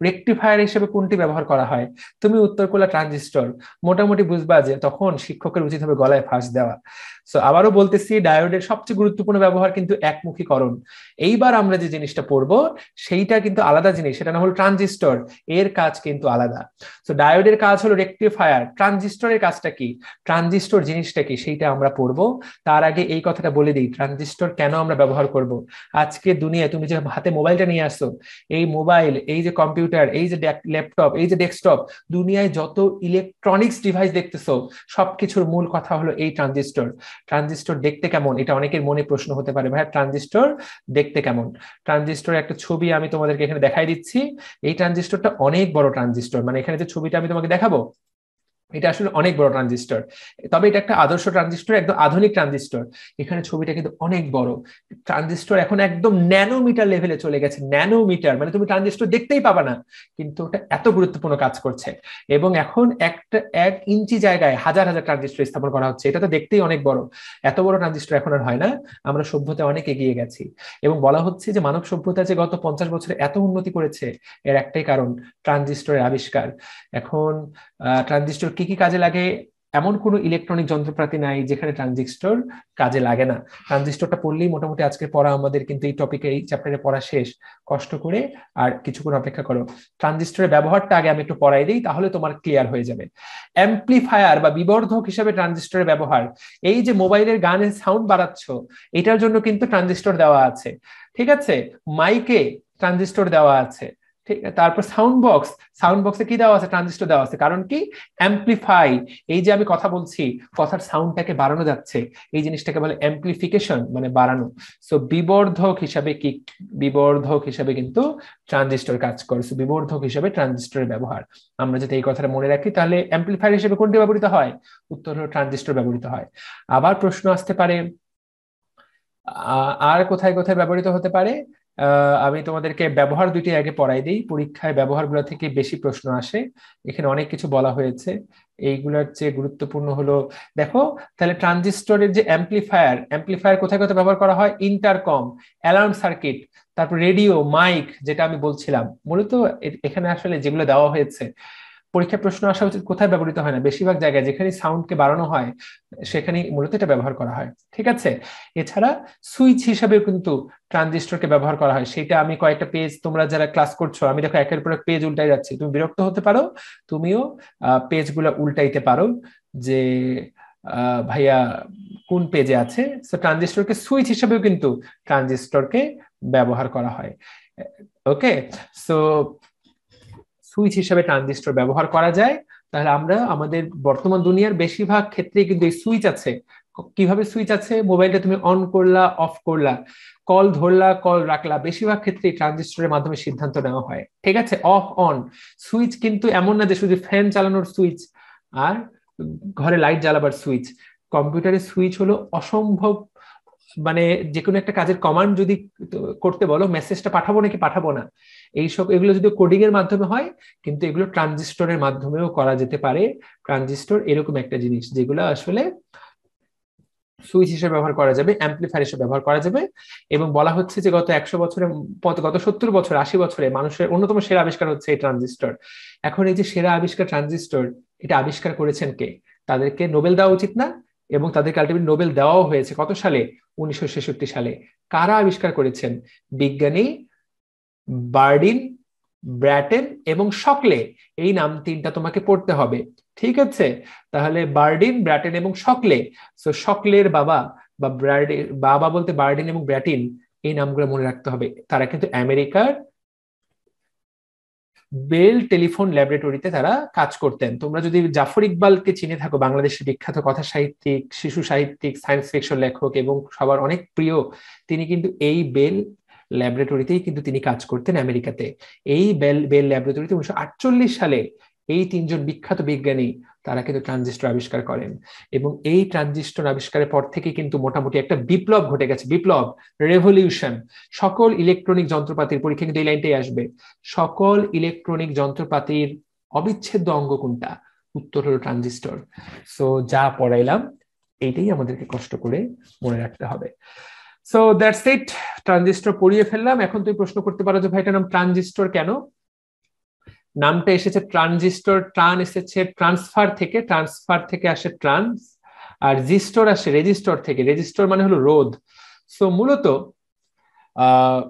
রেকটিফায়ার হিসেবে কোনটি ব্যবহার করা হয়, তুমি উত্তর করলে ট্রানজিস্টর। মোটামুটি বুঝবা যে তখন শিক্ষকের উচিত হবে গলায় ফাঁস দেওয়া। সো আবারও বলতেছি, ডায়োডের সবচেয়ে গুরুত্বপূর্ণ ব্যবহার কিন্তু একমুখীকরণ। এইবার আমরা যে জিনিসটা পড়বো সেইটা কিন্তু আলাদা জিনিস, সেটা না হলো ট্রানজিস্টর, এর কাজ কিন্তু আলাদা। সো ডায়োডের কাজ হলো রেকটিফায়ার, ট্রানজিস্টরের কাজটা কি, ট্রানজিস্টর জিনিসটা কি সেইটা আমরা পড়বো। তার আগে এই কথাটা বলে দিই, ট্রানজিস্টর কেন আমরা ব্যবহার করব। আজকে দুনিয়ায় তুমি যে হাতে মোবাইলটা নিয়ে আসছো, এই মোবাইল, এই যে কম্পিউটার, এই যে ল্যাপটপ, এই যে ডেস্কটপ, দুনিয়ায় যত ইলেকট্রনিক্স ডিভাইস দেখতেছো সবকিছুর মূল কথা হলো এই ট্রানজিস্টর। ট্রানজিস্টর দেখতে কেমন, এটা অনেকের মনে প্রশ্ন হতে পারে, ভাই ট্রানজিস্টর দেখতে কেমন। ট্রানজিস্টর একটা ছবি আমি তোমাদেরকে এখানে দেখাই দিচ্ছি। এই ট্রানজিস্টরটা অনেক বড় ট্রানজিস্টর, মানে এখানে যে ছবিটা আমি তোমাকে দেখাবো এটা আসলে অনেক বড় ট্রানজিস্টর। তবে এটা একটা আদর্শ ট্রানজিস্টর, একদম আধুনিক ট্রানজিস্টর। এখানে ছবিটা কিন্তু অনেক বড়। ট্রানজিস্টর এখন একদম ন্যানোমিটার লেভেলে চলে গেছে। ন্যানোমিটার মানে তুমি ট্রানজিস্টর দেখতেই পাবা না, কিন্তু ওটা এত গুরুত্বপূর্ণ কাজ করছে। এবং এখন 1 ইঞ্চি জায়গায় হাজার হাজার ট্রানজিস্টর স্থাপন করা হচ্ছে। এটা তো দেখতেই অনেক বড়। এত বড় ট্রানজিস্টর এখন আর হয় না। আমরা সভ্যতায় অনেক এগিয়ে গেছি। এবং বলা হচ্ছে যে মানব সভ্যতা যে গত 50 বছরে এত উন্নতি করেছে, এর একটাই কারণ ট্রানজিস্টরের আবিষ্কার। এখন ট্রানজিস্টর কি কি কাজে লাগে, এমন কোনো ইলেকট্রনিক যন্ত্রপাতি নাই যেখানে ট্রানজিস্টর কাজে লাগে না। ট্রানজিস্টরটা পড়লেই মোটামুটি আজকে পড়া আমাদের কিন্তু এই টপিকে, এই চ্যাপ্টারে পড়া শেষ। কষ্ট করে আর কিছুক্ষণ অপেক্ষা করো। ট্রানজিস্টরের ব্যবহারটা আগে আমি একটু পড়াই দিই, তাহলে তোমার ক্লিয়ার হয়ে যাবে। অ্যাম্প্লিফায়ার বা বিবর্ধক হিসেবে ট্রানজিস্টরের ব্যবহার। এই যে মোবাইলের গানের সাউন্ড বাড়াচ্ছ, এটার জন্য কিন্তু ট্রানজিস্টর দেওয়া আছে, ঠিক আছে। মাইকে ট্রানজিস্টর দেওয়া আছে, ঠিক আছে। তারপর সাউন্ড বক্সে কি দেওয়া আছে, ট্রানজিস্টর দেওয়া আছে। কারণ কি, অ্যাম্প্লিফাই, এই যে আমি কথা বলছি, কথার সাউন্ডটাকে বাড়ানো যাচ্ছে, এই জিনিসটাকে বলে অ্যাম্প্লিফিকেশন, মানে বাড়ানো। সো বিবর্ধক হিসাবে কিন্তু ট্রানজিস্টর কাজ করে। সো বিবর্ধক হিসাবে ট্রানজিস্টরের ব্যবহার। আমরা যদি এই কথাটা মনে রাখি, তাহলে অ্যাম্প্লিফায়ার হিসেবে কোনটি ব্যবহৃত হয়, উত্তর হলো ট্রানজিস্টর ব্যবহৃত হয়। আবার প্রশ্ন আসতে পারে আর কোথায় কোথায় ব্যবহৃত হতে পারে। আমি তোমাদেরকে ব্যবহার দুটি আগে পড়াই দিই, পরীক্ষায় ব্যবহারগুলো থেকে বেশি প্রশ্ন আসে। এখানে অনেক কিছু বলা হয়েছে, এইগুলোর চেয়ে গুরুত্বপূর্ণ হলো, দেখো তাহলে ট্রানজিস্টরের যে অ্যাম্প্লিফায়ার কোথায় কোথায় ব্যবহার করা হয়, ইন্টারকম, অ্যালার্ম সার্কিট, তারপর রেডিও, মাইক, যেটা আমি বলছিলাম। মূলত এখানে আসলে যেগুলো দেওয়া হয়েছে, পরীক্ষা প্রশ্ন আসা উচিত কোথায় ব্যবহৃত হয় না, বেশিরভাগ জায়গায় যেখানে সাউন্ডকে বাড়ানো হয় সেখানে মূলত এটা ব্যবহার করা হয়, ঠিক আছে। এছাড়া সুইচ হিসাবে কিন্তু ট্রানজিস্টরকে ব্যবহার করা হয়। সেটা আমি কয়েকটা পেজ, তোমরা যারা ক্লাস করছো, আমি দেখো একের পর এক পেজ উল্টাই যাচ্ছি, তুমি বিরক্ত হতে পারো, তুমিও পেজগুলো উল্টাইতে পারো যে ভাইয়া কোন পেজে আছে। সো ট্রানজিস্টরকে সুইচ হিসাবেও কিন্তু ট্রানজিস্টরকে ব্যবহার করা হয়। ওকে, সো সুইচ হিসেবে ট্রানজিস্টর ব্যবহার করা যায়। তাহলে আমরা আমাদের বর্তমান দুনিয়ার বেশিরভাগ ক্ষেত্রে কিন্তু এই সুইচ আছে। কিভাবে সুইচ আছে, মোবাইলটা তুমি অন করলা, অফ করলা, কল ধরলা, কল রাখলা, বেশিরভাগ ক্ষেত্রে ট্রানজিস্টরের মাধ্যমে সিদ্ধান্ত নেওয়া হয়, ঠিক আছে। অফ অন সুইচ কিন্তু এমন না যে শুধু ফ্যান চালানোর সুইচ আর ঘরে লাইট জ্বালাবার সুইচ। কম্পিউটারের সুইচ হলো অসম্ভব, মানে যে কোনো একটা কাজের কমান্ড যদি করতে বলো, মেসেজটা পাঠাবো নাকি পাঠাবো না, এগুলো যদি কোডিং এর মাধ্যমে হয়, কিন্তু এগুলো ট্রানজিস্টরের মাধ্যমেও করা যেতে পারে। ট্রানজিস্টর এরকম একটা জিনিস যেগুলো আসলে সুইচ হিসেবে ব্যবহার করা যাবে, অ্যাম্প্লিফায়ার হিসেবে ব্যবহার করা যাবে। এবং বলা হচ্ছে যে গত 100 বছরে, গত 70 বছর, 80 বছরে মানুষের অন্যতম সেরা আবিষ্কার হচ্ছে এই ট্রানজিস্টর। এখন এই যে সেরা আবিষ্কার ট্রানজিস্টর, এটা আবিষ্কার করেছেন কে, তাদেরকে নোবেল দেওয়া উচিত না? এবং তাদেরকে আলটিমেট নোবেল দেওয়াও হয়েছে কত সালে, 1966 সালে। কারা আবিষ্কার করেছেন? বিজ্ঞানী বার্ডিন, ব্র্যাটেন এবং শকলে। এই নাম তিনটা তোমাকে পড়তে হবে, ঠিক আছে। তাহলে বার্ডিন, ব্র্যাটেন এবং শকলে। সো শকলের বাবা বা বাবা বলতে বার্ডিন এবং ব্র্যাটিন, এই নামগুলো মনে রাখতে হবে। তারা কিন্তু আমেরিকার বেল টেলিফোন ল্যাবরেটরিতে তারা কাজ করতেন। তোমরা যদি জাফর ইকবালকে চিনে থাকো, বাংলাদেশের বিখ্যাত কথা সাহিত্যিক, শিশু সাহিত্যিক, সায়েন্স ফিকশন লেখক এবং সবার অনেক প্রিয়, তিনি কিন্তু এই বেল ল্যাবরেটরিতেই কিন্তু তিনি কাজ করতেন আমেরিকাতে। এই বেল ল্যাবরেটরিতে 1948 সালে এই তিনজন বিখ্যাত বিজ্ঞানী তারা কিন্তু ট্রানজিস্টর আবিষ্কার করেন। এবং এই ট্রানজিস্টর আবিষ্কারের পর থেকে কিন্তু মোটামুটি একটা বিপ্লব ঘটে গেছে, বিপ্লব, রেভলিউশন। সকল ইলেকট্রনিক যন্ত্রপাতির, পরীক্ষা কিন্তু এই লাইনটাই আসবে, সকল ইলেকট্রনিক যন্ত্রপাতির অবিচ্ছেদ্য অঙ্গ কোনটা, উত্তর হলো ট্রানজিস্টর। সো যা পড়াইলাম এইটাই আমাদেরকে কষ্ট করে মনে রাখতে হবে। সো দ্যাটস ইট, ট্রানজিস্টর পড়িয়ে ফেললাম। এখন তুমি প্রশ্ন করতে পারো যে ভাই এটার নাম ট্রানজিস্টর কেন? নামটা এসেছে ট্রানজিস্টর, ট্রান এসেছে ট্রান্সফার থেকে আসে ট্রান্স, আর জিস্টর আসে রেজিস্টর থেকে, রেজিস্টর মানে হলো রোধ। সো মূলত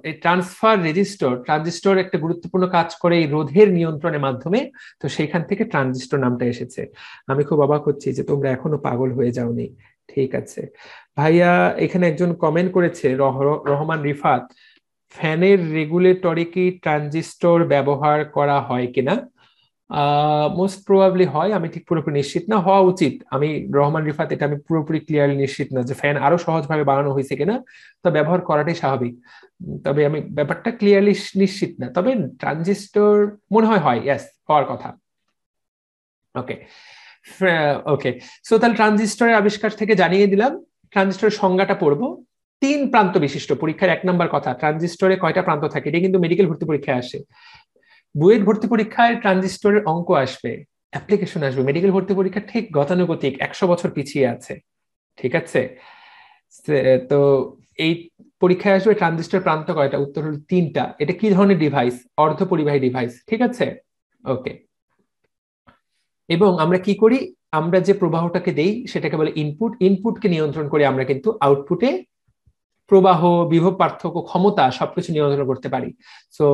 এই ট্রানজিস্টর একটা গুরুত্বপূর্ণ কাজ করে এই রোধের নিয়ন্ত্রণের মাধ্যমে, তো সেইখান থেকে ট্রানজিস্টর নামটা এসেছে। আমি খুব অবাক হচ্ছি যে তোমরা এখনো পাগল হয়ে যাওনি। ঠিক আছে ভাইয়া, এখানে একজন কমেন্ট করেছে রহমান রিফাত, ফ্যানের রেগুলেটরে কি ট্রানজিস্টর ব্যবহার করা হয় কিনা? মোস্ট প্রবাবলি হয়, আমি ঠিক পুরোপুরি নিশ্চিত না, হওয়া উচিত। আমি রহমান রিফাত, এটা আমি পুরোপুরি ক্লিয়ারলি নিশ্চিত না যে ফ্যান আরো সহজভাবে বানানো হয়েছে কিনা, তো ব্যবহার করাটাই স্বাভাবিক। তবে আমি ব্যাপারটা ক্লিয়ারলি নিশ্চিত না, তবে ট্রানজিস্টর মনে হয় ইয়েস হওয়ার কথা। ওকে ওকে, সো তাহলে ট্রানজিস্টরের আবিষ্কার থেকে জানিয়ে দিলাম। ট্রানজিস্টরের সংজ্ঞাটা পড়বো। 3 প্রান্ত বিশিষ্ট, পরীক্ষার 1 নম্বর কথা, ট্রানজিস্টরে কয়টা প্রান্ত থাকে, এটা কিন্তু মেডিকেল ভর্তি পরীক্ষায় আসে। বুয়েট ভর্তি পরীক্ষায় ট্রানজিস্টরের অঙ্ক আসবে, অ্যাপ্লিকেশন আসবে। মেডিকেল ভর্তি পরীক্ষা ঠিক গতানুগতিক 100 বছর পিছিয়ে আছে। ঠিক আছে, তো এই পরীক্ষায় আসবে ট্রানজিস্টর প্রান্ত কয়টা, উত্তর হলো 3টা। এটা কি ধরনের ডিভাইস? অর্ধ পরিবাহী ডিভাইস। ঠিক আছে, ওকে। এবং আমরা কি করি, আমরা যে প্রবাহটাকে দেই সেটাকে বলে ইনপুট, ইনপুটকে নিয়ন্ত্রণ করে আমরা কিন্তু আউটপুটে প্রবাহ, বিভব পার্থক্য, ক্ষমতা সবকিছু নিয়ন্ত্রণ করতে পারি। সো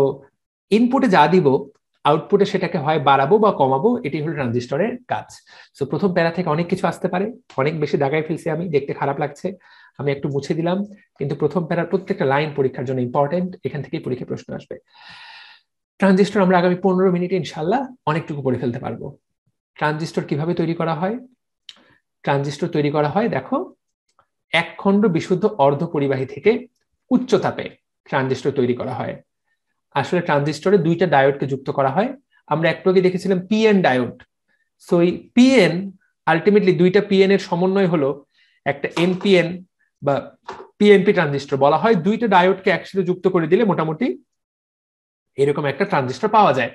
ইনপুটে যা দিব আউটপুটে সেটাকে হয় বাড়াবো বা কমাবো, এটি হলো ট্রানজিস্টরের কাজ। সো প্রথম প্যারা থেকে অনেক কিছু আসতে পারে, অনেক বেশি দাগায় ফেলছি আমি, দেখতে খারাপ লাগছে, আমি একটু মুছে দিলাম, কিন্তু প্রথম প্যারার প্রত্যেকটা লাইন পরীক্ষার জন্য ইম্পর্টেন্ট, এখান থেকেই পরীক্ষায় প্রশ্ন আসবে। ট্রানজিস্টর আমরা আগামী 15 মিনিটে ইনশাল্লাহ অনেকটুকু পড়ে ফেলতে পারবো। ট্রানজিস্টর কিভাবে তৈরি করা হয়? ট্রানজিস্টর তৈরি করা হয়, দেখো, এক খণ্ড বিশুদ্ধ অর্ধ পরিবাহী থেকে উচ্চ তাপে ট্রানজিস্টর তৈরি করা হয়। আসলে ট্রানজিস্টরে 2টা ডায়োডকে যুক্ত করা হয়। আমরা একটু আগে দেখেছিলাম পিএন ডায়োড। সো এই পিএন আলটিমেটলি 2টা পিএন এর সমন্বয় হলো একটা এনপিএন বা পিএনপি ট্রানজিস্টর বলা হয়। 2টা ডায়োডকে একসাথে যুক্ত করে দিলে মোটামুটি এরকম একটা ট্রানজিস্টর পাওয়া যায়।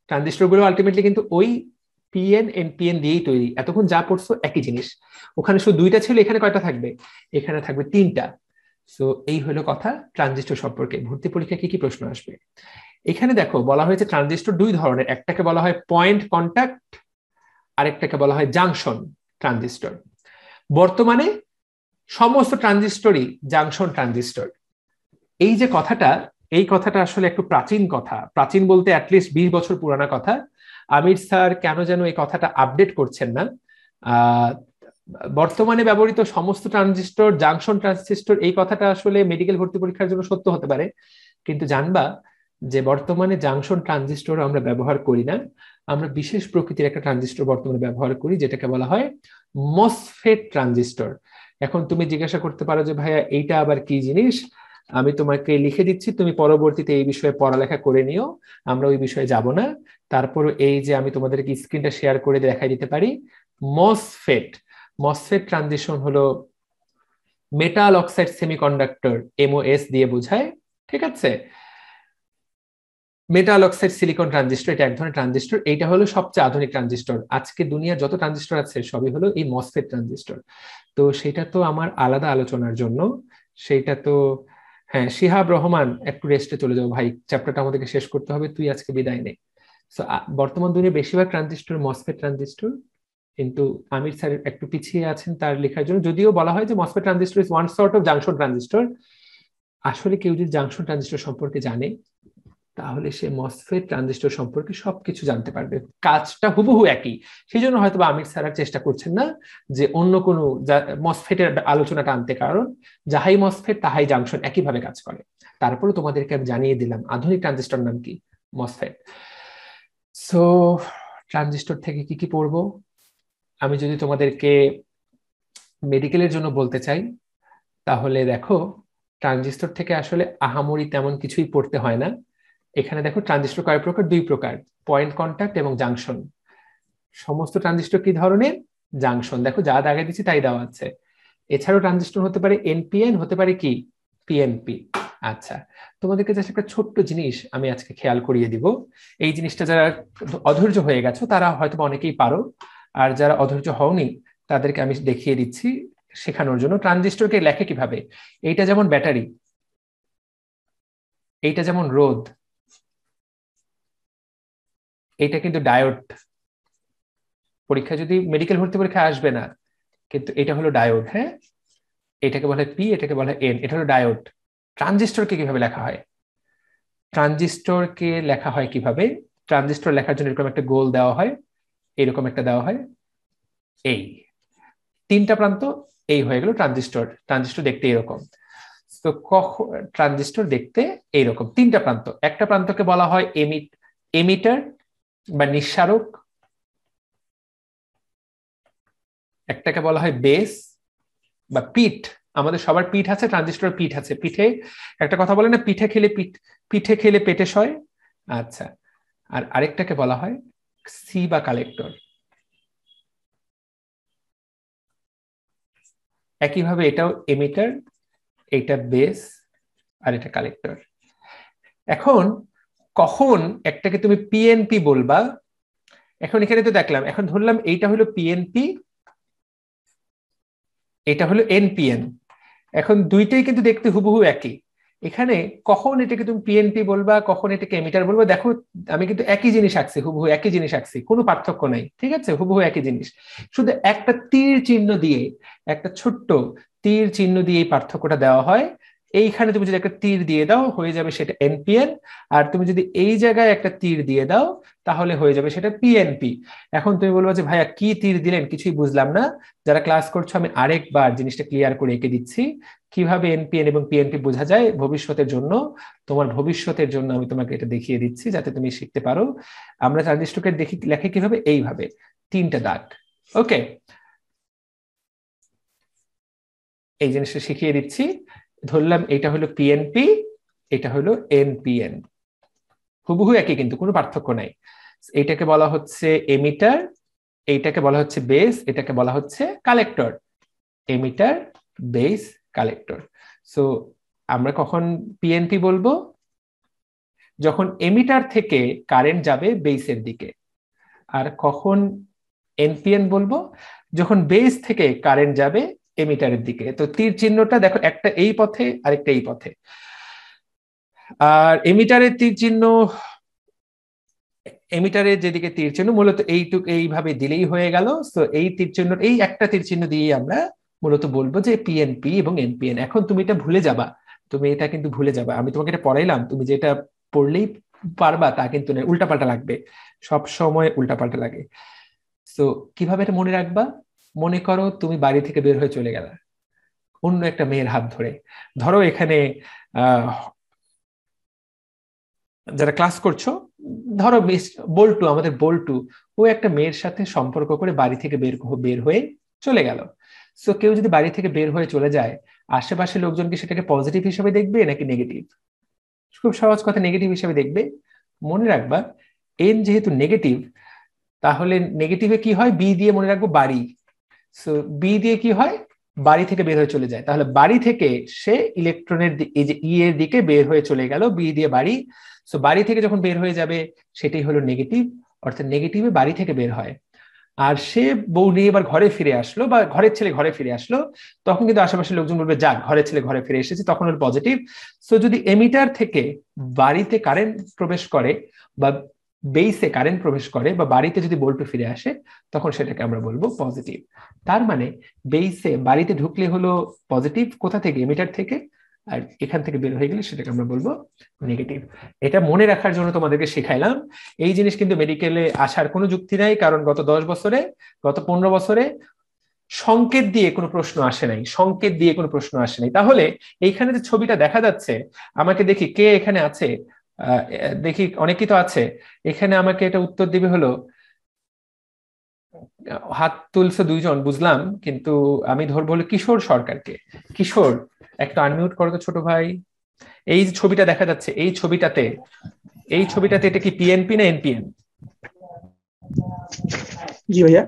ট্রানজিস্টরগুলো আলটিমেটলি কিন্তু ওই পিএন এনপিএন দিয়েই তৈরি। এতক্ষণ যা পড়ছো একই জিনিস, ওখানে শুধু 2টা ছিল, এখানে কয়টা থাকবে? এখানে থাকবে 3টা। সো এই হলো কথা ট্রানজিস্টর সম্পর্কে। ভর্তি পরীক্ষায় কি কি প্রশ্ন আসবে? এখানে দেখো বলা হয়েছে ট্রানজিস্টর 2 ধরনের, একটাকে বলা হয় পয়েন্ট কন্টাক্ট, আরেকটাকে বলা হয় জাংশন ট্রানজিস্টর। বর্তমানে সমস্ত ট্রানজিস্টরই জাংশন ট্রানজিস্টর। এই যে কথাটা, এই কথাটা আসলে একটু প্রাচীন কথা, প্রাচীন বলতে অ্যাটলিস্ট 20 বছর পুরানা কথা। আমির স্যার কেন যেন এই কথাটা আপডেট করছেন না। বর্তমানে ব্যবহৃত সমস্ত ট্রানজিস্টর জাংশন ট্রানজিস্টর, এই কথাটা আসলে মেডিকেল ভর্তি পরীক্ষার জন্য সত্য হতে পারে, কিন্তু জানবা যে বর্তমানে জাংশন ট্রানজিস্টর আমরা ব্যবহার করি না। আমরা বিশেষ প্রকৃতির একটা ট্রানজিস্টর বর্তমানে ব্যবহার করি, যেটাকে বলা হয় মসফেট ট্রানজিস্টর। এখন তুমি জিজ্ঞাসা করতে পারো যে ভাইয়া এইটা আবার কি জিনিস? আমি তোমাকে লিখে দিচ্ছি, তুমি পরবর্তীতে এই বিষয়ে পড়ালেখা করে নিও, আমরা ওই বিষয়ে যাব না। তারপর এই যে আমি তোমাদেরকে স্ক্রিনটা শেয়ার করে দেখাই দিতে পারি, মসফেট ট্রানজিশন হলো মেটাল অক্সাইড সেমিকন্ডাক্টর, এমওএস দিয়ে বোঝায়। ঠিক আছে, মেটাল অক্সাইড সিলিকন ট্রানজিস্টর, এটা এক ধরনের ট্রানজিস্টর। এইটা হলো সবচেয়ে আধুনিক ট্রানজিস্টর। আজকে দুনিয়ার যত ট্রানজিস্টর আছে সবই হলো এই মসফেট ট্রানজিস্টর। তো সেটা তো আমার আলাদা আলোচনার জন্য, সেইটা তো হ্যাঁ। শিহাব রহমান, একটু রেস্টে চলে যাও ভাই, চ্যাপ্টারটা আমাদেরকে শেষ করতে হবে, তুই আজকে বিদায় নে। সো বর্তমান দুনিয়ার বেশিরভাগ ট্রানজিস্টর মসফেট ট্রানজিস্টর, কিন্তু আমির স্যার একটু পিছিয়ে আছেন তার লেখার জন্য। যদিও বলা হয় যে MOSFET transistor is one sort of junction transistor, আসলে কেউ যদি জাংশন ট্রানজিস্টর সম্পর্কে জানে তাহলে সে মসফেট ট্রানজিস্টর সম্পর্কে সবকিছু জানতে পারবে। কাজটা হুবহু একই, সেই জন্য হয়তো আমির স্যার চেষ্টা করছেন না যে অন্য কোনো মসফেটের আলোচনাটা আনতে, কারণ যাহাই মসফেট তাহাই জাংশন, একইভাবে কাজ করে। তারপরে তোমাদেরকে আমি জানিয়ে দিলাম আধুনিক ট্রানজিস্টর নাম কি, মসফেট। সো ট্রানজিস্টর থেকে কি কি পড়বো? আমি যদি তোমাদেরকে মেডিকেলের জন্য বলতে চাই তাহলে দেখো, ট্রানজিস্টর থেকে আসলে আহামরি তেমন কিছুই পড়তে হয় না। এখানে দেখো ট্রানজিস্টর কয় প্রকার? 2 প্রকার, পয়েন্ট কন্টাক্ট এবং জাংশন। সমস্ত ট্রানজিস্টর কি ধরনের? জাংশন। দেখো যা দাগে দিচ্ছি তাই দেওয়া আছে। এছাড়াও ট্রানজিস্টর হতে পারে এনপিএন, হতে পারে কি পিএনপি। আচ্ছা, তোমাদেরকে জাস্ট একটা ছোট্ট জিনিস আমি আজকে খেয়াল করিয়ে দিব। এই জিনিসটা যারা অধৈর্য হয়ে গেছো তারা হয়তো অনেকেই পারো, আর যারা অধৈর্য হওনি তাদেরকে আমি দেখিয়ে দিচ্ছি শেখানোর জন্য। ট্রানজিস্টরকে লেখে কিভাবে? এইটা যেমন ব্যাটারি, এইটা যেমন রোধ, এইটা কিন্তু ডায়োড। পরীক্ষা যদি মেডিকেল ভর্তি পরীক্ষা আসবে না, কিন্তু এটা হলো ডায়োড। হ্যাঁ, এটাকে বলে পি, এটাকে বলে এন, এটা হলো ডায়োড। ট্রানজিস্টরকে কিভাবে লেখা হয়? ট্রানজিস্টরকে লেখা হয় কিভাবে? ট্রানজিস্টর লেখার জন্য এরকম একটা গোল দেওয়া হয়, এরকম একটা দেওয়া হয়, এই তিনটা প্রান্ত, এই হয়ে গেল ট্রানজিস্টর। ট্রানজিস্টর দেখতে এরকম। তো ট্রানজিস্টর দেখতে এইরকম, তিনটা প্রান্ত। একটা প্রান্তকে বলা হয় এমিটার বা নিঃসারক, একটাকে বলা হয় বেস বা পিঠ। আমাদের সবার পিঠ আছে, ট্রানজিস্টরের পিঠ আছে। পিঠে একটা কথা বলে না, পিঠে খেলে পেটে সয়। আচ্ছা, আর আরেকটাকে বলা হয় সি বা কালেক্টর। একইভাবে এটাও এমিটার, এটা বেস, আর এটা কালেক্টর। এখন কখন একটাকে তুমি পিএনপি বলবা? এখন এখানে তো দেখলাম, এখন ধরলাম এইটা হলো পিএনপি, এটা হলো এনপিএন। এখন দুইটাই কিন্তু দেখতে হুবহু একই। এখানে কখন এটাকে তুমি পিএনপি বলবা, কখন এটাকে এমিটার বলবা? দেখো আমি কিন্তু একই জিনিস আঁকছি, হুবহু একই জিনিস আঁকছি, কোনো পার্থক্য নাই। ঠিক আছে, হুবহু একই জিনিস, শুধু একটা তীর চিহ্ন দিয়ে, একটা ছোট্ট তীর চিহ্ন দিয়ে এই পার্থক্যটা দেওয়া হয়। এইখানে তুমি যদি একটা তীর দিয়ে দাও হয়ে যাবে সেটা এনপিএন, আর তুমি যদি এই জায়গায় একটা তীর দিয়ে দাও তাহলে হয়ে যাবে সেটা পিএনপি। এখন তুমি বলবো যে ভাইয়া কি তীর দিলেন, কিছুই বুঝলাম না। যারা ক্লাস করছো আমি আরেকবার জিনিসটা ক্লিয়ার করে এঁকে দিচ্ছি কিভাবে এনপিএন এবং পিএনপি বোঝা যায় ভবিষ্যতের জন্য। তোমার ভবিষ্যতের জন্য আমি তোমাকে এটা দেখিয়ে দিচ্ছি যাতে তুমি শিখতে পারো। আমরা ট্রানজিস্টরকে দেখি লেখে কিভাবে, এইভাবে তিনটা দাগ। ওকে, এই জিনিসটা শিখিয়ে দিচ্ছি। ধরলাম এটা হলো পিএনপি, এটা হলো এনপিএন, হুবহু একই কিন্তু কোনো পার্থক্য নাই। এইটাকে বলা হচ্ছে এমিটার, এইটাকে বলা হচ্ছে বেস, এটাকে বলা হচ্ছে collector. Emitter, base, collector. So আমরা কখন পিএনপি বলবো? যখন এমিটার থেকে কারেন্ট যাবে বেসের দিকে। আর কখন এনপিএন বলবো? যখন বেস থেকে কারেন্ট যাবে এমিটারের দিকে। তো তীর চিহ্নটা দেখো, একটা এই পথে আরেকটা এই পথে। আর এমিটারের তীর চিহ্ন, এমিটারের যেদিকে তীর চিহ্ন মূলত এইভাবে দিলেই হয়ে গেল। তো এই তীর চিহ্ন, এই একটা তীর চিহ্ন দিয়ে আমরা মূলত বলবো যে পিএনপি এবং এনপিএন। এখন তুমি এটা ভুলে যাবা, তুমি এটা কিন্তু ভুলে যাবা। আমি তোমাকে এটা পড়াইলাম, তুমি যেটা পড়লেই পারবা তা কিন্তু না, উল্টাপাল্টা লাগবে, সব সময় উল্টাপাল্টা লাগে। তো কিভাবে এটা মনে রাখবা? মনে করো তুমি বাড়ি থেকে বের হয়ে চলে গেলা অন্য একটা মেয়ের হাত ধরে। ধরো এখানে যারা ক্লাস করছো, ধরো মিস বল্টু, আমাদের বল্টু, ও একটা মেয়ের সাথে সম্পর্ক করে বাড়ি থেকে বের হয়ে চলে গেল। সো কেউ যদি বাড়ি থেকে বের হয়ে চলে যায়, আশেপাশের লোকজন কি সেটাকে পজিটিভ হিসেবে দেখবে নাকি নেগেটিভ? খুব সহজ কথা, নেগেটিভ হিসেবে দেখবে। মনে রাখবা এন যেহেতু নেগেটিভ, তাহলে নেগেটিভে কি হয়? বি দিয়ে মনে রাখবো বাড়ি। সো বি দিয়ে কি হয়? বাড়ি থেকে বের হয়ে চলে যায়। তাহলে বাড়ি থেকে সে ইলেকট্রনের এই যে ই এর দিকে বের হয়ে চলে গেল, বি দিয়ে বাড়ি। সো বাড়ি থেকে যখন বের হয়ে যাবে সেটাই হলো নেগেটিভ, অর্থাৎ নেগেটিভে বাড়ি থেকে বের হয়। আর সে বউ নিয়ে এবার ঘরে ফিরে আসলো, বা ঘরের ছেলে ঘরে ফিরে আসলো, তখন কিন্তু আশেপাশের লোকজন বলবে যাক ঘরের ছেলে ঘরে ফিরে এসেছে, তখন হলো পজিটিভ। সো যদি এমিটার থেকে বাড়িতে কারেন্ট প্রবেশ করে বা বেসে কারেন্ট প্রবেশ করে বা বাড়িতে যদি বল্টু ফিরে আসে, তখন সেটাকে আমরা বলবো পজিটিভ। তার মানে বেসে বাড়িতে ঢুকলে হলো পজিটিভ, কোথা থেকে? এমিটার থেকে। আর এখান থেকে বের হয়ে গেলে সেটাকে আমরা বলবো নেগেটিভ। এটা মনে রাখার জন্য তোমাদেরকে শেখাইলাম। এই জিনিস কিন্তু মেডিকেলে আসার কোনো যুক্তি নাই, কারণ গত 10 বছরে, গত 15 বছরে সংকেত দিয়ে কোনো প্রশ্ন আসে নাই, সংকেত দিয়ে কোনো প্রশ্ন আসে নাই। তাহলে এইখানে যে ছবিটা দেখা যাচ্ছে, আমাকে দেখি কে এখানে আছে, দেখি অনেকেই তো আছে এখানে। আমাকে এটা উত্তর দিবে হলো, হাত তুলছে দুইজন বুঝলাম, কিন্তু আমি ধরবো হলো কিশোর সরকারকে। কিশোর, একটা আনমিউট করো তো ছোট ভাই। এই যে ছবিটা দেখা যাচ্ছে, এই ছবিটাতে এটা কি পিএনপি না এনপিএন? জি ভাইয়া।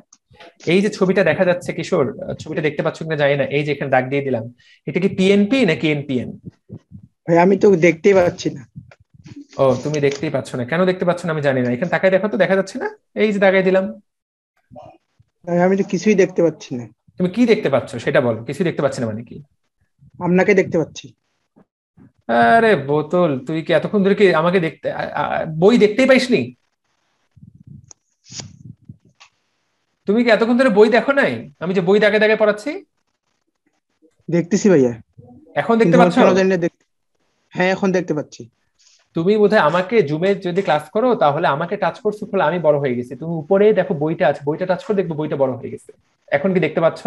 এই যে ছবিটা দেখা যাচ্ছে কিশোর, ছবিটা দেখতে পাচ্ছ কিনা জানি না, এই যে এখানে দাগ দিয়ে দিলাম, এটা কি পিএনপি নাকি এনপিএন? ভাই আমি তো দেখতেই পাচ্ছি না। ও, তুমি দেখতেই পাচ্ছ না? কেন দেখতে পাচ্ছ না আমি জানি না। এখানে তাকায় দেখো তো, দেখা যাচ্ছে না? এই যে দাগাই দিলাম। ভাই আমি তো কিছুই দেখতে পাচ্ছি না। তুমি কি দেখতে পাচ্ছ সেটা বলো, কিছু দেখতে পাচ্ছ না মানে কি? আপনাকে দেখতে পাচ্ছি। আরে বোতল, তুই কি এতক্ষণ ধরে কি আমাকে দেখতে বই দেখতেই পাইসনি? তুমি কি এতক্ষণ ধরে বই দেখো নাই? আমি যে বই দাগে দাগে পড়াচ্ছি দেখতেছি ভাইয়া। এখন দেখতে পাচ্ছ? হ্যাঁ এখন দেখতে পাচ্ছি। তুমি বোধহয় আমাকে জুমে যদি ক্লাস করো তাহলে আমাকে টাচ করছো, ফলে আমি বড় হয়ে গেছি। তুমি উপরে দেখো বইটা আছে, বইটা টাচ করে দেখবো বইটা বড় হয়ে গেছে। এখন কি দেখতে পাচ্ছ?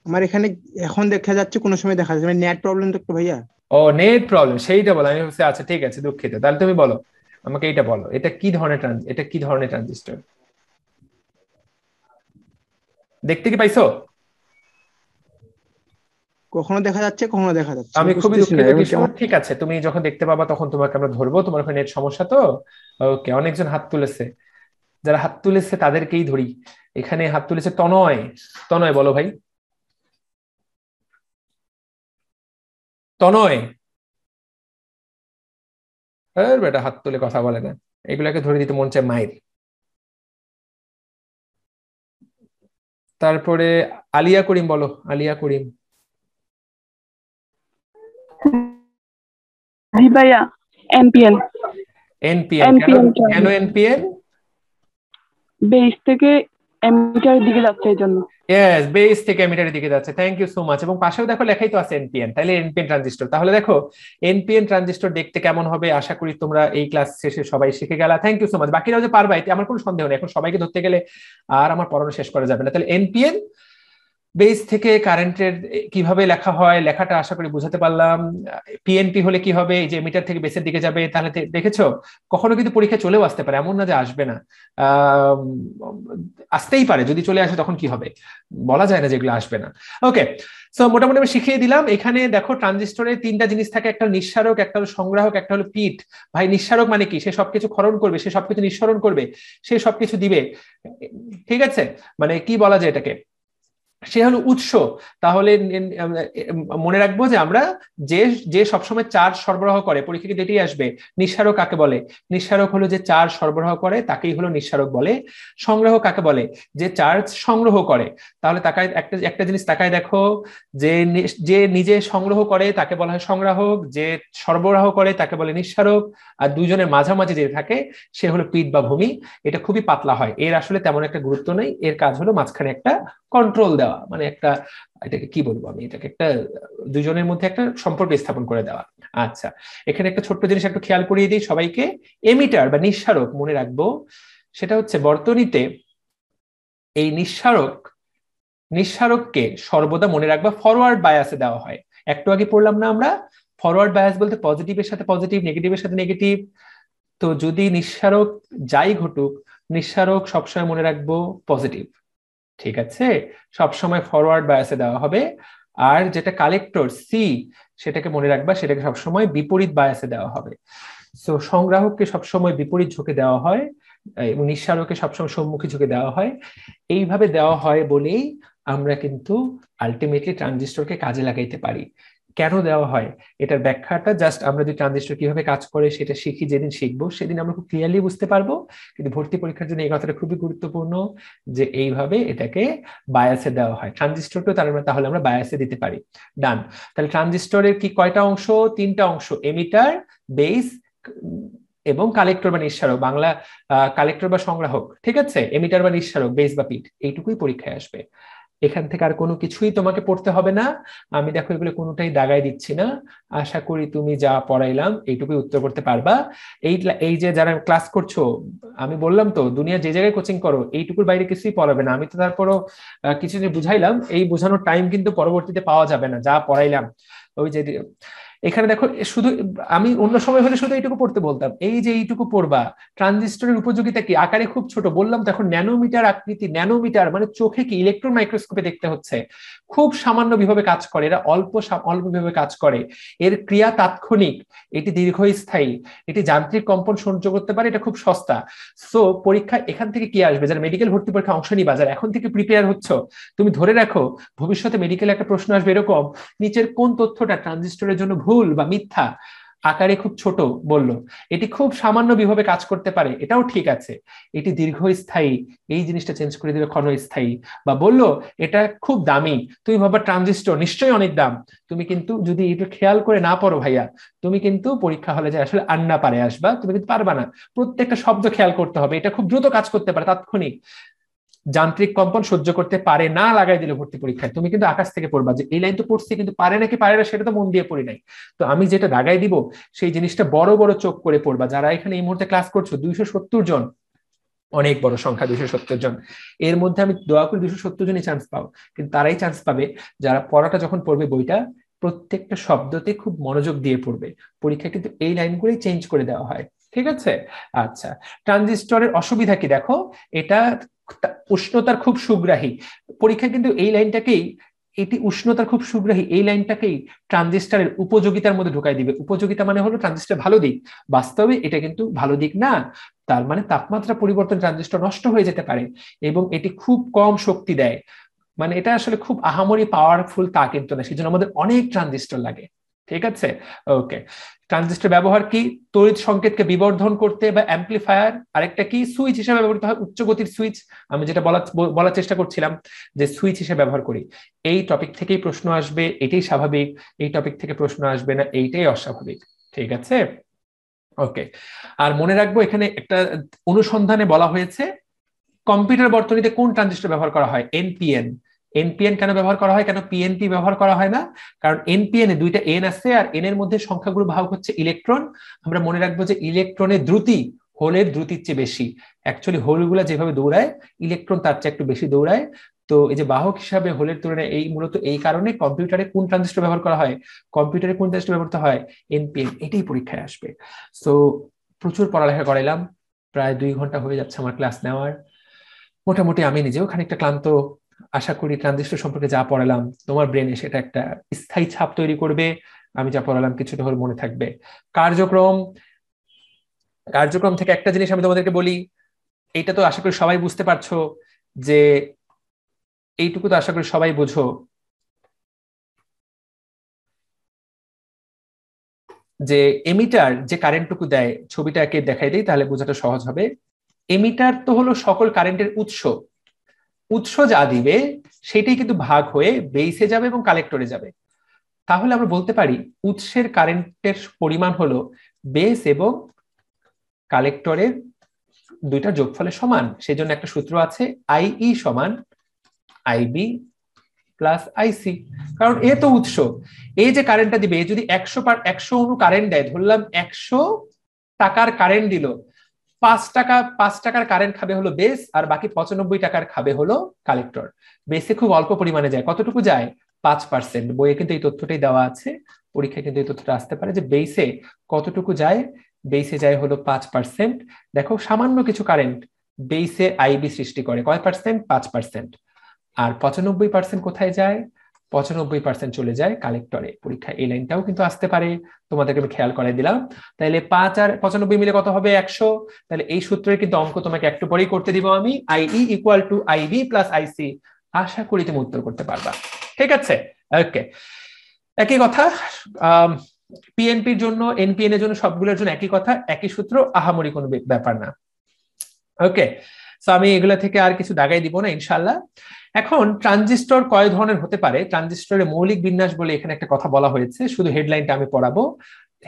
আমার এখানে এখন দেখা যাচ্ছে, কোনো সময় দেখা যাচ্ছে, নেট প্রবলেম তো একটু ভাইয়া। ও নেট প্রবলেম, সেইটা বলো। আমি বলছি আচ্ছা ঠিক আছে, দুঃখিত। তাহলে তুমি বলো আমাকে, এইটা বলো, এটা কি ধরনের ট্রানজিস্টর দেখতে কি পাইছো? কখনো দেখা যাচ্ছে, কখনো দেখা যাচ্ছে। আমি খুবই দুঃখিত কিশোর। ঠিক আছে, তুমি যখন দেখতে পাবা তখন তোমাকে আমরা ধরবো। তোমার ওখানে নেট সমস্যা তো। ওকে, অনেকজন হাত তুলেছে, যারা হাত তুলেছে তাদেরকেই ধরি। এখানে হাত তুলেছে তনয়। তনয় বলো ভাই। তনয়, বেটা হাত তুলে কথা বলে না, এগুলাকে ধরে দিতে মন চায় মায়ের। তারপরে আলিয়া করিম বলো, আলিয়া করিম। জি ভাইয়া, এনপিএন। এনপিএন কেন এনপিএন? বেস থেকে এমিটারের দিকে যাচ্ছে এই জন্য। ইয়েস, বেস থেকে এমিটারের দিকে যাচ্ছে। Thank you so much. এবং পাশেও দেখো লেখাই তো আছে এনপিএন, তাহলে এনপিএন ট্রানজিস্টর। তাহলে দেখো এনপিএন ট্রানজিস্টর দেখতে কেমন হবে আশা করি তোমরা এই ক্লাস শেষে সবাই শিখে গেলা। Thank you so much. বাকিরাও যে পারবা এতে আমার কোনো সন্দেহ নেই। এখন সবাইকে ধরতে গেলে আর আমার পড়ানো শেষ করা যাবে না। তাহলে এনপিএন বেস থেকে কারেন্টের কিভাবে লেখা হয়, লেখাটা আশা করি বুঝাতে পারলাম। পিএনপি হলে কি হবে, এই যে এমিটার থেকে বেসের দিকে যাবে। তাহলে দেখেছো কখনো কিন্তু পরীক্ষা চলেও আসতে পারে, এমন না যে আসবে না। আসতেই পারে, যদি চলে আসে তখন কি হবে বলা যায় না, যেগুলো আসবে না। ওকে, সো মোটামুটি আমি শিখিয়ে দিলাম। এখানে দেখো ট্রানজিস্টরে তিনটা জিনিস থাকে, একটা নিঃসারক, একটা হলো সংগ্রাহক, একটা হলো পিট। ভাই নিঃসারক মানে কি? সে সবকিছু ক্ষরণ করবে, সে সবকিছু নিঃসরণ করবে, সে সবকিছু দিবে। ঠিক আছে, মানে কি বলা যায় এটাকে, সে হলো উৎস। তাহলে মনে রাখবো যে আমরা যে সবসময় চার্জ সরবরাহ করে, পরীক্ষা কিন্তু এটাই আসবে, নিঃসারক কাকে বলে? নিঃসারক হলো যে চার্জ সরবরাহ করে, তাকেই হলো নিঃসারক বলে। সংগ্রাহক কাকে বলে? যে চার্জ সংগ্রহ করে। তাহলে তাকায় একটা জিনিস তাকায় দেখো, যে নিজে সংগ্রহ করে তাকে বলা হয় সংগ্রাহক, যে সরবরাহ করে তাকে বলে নিঃসারক, আর দুইজনের মাঝামাঝি যে থাকে সে হলো পিট বা ভূমি। এটা খুবই পাতলা হয়, এর আসলে তেমন একটা গুরুত্ব নেই। এর কাজ হলো মাঝখানে একটা কন্ট্রোল দেওয়া, মানে একটা, এটাকে কি বলবো আমি, এটাকে একটা দুজনের মধ্যে একটা সম্পর্ক স্থাপন করে দেওয়া। আচ্ছা, এখানে একটা ছোট্ট জিনিস একটু খেয়াল করিয়ে দিই সবাইকে। এমিটার বা নিঃসারক মনে রাখবো, সেটা হচ্ছে বর্তনীতে এই নিঃসারককে সর্বদা মনে রাখবা ফরওয়ার্ড বায়াসে দেওয়া হয়। একটু আগে পড়লাম না আমরা, ফরওয়ার্ড বায়াস বলতে পজিটিভের সাথে পজিটিভ, নেগেটিভের সাথে নেগেটিভ। তো যদি নিঃসারক যাই ঘটুক, নিঃসারক সবসময় মনে রাখবো পজিটিভ। ঠিক আছে, সবসময় ফরওয়ার্ড বায়াসে দেওয়া হবে। আর যেটা কালেক্টর সি, সেটাকে মনে রাখবা, সেটাকে সবসময় বিপরীত বায়াসে দেওয়া হবে। সো সংগ্রাহককে সবসময় বিপরীত ঝুঁকে দেওয়া হয় এবং নিঃসারককে সবসময় সম্মুখী ঝুঁকে দেওয়া হয়। এইভাবে দেওয়া হয় বলেই আমরা কিন্তু আলটিমেটলি ট্রানজিস্টরকে কাজে লাগাইতে পারি। কেন দেওয়া হয় এটার ব্যাখ্যাটা জাস্ট আমরা যদি ট্রানজিস্টর কিভাবে কাজ করে সেটা শিখি, যেদিন শিখবো সেদিন আমরা খুব ক্লিয়ারলি বুঝতে পারবো। কিন্তু ভর্তি পরীক্ষার জন্য এই কথাটা খুবই গুরুত্বপূর্ণ যে এইভাবে এটাকে বায়াসে দেওয়া হয়। ট্রানজিস্টরকেও তাহলে আমরা বায়াসে দিতে পারি। ডান। তাহলে ট্রানজিস্টরের কি কয়টা অংশ? তিনটা অংশ, এমিটার, বেস এবং কালেক্টর বা নিঃসারক, বাংলা কালেক্টর বা সংগ্রাহক। ঠিক আছে, এমিটার বা নিঃসারক, বেস বা পিট, এইটুকুই পরীক্ষায় আসবে। এখান থেকে আর কোনো কিছুই তোমাকে পড়তে হবে না। আমি দেখো এগুলো কোনোটাই দাগায় দিচ্ছি না। আশা করি তুমি যা পড়াইলাম এইটুকুই উত্তর করতে পারবা। এই যে যারা ক্লাস করছো, আমি বললাম তো দুনিয়া যে জায়গায় কোচিং করো এইটুকুর বাইরে কিছুই পড়াবে না। আমি তো তারপরও কিছু যে বুঝাইলাম, এই বোঝানোর টাইম কিন্তু পরবর্তীতে পাওয়া যাবে না। যা পড়াইলাম ওই যে এখানে দেখো, শুধু আমি অন্য সময় হলে শুধু এইটুকু পড়তে বলতাম, এই যে এইটুকু পড়বা। ট্রানজিস্টরের উপযোগিতা কি? আকারে খুব ছোট, বললাম তো এখন ন্যানোমিটার আকৃতি। ন্যানোমিটার মানে চোখে কি ইলেকট্রন মাইক্রোস্কোপে দেখতে হচ্ছে, খুব সামান্য বিভাবে কাজ করে এরা, অল্প বিভাবে কাজ করে। এর ক্রিয়া তাৎক্ষণিক, এটি দীর্ঘস্থায়ী, এটি যান্ত্রিক কম্পন সহ্য করতে পারে, এটা খুব সস্তা। সো পরীক্ষা এখান থেকে কি আসবে? যারা মেডিকেল ভর্তি পরীক্ষা অংশ নিবা, যারা এখন থেকে প্রিপেয়ার হচ্ছ, তুমি ধরে রাখো ভবিষ্যতে মেডিকেলে একটা প্রশ্ন আসবে এরকম, নিচের কোন তথ্যটা ট্রানজিস্টরের জন্য ভুল বা মিথ্যা? আকারে খুব ছোট বললো, এটি খুব সামান্য বিভাবে কাজ করতে পারে, এটাও ঠিক আছে। এটি দীর্ঘস্থায়ী, এই জিনিসটা চেঞ্জ করে দিলে ক্ষণস্থায়ী। বা বললো এটা খুব দামি, তুমি ভাববা ট্রানজিস্টর নিশ্চয়ই অনেক দাম, তুমি কিন্তু যদি এটা খেয়াল করে না পড়ো ভাইয়া, তুমি কিন্তু পরীক্ষা হলে যে আসলে আন্না পারে আসবা, তুমি কিন্তু পারবা না। প্রত্যেকটা শব্দ খেয়াল করতে হবে, এটা খুব দ্রুত কাজ করতে পারে তাৎক্ষণিক, যান্ত্রিক কম্পন সহ্য করতে পারে না লাগাই দিলে ভর্তি পরীক্ষায়, তুমি কিন্তু আকাশ থেকে পড়বা যে এই লাইন তো পড়ছি কিন্তু পারে নাকি পারে না সেটা তো মন দিয়ে পড়ি নাই। তো আমি যেটা দাগাই দিব সেই জিনিসটা বড় বড় চোখ করে পড়বা। যারা এখানে এই মুহূর্তে ক্লাস করছো 270 জন, অনেক বড় সংখ্যা 270 জন, এর মধ্যে আমি দোয়া করি 270 জনই চান্স পাও, কিন্তু তারাই চান্স পাবে যারা পড়াটা যখন পড়বে বইটা প্রত্যেকটা শব্দতে খুব মনোযোগ দিয়ে পড়বে। পরীক্ষায় কিন্তু এই লাইনগুলোই চেঞ্জ করে দেওয়া হয়, ঠিক আছে? আচ্ছা, ট্রানজিস্টরের অসুবিধা কি দেখো, এটা উষ্ণতার খুব সুগ্রাহী। পরীক্ষায় কিন্তু এই লাইনটাকেই, এটি উষ্ণতার খুব সুগ্রাহী, এই লাইনটাকেই ট্রানজিস্টরের উপযোগিতার মধ্যে ঢুকাই দিবে। উপযোগিতা মানে হলো ট্রানজিস্টর ভালো দিক, বাস্তবে এটা কিন্তু ভালো দিক না। তার মানে তাপমাত্রা পরিবর্তন ট্রানজিস্টর নষ্ট হয়ে যেতে পারে এবং এটি খুব কম শক্তি দেয়, মানে এটা আসলে খুব আহামরি পাওয়ারফুল তা কিন্তু না, সেজন্য আমাদের অনেক ট্রানজিস্টর লাগে, ঠিক আছে? ওকে, ট্রানজিস্টর ব্যবহার কি? তড়িৎ সংকেতকে বিবর্ধন করতে বা অ্যাম্পলিফায়ার। আরেকটা কি? সুইচ হিসেবে ব্যবহৃত হয়, উচ্চ গতির সুইচ। আমি যেটা বলার চেষ্টা করছিলাম যে সুইচ হিসেবে ব্যবহার করি। এই টপিক থেকেই প্রশ্ন আসবে, এটাই স্বাভাবিক। এই টপিক থেকে প্রশ্ন আসবে না, এইটাই অস্বাভাবিক, ঠিক আছে? ওকে, আর মনে রাখবো এখানে একটা অনুসন্ধানে বলা হয়েছে কম্পিউটার বর্তনীতে কোন ট্রানজিস্টর ব্যবহার করা হয়? এনপিএন। এনপিএন কেন ব্যবহার করা হয়, কেন পিএনপি ব্যবহার করা হয় না? কারণ এনপিএন এ দুইটা এন আছে আর এন এর মধ্যে সংখ্যাগুলো ভাগ হচ্ছে ইলেকট্রন। আমরা মনে রাখবো যে ইলেকট্রনের দ্রুতি হোলের দ্রুতির চেয়ে বেশি। অ্যাকচুয়ালি হোলগুলা যেভাবে দৌড়ায় ইলেকট্রন তার চেয়ে একটু বেশি দৌড়ায়। তো এই যে বাহক হিসাবে হোলের তুলনায় এই মূলত এই কারণে কম্পিউটারে কোন ট্রানজিস্টর ব্যবহার করা হয়, কম্পিউটারে কোন ট্রানজিস্টর ব্যবহৃত হয়? এনপিএন। এটাই পরীক্ষায় আসবে। সো প্রচুর পড়ালেখা করাইলাম, প্রায় 2 ঘন্টা হয়ে যাচ্ছে আমার ক্লাস নেওয়ার। মোটামুটি আমি নিজেও খানিকটা ক্লান্ত। আশা করি ট্রানজিস্টর সম্পর্কে যা পড়ালাম তোমার ব্রেনে সেটা একটা স্থায়ী ছাপ তৈরি করবে। আমি যা পড়ালাম কিছুটা হলে মনে থাকবে। কার্যক্রম থেকে একটা জিনিস আমি তোমাদেরকে বলি, এইটা তো আশা করি সবাই বুঝতে পারছো, যে এইটুকু তো আশা করি সবাই বুঝো যে এমিটার যে কারেন্টটুকু দেয়, ছবিটাকে দেখাই দিই তাহলে বোঝাটা সহজ হবে। এমিটার তো হলো সকল কারেন্টের উৎস। উৎস যা দিবে সেটাই কিন্তু ভাগ হয়ে বেইসে যাবে এবং কালেক্টরে যাবে। তাহলে আমরা বলতে পারি উৎসের কারেন্টের পরিমাণ হলো বেস এবং কালেক্টরের দুইটা যোগফলের সমান। সেই জন্য একটা সূত্র আছে, আইই সমান আইবি প্লাস আইসি। কারণ এ তো উৎস, এই যে কারেন্টটা দিবে, যদি 100 অণু কারেন্ট দেয়, ধরলাম 100 টাকার কারেন্ট দিল, 5 টাকার কারেন্ট খাবে হলো বেস, আর বাকি 95 টাকার খাবে হলো কালেক্টর। বেসে খুব অল্প পরিমাণে যায়, কতটুকু যায়? 5%। বইয়ে কিন্তু এই তথ্যটাই দেওয়া আছে, পরীক্ষায় কিন্তু এই তথ্যটা আসতে পারে যে বেসে কতটুকু যায়। বেসে যায় হলো 5%। দেখো সামান্য কিছু কারেন্ট বেসে আইবি সৃষ্টি করে, কয় পার্সেন্ট? 5%। আর 95% কোথায় যায়? 95% চলে যায় কালেক্টরে। পরীক্ষায় এই লাইনটাও কিন্তু আসতে পারে, তোমাদেরকে আমি খেয়াল করাই দিলাম। তাহলে 5 আর 95 মিলে কত হবে? 100। তাহলে এই সূত্রের কিন্তু অঙ্ক তোমাকে একটু পরেই করতে দিব আমি, I E equal to I B plus I C. আশা করি তুমি উত্তর করতে পারবা, ঠিক আছে? ওকে, একই কথা পিএনপির জন্য, এনপিএন এর জন্য, সবগুলোর জন্য একই কথা, একই সূত্র, আহামরি কোনো ব্যাপার না। ওকে, সো আমি এগুলা থেকে আর কিছু দাগাই দিব না ইনশাআল্লাহ। এখন ট্রানজিস্টর কয় ধরনের হতে পারে, ট্রানজিস্টরের মৌলিক বিন্যাস বলে এখানে একটা কথা বলা হয়েছে, শুধু হেডলাইনটা আমি পড়াবো।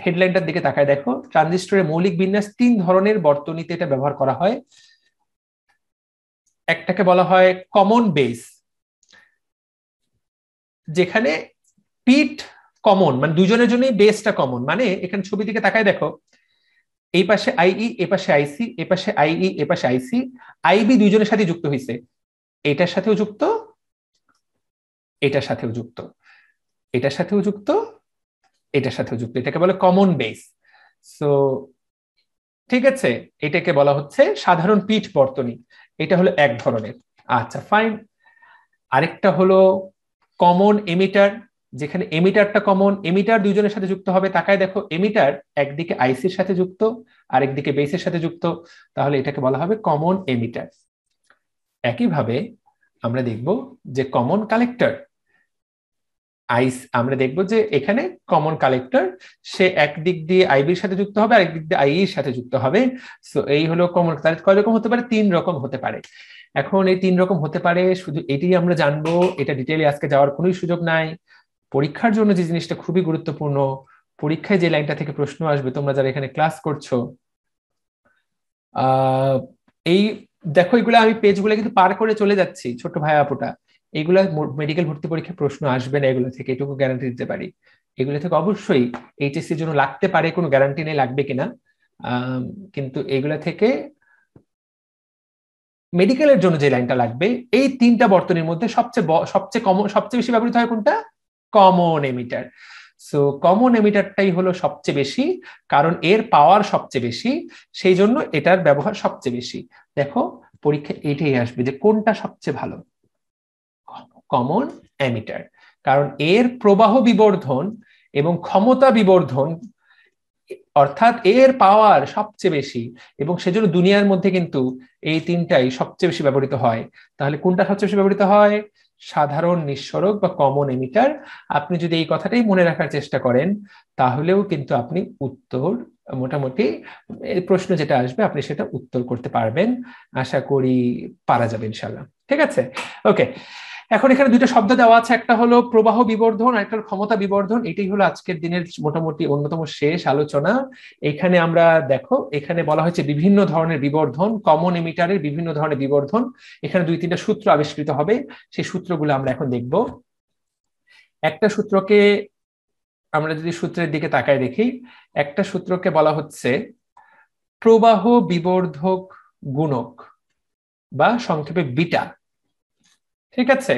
হেডলাইনটার দিকে তাকায় দেখো, ট্রানজিস্টরের মৌলিক বিন্যাস 3 ধরনের বর্তনীতে এটা ব্যবহার করা হয়। একটাকে বলা হয় কমন বেস, যেখানে পিট কমন, মানে দুজনের জন্যই বেসটা কমন। মানে এখানে ছবি দিকে তাকায় দেখো, এই পাশে আইই, এ পাশে আইসি, এ পাশে আইই, এ পাশে আইসি। আইবি দুইজনের সাথে যুক্ত হয়েছে, এটার সাথেও যুক্ত, এটার সাথেও যুক্ত, এটার সাথেও যুক্ত, এটার সাথেও যুক্ত। এটাকে বলে কমন বেস। সো ঠিক আছে, এটাকে বলা হচ্ছে সাধারণ পিট বর্তনী। এটা হলো এক ধরনের। আচ্ছা ফাইন। আরেকটা হলো কমন এমিটার, যেখানে এমিটারটা কমন, এমিটার দুইজনের সাথে যুক্ত হবে। তাকায় দেখো, এমিটার একদিকে আইসির সাথে যুক্ত, আরেকদিকে বেসের সাথে যুক্ত, তাহলে এটাকে বলা হবে কমন এমিটার। একইভাবে আমরা দেখব যে কমন কালেক্টর, আমরা দেখবো যে এখানে কমন কালেক্টর, সে একদিক দিয়ে আইবির সাথে যুক্ত হবে, আরেক দিক দিয়ে আইইর সাথে যুক্ত হবে। সো এই হলো কমন। তাহলে কয় রকম হতে পারে? 3 রকম হতে পারে। এখন এই 3 রকম হতে পারে, শুধু এটি আমরা জানবো, এটা ডিটেইলে আজকে যাওয়ার কোনো সুযোগ নাই। পরীক্ষার জন্য যে জিনিসটা খুবই গুরুত্বপূর্ণ, পরীক্ষায় যে লাইনটা থেকে প্রশ্ন আসবে, তোমরা যারা এখানে ক্লাস করছো, এই দেখো এগুলো আমি পেজগুলো কিন্তু পার করে চলে যাচ্ছি ছোট ভাই আপুটা। এগুলা মেডিকেল ভর্তি পরীক্ষায় প্রশ্ন আসবে না এগুলো থেকে, এটুকু গ্যারান্টি দিতে পারি। এগুলো থেকে অবশ্যই এইচএসসির জন্য লাগতে পারে, কোনো গ্যারান্টি নেই লাগবে কিনা, কিন্তু এগুলা থেকে মেডিকেলের জন্য যে লাইনটা লাগবে, এই 3টা বর্তনীর মধ্যে সবচেয়ে বেশি ব্যবহৃত হয় কোনটা? Common emitter. সো কমন এমিটারটাই হলো সবচেয়ে বেশি, কারণ এর পাওয়ার সবচেয়ে বেশি, সেই জন্য এটার ব্যবহার সবচেয়ে বেশি। দেখো পরীক্ষা এটাই আসবে যে কোনটা সবচেয়ে ভালো, কমন এমিটার, কারণ এর প্রবাহ বিবর্ধন এবং ক্ষমতা বিবর্ধন, অর্থাৎ এর পাওয়ার সবচেয়ে বেশি, এবং সেজন্য দুনিয়ার মধ্যে কিন্তু এই 3টাই সবচেয়ে বেশি ব্যবহৃত হয়। তাহলে কোনটা সবচেয়ে বেশি ব্যবহৃত হয়? সাধারণ নিঃসরক বা কমন এমিটার। আপনি যদি এই কথাটাই মনে রাখার চেষ্টা করেন, তাহলেও কিন্তু আপনি উত্তর মোটামুটি প্রশ্ন যেটা আসবে আপনি সেটা উত্তর করতে পারবেন, আশা করি পারা যাবে ইনশাল্লাহ। ঠিক আছে, ওকে। এখন এখানে 2টা শব্দ দেওয়া আছে, একটা হলো প্রবাহ বিবর্ধন, একটা ক্ষমতা বিবর্ধন। এটাই হলো আজকের দিনের মোটামুটি অন্যতম শেষ আলোচনা। এখানে আমরা দেখো, এখানে বলা হয়েছে বিভিন্ন ধরনের বিবর্ধন, কমন এমিটারের বিভিন্ন ধরনের বিবর্ধন। এখানে 2-3টা সূত্র আবিষ্কৃত হবে, সেই সূত্রগুলো আমরা এখন দেখব। একটা সূত্রকে আমরা যদি সূত্রের দিকে তাকায় দেখি, একটা সূত্রকে বলা হচ্ছে প্রবাহ বিবর্ধক গুণক বা সংক্ষেপে বিটা। ঠিক আছে,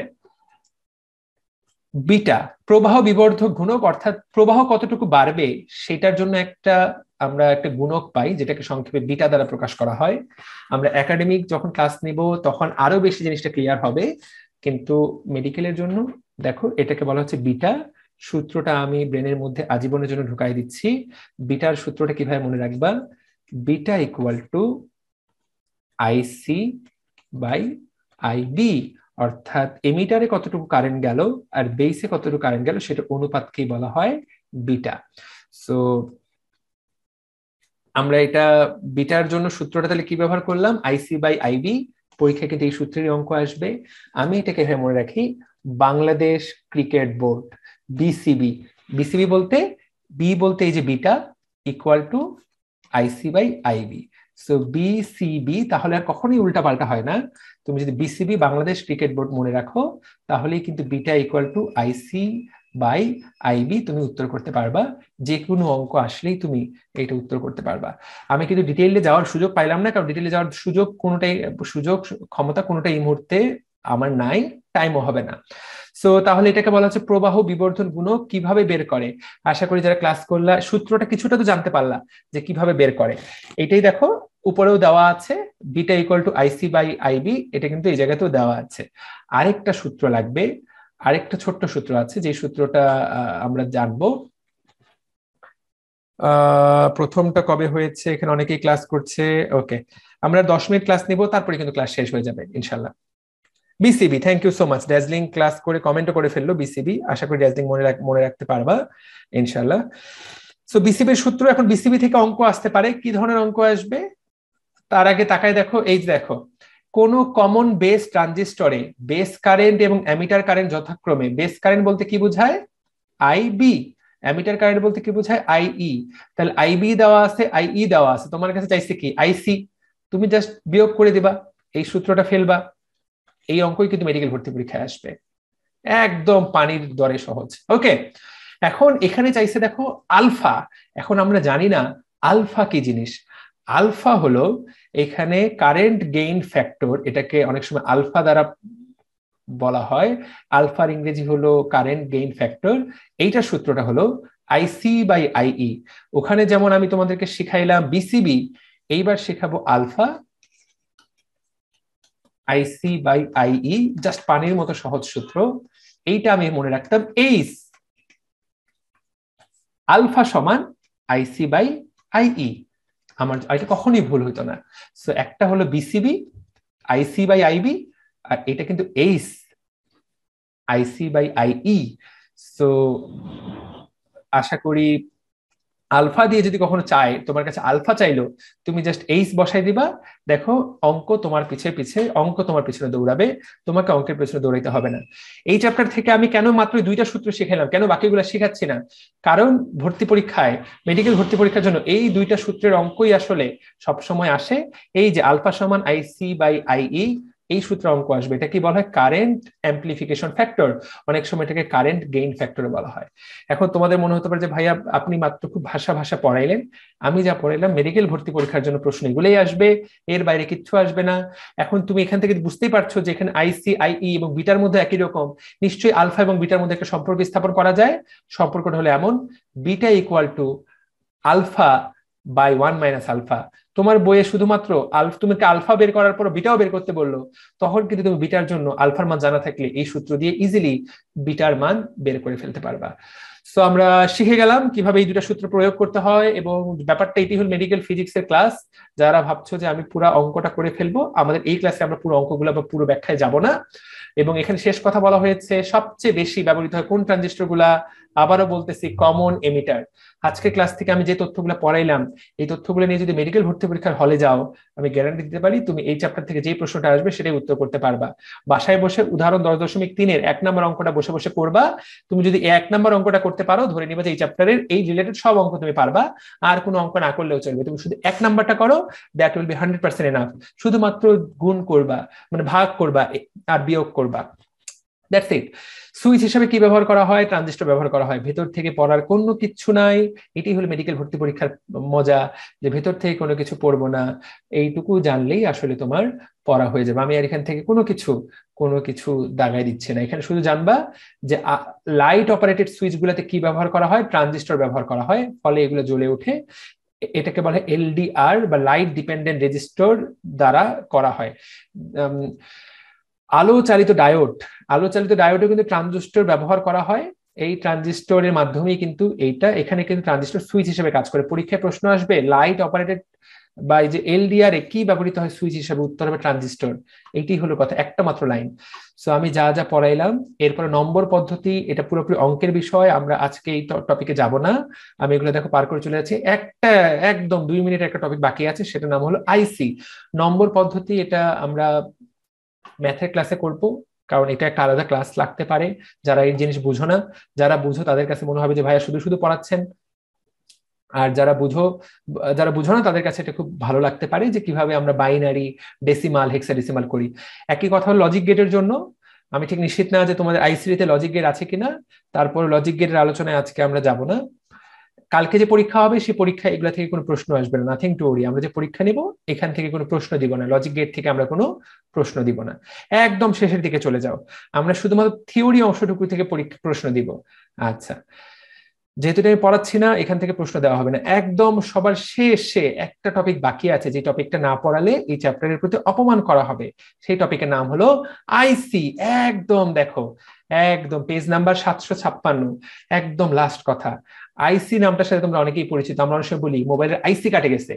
বিটা প্রবাহ বিবর্ধক গুণক, অর্থাৎ প্রবাহ কতটুকু বাড়বে সেটার জন্য আমরা একটা গুণক পাই, যেটাকে সংক্ষেপে বিটা দ্বারা প্রকাশ করা হয়। আমরা একাডেমিক যখন ক্লাস নিব তখন আরো বেশি জিনিসটা ক্লিয়ার হবে, কিন্তু মেডিকেলের জন্য দেখো এটাকে বলা হচ্ছে বিটা। সূত্রটা আমি ব্রেনের মধ্যে আজীবনের জন্য ঢুকাই দিচ্ছি। বিটার সূত্রটা কিভাবে মনে রাখবা? Beta equal to IC by IB, অর্থাৎ এমিটারে কতটুকু কারেন্ট গেল আর বেসে কতটুকু কারেন্ট গেল সেটা অনুপাতকেই বলা হয় বিটা। সো আমরা এটা বিটার জন্য সূত্রটা তাহলে কি ব্যবহার করলাম? IC by IB. পরীক্ষায় কিন্তু এই সূত্রের অঙ্ক আসবে। আমি এটাকে এভাবে মনে রাখি, Bangladesh cricket board, BCB. BCB বলতে বি বলতে এই যে beta equal to IC by IB. So BCB, তাহলে আর কখনোই উল্টা পাল্টা হয় না। তুমি যদি বিসিবি বাংলাদেশ ক্রিকেট বোর্ড মনে রাখো, তাহলেই কিন্তু beta equal to IC by IB তুমি উত্তর করতে পারবা। যে কোনো অঙ্ক আসলেই তুমি এটা উত্তর করতে পারবা। আমি কিন্তু ডিটেইলে যাওয়ার সুযোগ পাইলাম না, কারণ ডিটেইলে যাওয়ার সুযোগ ক্ষমতা কোনোটাই এই মুহূর্তে আমার নাই, টাইমও হবে না। সো তাহলে এটাকে বলা হচ্ছে প্রবাহ বিবর্ধন গুণক। কিভাবে বের করে? আশা করি যারা ক্লাস করলা সূত্রটা কিছুটা তো জানতে পারলা যে কিভাবে বের করে। এটাই দেখো উপরেও দেওয়া আছে, beta equal to IC by IB, এটা কিন্তু এই জায়গাতেও দেওয়া আছে। আরেকটা সূত্র লাগবে, আরেকটা ছোট্ট সূত্র আছে, যে সূত্রটা আমরা জানবো। প্রথমটা কবে হয়েছে? এখানে অনেকেই ক্লাস করছে। ওকে, আমরা 10 মিনিট ক্লাস নিব, তারপরে কিন্তু ক্লাস শেষ হয়ে যাবে ইনশাল্লাহ। BCB, thank you so much. Dazzling class করে কমেন্টও করে ফেললো বিসিবি, আশা করি ড্যাজলিং মনে রাখতে পারবা ইনশাল্লাহ। সো বিসিবির সূত্র, এখন বিসিবি থেকে অঙ্ক আসতে পারে। কি ধরনের অঙ্ক আসবে তার আগে তাকায় দেখো, এই দেখো কোন কমন বেস ট্রানজিস্টরে বেস কারেন্ট এবং অ্যামিটার কারেন্ট যথাক্রমে, বেস কারেন্ট বলতে কি বোঝায়? আইবি, অ্যামিটার কারেন্ট বলতে কি বোঝায়? আইই। তাহলে আইবি দেওয়া আছে, আইই দেওয়া আছে, তোমার কাছে চাইছে কি? আইসি। তুমি জাস্ট বিয়োগ করে দিবা, এই সূত্রটা ফেলবা। এই অঙ্কই কিন্তু মেডিকেল ভর্তি পরীক্ষায় আসবে, একদম পানির দরে সহজ। ওকে, এখন এখানে চাইছে দেখো আলফা। এখন আমরা জানি না আলফা কি জিনিস। আলফা হলো এখানে কারেন্ট গেইন ফ্যাক্টর, এটাকে অনেক সময় আলফা দ্বারা বলা হয়। আলফার ইংরেজি হলো কারেন্ট গেইন ফ্যাক্টর। এইটার সূত্রটা হলো আইসি বাই আইই। ওখানে যেমন আমি তোমাদেরকে শিখাইলাম বিসিবি, এইবার শেখাবো alpha, IC by IE, just পানির মতো সহজ সূত্র। এইটা আমি মনে রাখতাম, এইস আলফা সমান আইসি বাই আইই, আমার এটা কখনোই ভুল হইতো না। সো একটা হলো বিসিবি আইসি বাই আইবি, আর এটা কিন্তু এইস আইসি বাই আইই। সো আশা করি আলফা দিয়ে যদি কখনো চাই, তোমার কাছে আলফা চাইলো, তুমি জাস্ট এইচ বসাই দিবা, দেখো অঙ্ক তোমার পিছনে দৌড়াবে, তোমাকে অঙ্কের পিছনে দৌড়াইতে হবে না। এই চ্যাপ্টার থেকে আমি কেন মাত্র 2টা সূত্র শিখাইলাম, কেন বাকিগুলো শেখাচ্ছি না, কারণ ভর্তি পরীক্ষায়, মেডিকেল ভর্তি পরীক্ষার জন্য এই 2টা সূত্রের অঙ্কই আসলে সবসময় আসে। এই যে আলফা সমান আইসি বাই আইই, এই সূত্র অঙ্ক আসবে। এটা কি বলা হয়? কারেন্ট অ্যাম্পলিফিকেশন ফ্যাক্টর, অনেক সময় এটাকে কারেন্ট গেইন ফ্যাক্টর বলা হয়। এখন তোমাদের মনে হতে পারে যে ভাইয়া আপনি মাত্র খুব ভাষা পড়াইলেন, আমি যা পড়াইলাম মেডিকেল ভর্তি পরীক্ষার জন্য প্রশ্ন এগুলোই আসবে, এর বাইরে কিচ্ছু আসবে না। এখন তুমি এখান থেকে বুঝতেই পারছো যে এখানে আইসি আইই এবং বিটার মধ্যে একই রকম, নিশ্চয়ই আলফা এবং বিটার মধ্যে একটা সম্পর্ক স্থাপন করা যায়। সম্পর্কটা হলো এমন, beta equal to alpha by 1 minus alpha. তোমার বইয়ে শুধুমাত্র তুমি আলফা বের করার পর বিটাও বের করতে বললো, তখন কিন্তু তুমি বিটার জন্য আলফার মান জানা থাকলে এই সূত্র দিয়ে ইজিলি বিটার মান বের করে ফেলতে পারবা। সো আমরা শিখে গেলাম কিভাবে এই 2টা সূত্র প্রয়োগ করতে হয়, এবং ব্যাপারটা এটি হল মেডিকেল ফিজিক্সের ক্লাস। যারা ভাবছো যে আমি পুরো অঙ্কটা করে ফেলবো, আমাদের এই ক্লাসে আমরা পুরো অঙ্কগুলো বা পুরো ব্যাখ্যায় যাব না। এবং এখানে শেষ কথা বলা হয়েছে, সবচেয়ে বেশি ব্যবহৃত হয় কোন ট্রানজিস্টর গুলা, আবারও বলতেছি কমন এমিটার। আজকে ক্লাস থেকে আমি যে তথ্যগুলো পড়াইলাম, এই তথ্যগুলো নিয়ে যদি মেডিকেল ভর্তি পরীক্ষার হলে যাও, আমি গ্যারান্টি দিতে পারি তুমি এই চ্যাপ্টার থেকে যে প্রশ্নটা আসবে সেটাই উত্তর করতে পারবা। বাসায় বসে উদাহরণ 10.3 1 নম্বর অঙ্কটা বসে বসে করবা। তুমি যদি 1 নম্বর অঙ্কটা করতে পারো, ধরে নিবা যে এই চ্যাপ্টারের এই রিলেটেড সব অঙ্ক তুমি পারবা, আর কোনো অঙ্ক না করলেও চলবে। তুমি শুধু 1 নম্বরটা করো, দ্যাট উইল বি 100% এনাফ। শুধুমাত্র গুণ করবা, মানে ভাগ করবা আর বিয়োগ করবা, দ্যাটস ইট। সুইচ হিসেবে কি ব্যবহার করা হয়? ট্রানজিস্টর ব্যবহার করা হয়। ভেতর থেকে পড়ার কোনো কিছু নাই, এটি হলো মেডিকেল ভর্তি পরীক্ষার মজা, যে ভেতর থেকে কোনো কিছু পড়বো না, এইটুকু জানলেই আসলে তোমার পড়া হয়ে যাবে। আমি আর এখান থেকে কোনো কিছু দাগাই দিচ্ছি না। এখানে শুধু জানবা যে লাইট অপারেটেড সুইচ গুলাতে কি ব্যবহার করা হয়? ট্রানজিস্টর ব্যবহার করা হয়, ফলে এগুলো জ্বলে ওঠে। এটাকে বলে এলডিআর বা লাইট ডিপেন্ডেন্ট রেজিস্টর দ্বারা করা হয়। আলো চালিত ডায়োডে কিন্তু ট্রানজিস্টর ব্যবহার করা হয়। এই ট্রানজিস্টরের মাধ্যমেই কিন্তু এখানে কিন্তু ট্রানজিস্টর সুইচ হিসেবে কাজ করে। পরীক্ষায় প্রশ্ন আসবে লাইট অপারেটেড বা এই যে এলডিআর এ কি ব্যবহৃত হয় সুইচ হিসেবে, উত্তর হবে ট্রানজিস্টর। এইটি হলো কথা, একটা মাত্র লাইন। সো আমি যা পড়াইলাম, এরপরে নম্বর পদ্ধতি, এটা পুরোপুরি অঙ্কের বিষয়, আমরা আজকে এই টপিকে যাব না। আমি এগুলো দেখো পার করে চলে যাচ্ছি। একদম 2 মিনিটের একটা টপিক বাকি আছে, সেটা নাম হলো আইসি নম্বর পদ্ধতি। এটা আমরা ম্যাথের ক্লাসে করব, কারণ এটা একটা আলাদা ক্লাস লাগতে পারে যারা এই জিনিস বুঝো না। যারা বুঝো তাদের কাছে মনে হবে যে ভাইয়া শুধু পড়াচ্ছেন, আর যারা বুঝো না তাদের কাছে এটা খুব ভালো লাগতে পারে যে কিভাবে আমরা বাইনারি, ডেসিমাল, হেক্সাডেসিমাল করি। একই কথা হলো লজিক গেটের জন্য। আমি ঠিক নিশ্চিত না যে তোমাদের আইসিতে লজিক গেট আছে কিনা, তারপর লজিক গেটের আলোচনায় আজকে আমরা যাব না। কালকে যে পরীক্ষা হবে সেই পরীক্ষা এগুলা থেকে কোনো প্রশ্ন আসবে না, নাথিং টু ওরি। আমরা যে পরীক্ষা নিব এখান থেকে কোনো প্রশ্ন দিব না, লজিক গেট থেকে আমরা কোনো প্রশ্ন দিব না। একদম শেষের দিকে চলে যাও, আমরা শুধুমাত্র থিওরি অংশটুকু থেকে প্রশ্ন দিব। আচ্ছা, যেহেতু আমি পড়াচ্ছি না, এখান থেকে প্রশ্ন দেওয়া হবে না। একদম সবার শেষে একটা টপিক বাকি আছে, যে টপিকটা না পড়ালে এই চ্যাপ্টারের প্রতি অপমান করা হবে। সেই টপিকের নাম হলো আইসি। একদম পেজ নাম্বার 756, একদম লাস্ট কথা। আইসি নামটার সাথে তোমরা অনেকেই পরিচিত। আমরা অনেক সময় বলি মোবাইলের আইসি কাটে গেছে।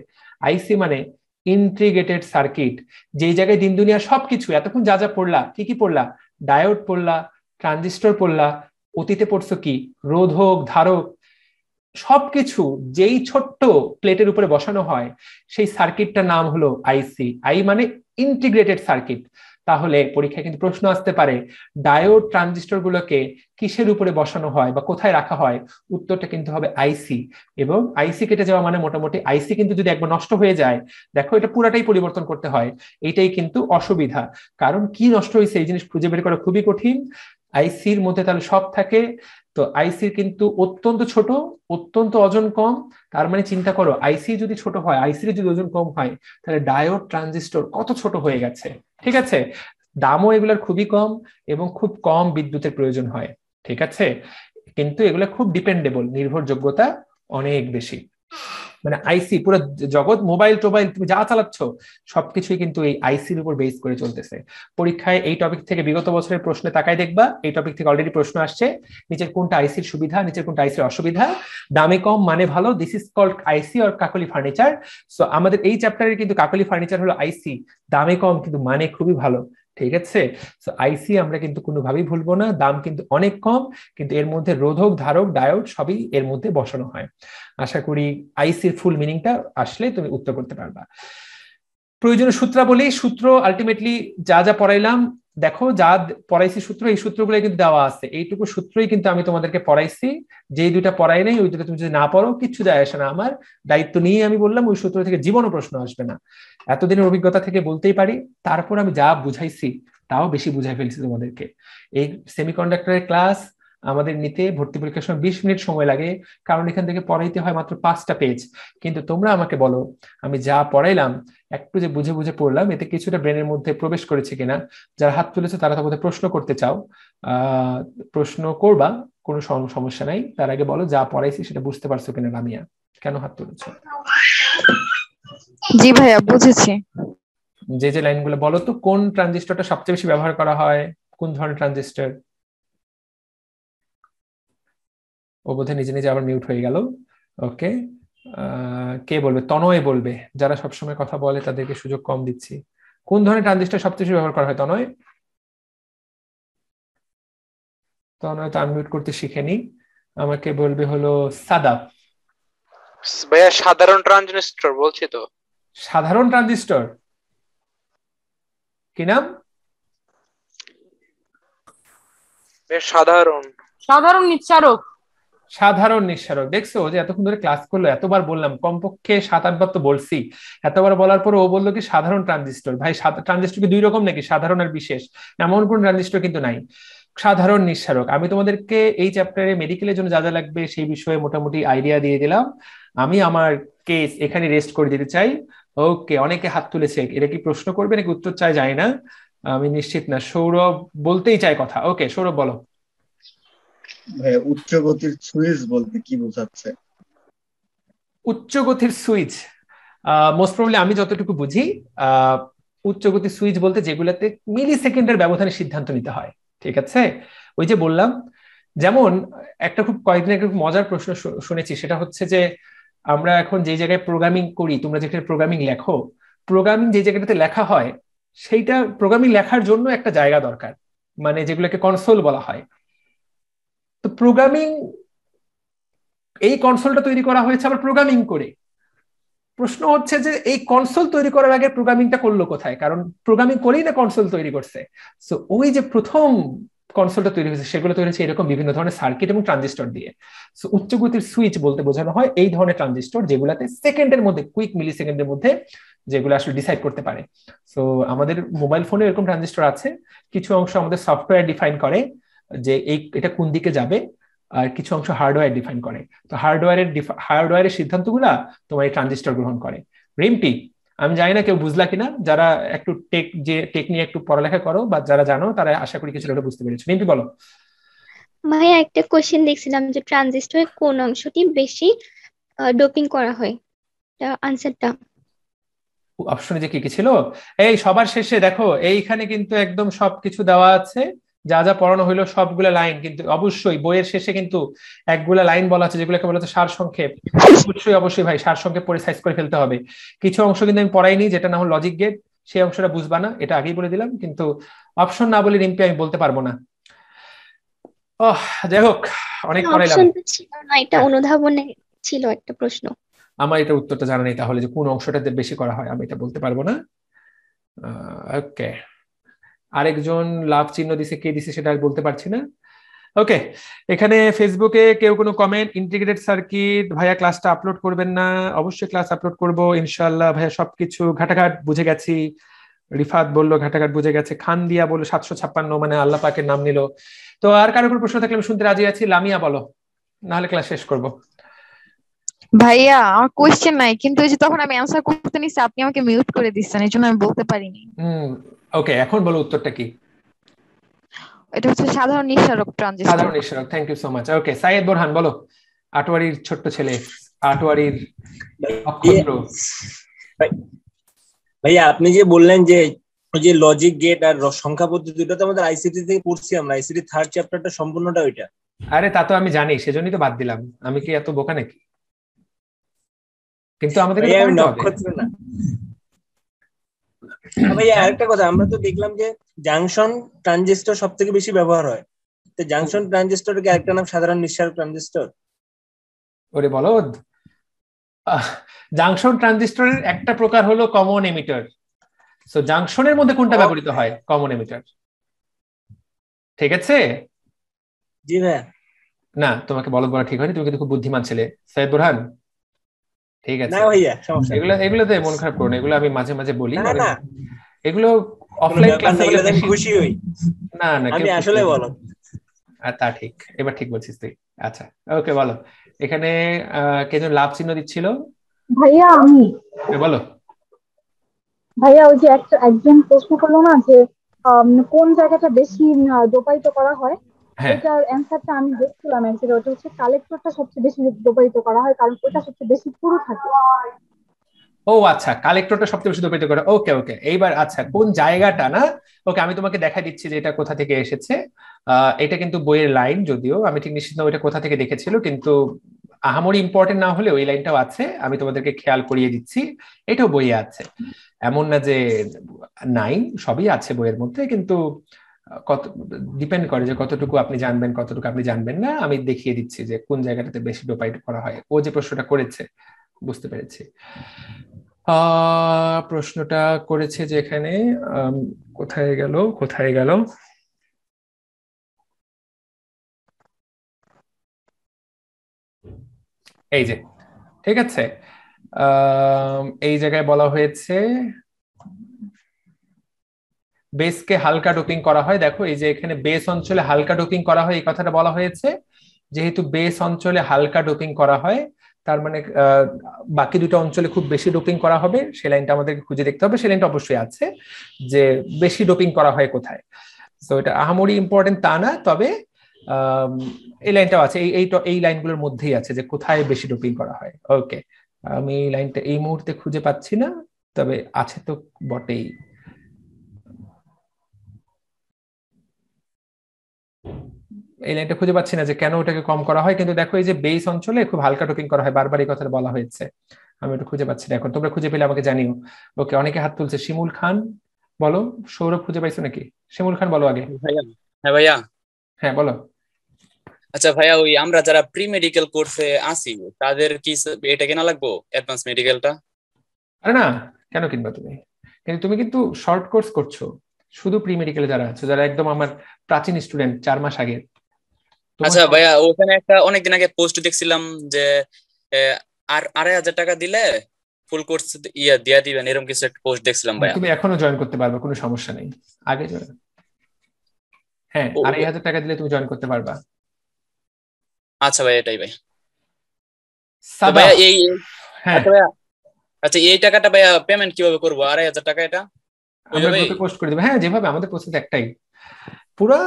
আইসি মানে ইন্টিগ্রেটেড সার্কিট। যেই জায়গায় দিন দুনিয়া সবকিছু এতক্ষণ যা পড়লা, কি পড়লা? ডায়োড পড়লা, ট্রানজিস্টর পড়লা, অতীতে পড়ছো কি? রোধক, ধারক, সবকিছু যেই ছোট্ট প্লেটের উপরে বসানো হয় সেই সার্কিটটার নাম হলো আইসি। আই মানে ইন্টিগ্রেটেড সার্কিট। তাহলে পরীক্ষায় কিন্তু প্রশ্ন আসতে পারে ডায়োড ট্রানজিস্টর গুলোকে কিসের উপরে বসানো হয় বা কোথায় রাখা হয়? উত্তরটা কিন্তু হবে আইসি। এবং আইসি কেটে যাওয়া মানে মোটামুটি আইসি কিন্তু যদি একবার নষ্ট হয়ে যায়, দেখো এটা পুরাটাই পরিবর্তন করতে হয়। এইটাই কিন্তু অসুবিধা, কারণ কি নষ্ট হয়েছে এই জিনিস খুঁজে বের করা খুবই কঠিন। আইসির মধ্যে তাহলে সব থাকে, তো আইসির কিন্তু অত্যন্ত ছোট, অত্যন্ত ওজন কম। তার মানে চিন্তা করো, আইসি যদি ছোট হয়, আইসির যদি ওজন কম হয়, তাহলে ডায়োড ট্রানজিস্টর কত ছোট হয়ে গেছে। ঠিক আছে, দামও এগুলোর খুবই কম এবং খুব কম বিদ্যুতের প্রয়োজন হয়। ঠিক আছে, কিন্তু এগুলো খুব ডিপেন্ডেবল, নির্ভরযোগ্যতা অনেক বেশি। মানে আইসি পুরো জগৎ, মোবাইল টোবাইল তুমি যা চালাচ্ছ সবকিছুই কিন্তু এই আইসির উপর বেস করে চলতেছে। পরীক্ষায় এই টপিক থেকে বিগত বছরের প্রশ্নে তাকাই দেখবা, এই টপিক থেকে অলরেডি প্রশ্ন আসছে। নিচের কোনটা আইসির সুবিধা, নিচের কোনটা আইসির অসুবিধা? দামে কম মানে ভালো, this is called IC or Kakoli furniture. So আমাদের এই চ্যাপ্টারের কিন্তু কাকলি ফার্নিচার হলো আইসি, দামে কম কিন্তু মানে খুবই ভালো। ঠিক আছে। সো আইসি আমরা কিন্তু কোনোভাবেই ভুলবো না, দাম কিন্তু অনেক কম, কিন্তু এর মধ্যে রোধক, ধারক, ডায়োড সবই এর মধ্যে বসানো হয়। আশা করি আইসির ফুল মিনিংটা আসলে তুমি উত্তর করতে পারবা। প্রয়োজনীয় সূত্রাবলী, সূত্র আলটিমেটলি যা যা পড়াইলাম, দেখো যা পড়াইছি সূত্র, এই সূত্রগুলো কিন্তু দেওয়া আছে, এইটুকু সূত্রই কিন্তু আমি তোমাদেরকে পড়াইছি। যেই দুইটা পড়াই নাই ওই দুটো তুমি যদি না পড়ো কিচ্ছু যায় আসে না, আমার দায়িত্ব নিয়ে আমি বললাম ওই সূত্র থেকে জীবনও প্রশ্ন আসবে না, এতদিনের অভিজ্ঞতা থেকে বলতেই পারি। তারপর আমি যা বুঝাইছি তাও বেশি বুঝাই ফেলছি তোমাদেরকে। এই সেমিকন্ডাক্টরের ক্লাস আমাদের নিতে ভর্তি পরীক্ষার সময় 20 মিনিট সময় লাগে, কারণ এখান থেকে পড়াইতে হয় মাত্র 5টা পেজ। কিন্তু তোমরা আমাকে বলো আমি যা পড়াইলাম একটু যে বুঝে বুঝে পড়লাম, এতে কিছুটা ব্রেনের মধ্যে প্রবেশ করেছে কিনা। যারা হাত তুলেছে তারা তো বোধহয় প্রশ্ন করতে চাও, প্রশ্ন করবা, কোনো সমস্যা নাই। তার আগে বলো যা পড়াইছি সেটা বুঝতে পারছো কিনা। লামিয়া কেন হাত তুলেছো? জি ভাইয়া বুঝেছি। যে যে লাইনগুলো বলো তো, কোন ট্রানজিস্টরটা সবচেয়ে বেশি ব্যবহার করা হয়, কোন ধরনের ট্রানজিস্টর? ও বোধহয় নিজে নিজে আবার মিউট হয়ে গেল। ওকে, কে বলবে? তনয় বলবে, যারা সবসময় কথা বলে তাদেরকে সুযোগ কম দিচ্ছি। কোন ধরনের ট্রানজিস্টর সবচেয়ে বেশি ব্যবহার করা হয় তনয়? তনয় তো আনমিউট করতে শিখেনি, আমাকে বলবে হলো সাদা। ভাইয়া সাধারণ ট্রানজিস্টর বলছি তো। সাধারণ ট্রানজিস্টর কি নাম? সাধারণ সাধারণ নিঃসারক। সাধারণ নিঃসারক। দেখছো যে এতক্ষণ ধরে ক্লাস করলো, এতবার বললাম, কমপক্ষে 7-8 বার তো বলছি। এতবার বলার পর ও বললো কি সাধারণ ট্রানজিস্টর। ভাই ট্রানজিস্টর কি দুই রকম নাকি, সাধারণ আর বিশেষ? এমন কোন ট্রানজিস্টর কিন্তু নাই। সাধারণ নিঃসারক। আমি তোমাদেরকে এই চ্যাপ্টারে মেডিকেলের জন্য যা যা লাগবে সেই বিষয়ে মোটামুটি আইডিয়া দিয়ে দিলাম। আমি আমার কেস এখানে রেস্ট করে দিতে চাই। ওকে, অনেকে হাত তুলেছে, এটা কি প্রশ্ন করবে নাকি উত্তর চাই যায় না, আমি নিশ্চিত না। সৌরভ বলতেই চায় কথা। ওকে সৌরভ বলো। উচ্চ গতির সুইচ বলতে কি বোঝাচ্ছে? উচ্চ গতির সুইচ মোস্ট প্রবাবলি আমি যতটুকু বুঝি, উচ্চ গতির সুইচ বলতে যেগুলোতে মিলি সেকেন্ডের ব্যবধানে সিদ্ধান্ত নিতে হয়। ঠিক আছে, ওই যে বললাম, যেমন একটা খুব কয়েকদিন একটা মজার প্রশ্ন শুনেছি, সেটা হচ্ছে যে আমরা এখন যে জায়গায় প্রোগ্রামিং করি, তোমরা যেখানে প্রোগ্রামিং লেখো, প্রোগ্রামিং যে জায়গাটাতে লেখা হয় সেইটা প্রোগ্রামিং লেখার জন্য একটা জায়গা দরকার, মানে যেগুলোকে কনসোল বলা হয়। তো প্রোগ্রামিং, এই কনসোলটা তৈরি করা হয়েছে আবার প্রোগ্রামিং করে। প্রশ্ন হচ্ছে যে এই কনসোল তৈরি করার আগে প্রোগ্রামিংটা করলো কোথায়? কারণ প্রোগ্রামিং করেই না কনসোল তৈরি করছে। সো ওই যে প্রথম কনসোলটা তৈরি হয়েছে সেগুলো তৈরি হয়েছে এরকম বিভিন্ন ধরনের সার্কিট এবং ট্রানজিস্টর দিয়ে। সো উচ্চ গতির সুইচ বলতে বোঝানো হয় এই ধরনের ট্রানজিস্টর যেগুলাতে সেকেন্ডের মধ্যে, কুইক মিলি সেকেন্ডের মধ্যে যেগুলো আসলে ডিসাইড করতে পারে। সো আমাদের মোবাইল ফোনে এরকম ট্রানজিস্টর আছে, কিছু অংশ আমাদের সফটওয়্যার ডিফাইন করে যে এটা কোন দিকে যাবে, আর কিছু অংশ হার্ডওয়্যার ডিফাইন করে। তো হার্ডওয়্যারের সিদ্ধান্তগুলা তোমার এই ট্রানজিস্টর গ্রহণ করে। রিম্পি, আমি জানি না কেউ বুঝলা কিনা, যারা একটু টেক নিয়ে একটু পড়ালেখা করো বা যারা জানো তারা আশা করি কিছুটা বুঝতে পেরেছো। রিম্পি বলো। ভাইয়া একটা কোশ্চেন দেখছিলাম যে ট্রানজিস্টরের কোন অংশটি বেশি ডোপিং করা হয়, আনসারটা অপশনে যে কি কি ছিল, এই সবার শেষে দেখো এইখানে কিন্তু একদম সবকিছু দেওয়া আছে, যা যা পড়ানো হইলো সবগুলা লাইন, কিন্তু অবশ্যই বইয়ের শেষে কিন্তু একগুলা লাইন বলা আছে যেগুলোকে বলা হচ্ছে সার সংক্ষেপ। অবশ্যই ভাই সার সংক্ষেপ পড়ে সাইজ করে ফেলতে হবে। কিছু অংশ কিন্তু আমি পড়াইনি, যেটা না হল লজিক গেট, সেই অংশটা বুঝবা না, এটা আগেই বলে দিলাম। কিন্তু অপশন না বলে রিম্পি আমি বলতে পারবো না। যাই হোক, অনেক পড়াইলাম। এটা অনুধাবনে ছিল একটা প্রশ্ন, আমার এটা উত্তরটা জানা নেই তাহলে, যে কোন অংশটাতে বেশি করা হয় আমি এটা বলতে পারবো না। ওকে, আরেকজন লাভ চিহ্ন দিছে, কে দিছে সেটা বলতে পারছি না। ওকে, এখানে ফেসবুকে কেউ কোনো কমেন্ট, ইন্টিগ্রেটেড সার্কিট ভাইয়া ক্লাসটা আপলোড করবেন না? অবশ্যই ক্লাস আপলোড করব ইনশাআল্লাহ ভাইয়া। সবকিছু ঘাটাঘাট বুঝে গেছি। রিফাত বললো ঘাটাঘাট বুঝে গেছে। খান দিয়া বললো 756, মানে আল্লাহ পাকের নাম নিল। তো আর কারো কোনো প্রশ্ন থাকলে আমি শুনতে রাজি আছি। লামিয়া বলো, নাহলে ক্লাস শেষ করব। ভাইয়া আমার কোশ্চেন নাই, কিন্তু এই যে তখন আমি অ্যানসার করতে নিছি আপনি আমাকে মিউট করে দিচ্ছেন, এই জন্য আমি বলতে পারিনি। ওকে, এখন বলো উত্তরটা কি। এটা হচ্ছে সাধারণ নিঃসারক ট্রানজিস্টর। সাধারণ নিঃসারক, থ্যাংক ইউ সো মাচ। ওকে, সাইয়েদ বোরহান বলো, আটোয়ারির ছোট্ট ছেলে, আটোয়ারির অক্ষুদ্র। ভাইয়া আপনি যে বললেন যে ওই যে লজিক গেট আর সংখ্যা পদ্ধতি, ওটা তো আমাদের আইসিটি থেকে পড়ছি আমরা, আইসিটি থার্ড চ্যাপ্টারটা সম্পূর্ণটা ওইটা। আরে তা তো আমি জানি, সেজন্যই তো বাদ দিলাম। আমি কি এত বোকা নাকি? কিন্তু আমাদের নক্ষত্র না। ভাইয়া আরেকটা কথা, আমরা তো দেখলাম যে জাংশন ট্রানজিস্টর সব থেকে বেশি ব্যবহার হয়, তো জাংশন ট্রানজিস্টরের কি আরেকটা নাম সাধারণ নিঃসারক ট্রানজিস্টর? ওরে বলদ, জাংশন ট্রানজিস্টরের একটা প্রকার হলো কমন এমিটার। সো জাংশনের মধ্যে কোনটা ব্যবহৃত হয়? Common emitter. ঠিক আছে? জি ভাইয়া। না, তোমাকে বলদ বলা ঠিক হয়নি, তুমি কিন্তু খুব বুদ্ধিমান ছেলে সৈয়দ বুরহান। ঠিক আছে না ভাইয়া, সমস্যা এগুলো এগুলোতে মন খারাপ করো না, এগুলো আমি মাঝে মাঝে বলি। না না, এগুলো অফলাইন ক্লাসে বলে আমি খুশি হই। না না, আমি আসলে বলো। তা ঠিক, এবার ঠিক বলছিস তুই। আচ্ছা ওকে, বলো। এখানে কে যেন লাভ চিহ্ন দিচ্ছিল? ভাইয়া আমি। বলো ভাইয়া ওই যে একজন প্রশ্ন করলো না যে কোন জায়গাটা বেশি ডোপায়িত করা হয়, এটার অ্যান্সারটা আমি দেখছিলাম। অ্যান্সার ওটা হচ্ছে কালেক্টরটা সবচেয়ে বেশি ডোপায়িত করা হয়, কারণ ওটা সবচেয়ে বেশি পুরো থাকে। ও আচ্ছা, কালেক্টরটা সবচেয়ে বেশি ডোপায়িত করে। ওকে ওকে, এইবার আচ্ছা কোন জায়গাটা না, ওকে আমি তোমাকে দেখা দিচ্ছি যে এটা কোথা থেকে এসেছে। এটা কিন্তু বইয়ের লাইন, যদিও আমি ঠিক নিশ্চিত না এটা কোথা থেকে দেখেছিল, কিন্তু আহামরি ইম্পর্টেন্ট না হলেও এই লাইনটাও আছে, আমি তোমাদেরকে খেয়াল করিয়ে দিচ্ছি। এটাও বইয়ে আছে, এমন না যে নাই, সবই আছে বইয়ের মধ্যে, কিন্তু কত ডিপেন্ড করে যে কতটুকু আপনি জানবেন কতটুকু আপনি জানবেন না। আমি দেখিয়ে দিচ্ছি যে কোন জায়গাটাতে বেশি ডোপাইট করা হয়। ও যে প্রশ্নটা করেছে বুঝতে পেরেছি। প্রশ্নটা করেছে যে এখানে কোথায় গেল এই যে, ঠিক আছে, এই জায়গায় বলা হয়েছে বেসকে হালকা ডোপিং করা হয়। দেখো এই যে এখানে বেস অঞ্চলে হালকা ডোপিং করা হয়, এই কথাটা বলা হয়েছে। যেহেতু বেস অঞ্চলে হালকা ডোপিং করা হয়, তার মানে বাকি দুটো অঞ্চলে খুব বেশি ডোপিং করা হবে। সেই লাইনটা আমাদেরকে খুঁজে দেখতে হবে। সেই লাইনটা অবশ্যই আছে যে বেশি ডোপিং করা হয় কোথায়। তো এটা আহামরি ইম্পর্টেন্ট তা না, তবে এই লাইনটাও আছে, এই লাইনগুলোর মধ্যেই আছে যে কোথায় বেশি ডোপিং করা হয়। ওকে, আমি এই লাইনটা এই মুহূর্তে খুঁজে পাচ্ছি না, তবে আছে তো বটেই। এই লাইনটা খুঁজে পাচ্ছি না যে কেন ওটাকে কম করা হয়, কিন্তু দেখো এই যে বেস অঞ্চলে খুব হালকা ডোপিং করা হয়, বারবার এই কথাটা বলা হয়েছে। আমি ওটা খুঁজে পাচ্ছি না এখন, তোমরা খুঁজে পেলে আমাকে জানিও। ওকে, অনেকে হাত তুলছে। শিমুল খান বলো। সৌরভ খুঁজে পাইছো নাকি? শিমুল খান বলো আগে। হ্যাঁ ভাইয়া। হ্যাঁ বলো। আচ্ছা ভাইয়া, ওই আমরা যারা প্রি মেডিকেল কোর্সে আছি তাদের কি এটা কেনা লাগবো, অ্যাডভান্স মেডিকেলটা? আরে না, কেন কিনবা তুমি? কিন্তু তুমি কিন্তু শর্ট কোর্স করছো। শুধু প্রি মেডিকেলে যারা আছো, যারা একদম আমার প্রাচীন স্টুডেন্ট 4 মাস আগে। আচ্ছা ভাইয়া, ওখানে একটা অনেকদিন আগে পোস্ট দেখছিলাম যে আর 2,500 টাকা দিলে ফুল কোর্স দিয়া দিবেন, এরকম কিছু একটা পোস্ট দেখছিলাম ভাইয়া। তুমি এখনো জয়েন করতে পারবে, কোনো সমস্যা নেই। আগে জয়েন, হ্যাঁ 2,500 টাকা দিলে তুমি জয়েন করতে পারবা। আচ্ছা ভাই, এটাই ভাই। ভাইয়া এই আচ্ছা এই টাকাটা ভাইয়া পেমেন্ট কিভাবে করবো? 2,500 টাকা এটা আমরা গ্রুপে পোস্ট করে দেব। হ্যাঁ, যেভাবে আমাদের প্রসেস একটাই। পুরো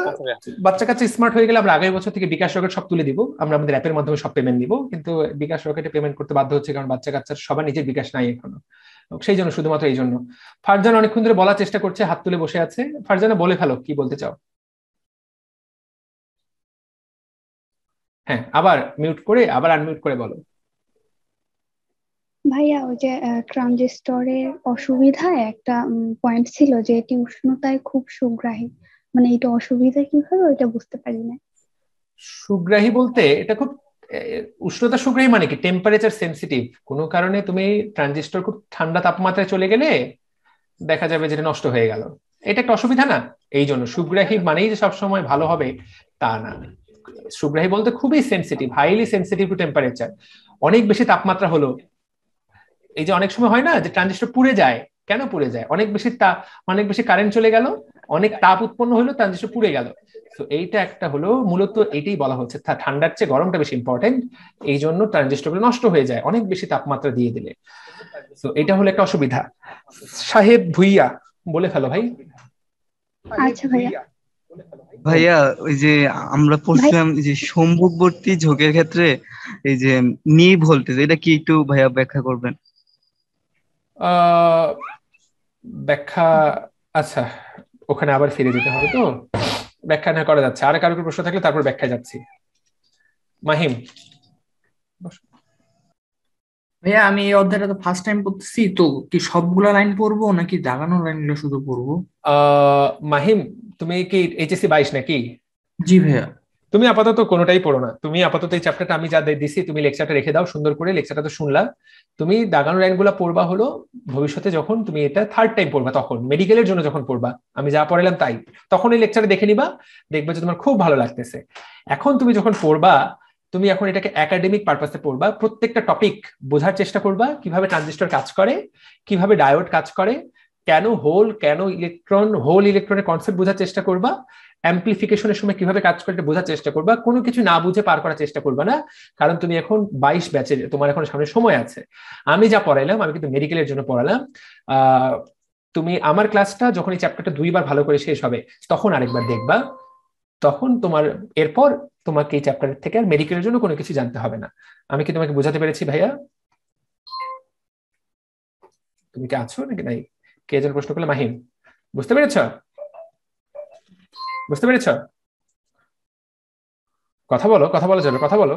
বাচ্চা কাচ্চা স্মার্ট হয়ে গেলে আমরা আগের বছর থেকে বিকাশ রকেট সব তুলে দিব। আমরা আমাদের অ্যাপের মাধ্যমে সব পেমেন্ট দিব, কিন্তু বিকাশ রকেটে পেমেন্ট করতে বাধ্য হচ্ছে কারণ বাচ্চা কাচ্চার সবার নিজের বিকাশ নাই এখনো। সেই জন্য, শুধুমাত্র এই জন্য। ফারজানা অনেকক্ষণ ধরে বলার চেষ্টা করছে, হাত তুলে বসে আছে। ফারজানা বলে ফেলো, কি বলতে চাও? হ্যাঁ, আবার মিউট করে আবার আনমিউট করে বলো। ভাইয়া ওই যে ট্রানজিস্টরের অসুবিধা একটা পয়েন্ট ছিল যে এটি উষ্ণতায় খুব সুগ্রাহী, মানে এটা অসুবিধা কিভাবে ওইটা বুঝতে পারি না। সুগ্রাহী বলতে এটা খুব উষ্ণতা সুগ্রাহী মানে কি টেম্পারেচার সেনসিটিভ। কোনো কারণে তুমি ট্রানজিস্টর খুব ঠান্ডা তাপমাত্রায় চলে গেলে দেখা যাবে যেটা নষ্ট হয়ে গেল, এটা একটা অসুবিধা না। এই জন্য সুগ্রাহী মানেই যে সবসময় ভালো হবে তা না। সুগ্রাহী বলতে খুবই sensitive, highly sensitive to temperature. অনেক বেশি তাপমাত্রা হলো, এই যে অনেক সময় হয় না যে ট্রানজিস্টর পুড়ে যায়। কেন পুড়ে যায়? অনেক বেশি কারেন্ট চলে গেল, অনেক তাপ উৎপন্ন হলো, ট্রানজিস্টর পুড়ে গেল। তো এইটা একটা হলো, মূলত এটাই বলা হচ্ছে ঠান্ডার চেয়ে গরমটা বেশি ইম্পর্টেন্ট, এই জন্য ট্রানজিস্টরগুলো নষ্ট হয়ে যায় অনেক বেশি তাপমাত্রা দিয়ে দিলে। তো এটা হলো একটা অসুবিধা। সাহেব ভুইয়া বলে ফেলো ভাই। আচ্ছা ভাইয়া। ভাইয়া ওই যে আমরা পড়ছিলাম যে সম্মুখবর্তী ঝোঁকের ক্ষেত্রে এই যে নি ভোল্টেজ, এটা কি একটু ভাইয়া ব্যাখ্যা করবেন? ব্যাখ্যা, আচ্ছা ওখানে আবার ফিরে যেতে হবে, তো ব্যাখ্যা না করা যাচ্ছে। আর কারো প্রশ্ন থাকলে তারপর ব্যাখ্যা যাচ্ছি। মাহিম ভাইয়া আমি এই অধ্যায়টা তো ফার্স্ট টাইম পড়তেছি, তো কি সবগুলা লাইন পড়বো নাকি দাগানো লাইনগুলো শুধু পড়বো? মাহিম, তুমি কি এইচএসসি 22 নাকি? জি ভাইয়া। তুমি আপাতত কোনোটাই পড়ো না, তুমি আপাতত এই চ্যাপ্টারটা আমি যা দিছি তুমি লেকচারটা রেখে দাও সুন্দর করে। লেকচারটা তো শুনলা, তুমি দাগানো লাইনগুলো পড়বা হলো ভবিষ্যতে যখন তুমি এটা থার্ড টাইম পড়বা, তখন মেডিকেলের জন্য যখন পড়বা, আমি যা পড়ালাম তাই, তখন এই লেকচারে দেখে নিবা, দেখবে যে তোমার খুব ভালো লাগতেছে। এখন তুমি যখন পড়বা, তুমি এখন এটাকে একাডেমিক পারপাসে পড়বা, প্রত্যেকটা টপিক বোঝার চেষ্টা করবা, কিভাবে ট্রানজিস্টর কাজ করে, কিভাবে ডায়োড কাজ করে, কেন হোল, কেন ইলেকট্রন, হোল ইলেকট্রনের কনসেপ্ট বোঝার চেষ্টা করবা, অ্যাম্প্লিফিকেশনের সময় কিভাবে কাজ করে বোঝার চেষ্টা করবা। কোনো কিছু না বুঝে পার করার চেষ্টা করবা না, কারণ তুমি এখন 22 ব্যাচের, তোমার এখন সামনে সময় আছে। আমি যা পড়াইলাম আমি কিন্তু মেডিকেলের জন্য পড়ালাম। তুমি আমার ক্লাসটা যখন এই চ্যাপ্টারটা 2 বার ভালো করে শেষ হবে তখন আরেকবার দেখবা, তখন তোমার এরপর তোমাকে এই চ্যাপ্টার থেকে আর মেডিকেলের জন্য কোনো কিছু জানতে হবে না। আমি কি তোমাকে বোঝাতে পেরেছি ভাইয়া? তুমি কি আছো নাকি নাই? কে যেন প্রশ্ন করলে? মাহিম, বুঝতে পেরেছ? বুঝতে পেরেছ? কথা বলো, কথা বলা যাবে, কথা বলো।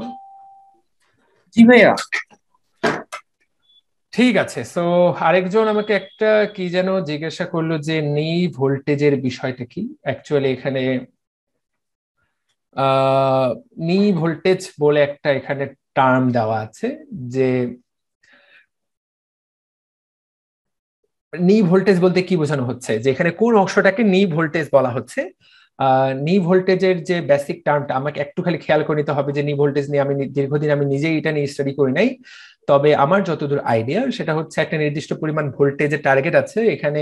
জি ভাইয়া। ঠিক আছে। সো আরেকজন আমাকে একটা কি যেন জিজ্ঞাসা করলো যে নি ভোল্টেজের বিষয়টা কি। অ্যাকচুয়ালি এখানে নি ভোল্টেজ বলে একটা এখানে টার্ম দেওয়া আছে, যে নি ভোল্টেজ বলতে কি বোঝানো হচ্ছে, যে এখানে কোন অংশটাকে নি ভোল্টেজ বলা হচ্ছে। নি ভোল্টেজের যে বেসিক টার্মটা আমাকে একটু খালি খেয়াল করে নিতে হবে, যে নি ভোল্টেজ নিয়ে আমি দীর্ঘদিন আমি নিজেই এটা নিয়ে স্টাডি করি নাই, তবে আমার যতদূর আইডিয়া সেটা হচ্ছে একটা নির্দিষ্ট পরিমাণ ভোল্টেজের টার্গেট আছে। এখানে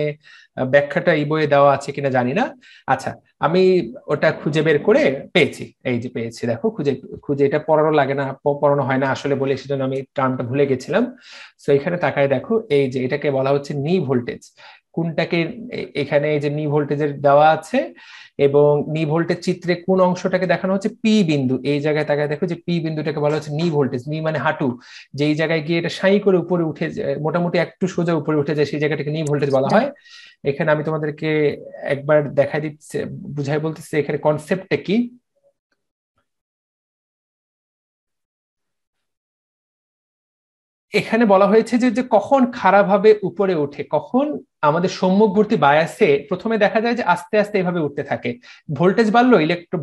ব্যাখ্যাটা এই বইয়ে দেওয়া আছে কিনা জানি না। আচ্ছা, আমি ওটা খুঁজে বের করে পেয়েছি, এই যে পেয়েছি, দেখো খুঁজে খুঁজে, এটা পড়ানো লাগে না, পড়ানো হয় না আসলে বলে, সেজন্য আমি টার্মটা ভুলে গেছিলাম। তো এখানে তাকায় দেখো, এই যে এটাকে বলা হচ্ছে নি ভোল্টেজ। কোনটাকে এখানে এই যে নি ভোল্টেজের দেওয়া আছে, এবং নি ভোল্টেজ চিত্রে কোন অংশটাকে দেখানো হচ্ছে? পি বিন্দু। এই জায়গায় তাকায় দেখো যে পি বিন্দুটাকে বলা হচ্ছে নি ভোল্টেজ। নি মানে হাঁটু, যেই জায়গায় গিয়ে এটা সাই করে উপরে উঠে যায়, মোটামুটি একটু সোজা উপরে উঠে যায়, সেই জায়গাটাকে নি ভোল্টেজ বলা হয়। এখানে আমি তোমাদেরকে একবার দেখাই দিচ্ছি, বুঝাই বলতেছি এখানে কনসেপ্টটা কি। এখানে বলা হয়েছে যে কখন খারাপ ভাবে উপরে ওঠে, কখন আমাদের সম্মুখবর্তী বায়াসে প্রথমে দেখা যায় যে আস্তে আস্তে এভাবে উঠতে থাকে, ভোল্টেজ বাড়লো,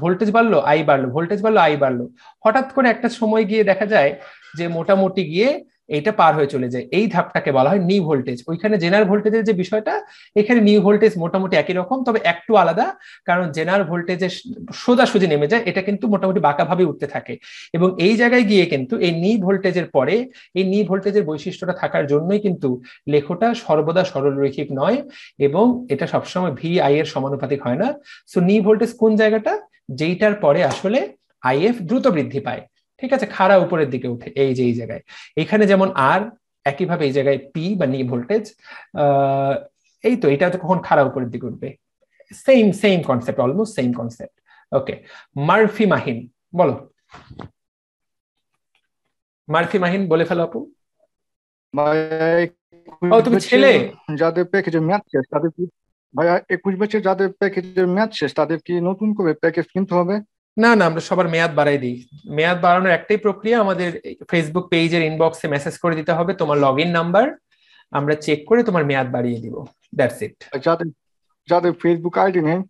ভোল্টেজ বাড়লো, আই বাড়লো, ভোল্টেজ বাড়লো, আই বাড়লো, হঠাৎ করে একটা সময় গিয়ে দেখা যায় যে মোটামুটি গিয়ে এইটা পার হয়ে চলে যায়। এই ধাপটাকে বলা হয় নি ভোল্টেজ। ওইখানে জেনারেল ভোল্টেজের যে বিষয়টা, এখানে নি ভোল্টেজ মোটামুটি একই রকম, তবে একটু আলাদা, কারণ জেনারেল ভোল্টেজে সোজাসুজি নেমে যায়, এটা কিন্তু মোটামুটি বাঁকাভাবে উঠতে থাকে। এবং এই জায়গায় গিয়ে কিন্তু এই নি ভোল্টেজের পরে, এই নি ভোল্টেজের বৈশিষ্ট্যটা থাকার জন্যই কিন্তু লেখটা সর্বদা সরলরৈখিক নয়, এবং এটা সবসময় ভি আই এর সমানুপাতিক হয় না। সো নি ভোল্টেজ কোন জায়গাটা, যেইটার পরে আসলে আইএফ দ্রুত বৃদ্ধি পায়, ঠিক আছে, খাড়া উপরের দিকে উঠে, এই যে এই জায়গায়। এখানে যেমন আর, একইভাবে এই জায়গায় পি বা নি ভোল্টেজ, এই তো এটা কখন খাড়া উপরের দিকে উঠবে, same same concept, almost same concept. Okay, Marfi Mahin বলো। মারফি মাহিন বলে ফেলো আপু। ও তুমি ছেলে। যাদের প্যাকেজের ম্যাচ শেষ তাদের কি ভাইয়া 21 বছর যাদের প্যাকেজের ম্যাচ শেষ তাদের কি নতুন করে প্যাকেজ কিনতে হবে? না না, আমরা সবার মেয়াদ বাড়াই দিই। মেয়াদ বাড়ানোর একটাই প্রক্রিয়া, আমাদের ফেসবুক পেজের ইনবক্সে মেসেজ করে দিতে হবে তোমার লগইন নাম্বার, আমরা চেক করে তোমার মেয়াদ বাড়িয়ে দিব, দ্যাটস ইট। যাদের ফেসবুক আইডি নেই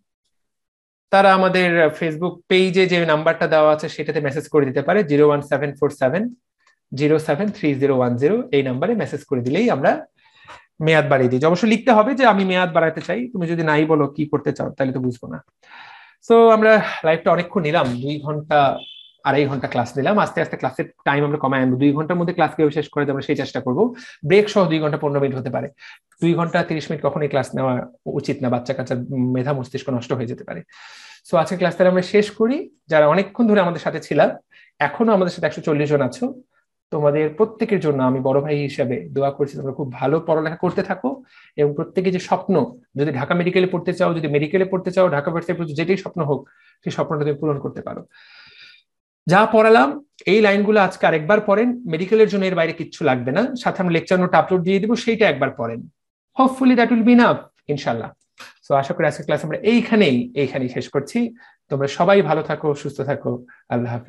তারা আমাদের ফেসবুক পেজে যে নাম্বারটা দেওয়া আছে সেটাতে মেসেজ করে দিতে পারে, 01747073010, এই নাম্বারে মেসেজ করে দিলেই আমরা মেয়াদ বাড়িয়ে দিই। অবশ্য লিখতে হবে যে আমি মেয়াদ বাড়াতে চাই, তুমি যদি নাই বলো কি করতে চাও তাহলে তো বুঝবো না। সো আমরা লাইভটা অনেকক্ষণ নিলাম, 2 ঘন্টা 2.5 ঘন্টা ক্লাস নিলাম। আস্তে আস্তে ক্লাসের টাইম আমরা কমাই আনবো, 2 ঘন্টার মধ্যে ক্লাস কিভাবে শেষ করে আমরা সেই চেষ্টা করবো। ব্রেক সহ 2 ঘন্টা 15 মিনিট হতে পারে, 2 ঘন্টা 30 মিনিট কখনোই ক্লাস নেওয়া উচিত না, বাচ্চা কাচ্চার মেধা মস্তিষ্ক নষ্ট হয়ে যেতে পারে। সো আজকের ক্লাস তাহলে আমরা শেষ করি। যারা অনেকক্ষণ ধরে আমাদের সাথে ছিলাম, এখনো আমাদের সাথে 140 জন আছো, তোমাদের প্রত্যেকের জন্য আমি বড় ভাই হিসেবে দোয়া করছি তোমরা খুব ভালো পড়ালেখা করতে থাকো, এবং প্রত্যেকে যে স্বপ্ন, যদি ঢাকা মেডিকেলে পড়তে চাও, যদি মেডিকেলে পড়তে চাও, ঢাকা ভার্সিটি যেটাই স্বপ্ন হোক, সেই স্বপ্নটা তুমি পূরণ করতে পারো। যা পড়ালাম এই লাইনগুলো আজকে আরেকবার পড়েন, মেডিকেলের জন্য এর বাইরে কিচ্ছু লাগবে না, সাথে আমরা লেকচার নোট আপলোড দিয়ে দিব, সেইটা একবার পড়েন, hopefully that will be enough ইনশাআল্লাহ। সো আশা করি আজকের ক্লাস আমরা এইখানেই শেষ করছি। তোমরা সবাই ভালো থাকো, সুস্থ থাকো, আল্লাহ হাফেজ।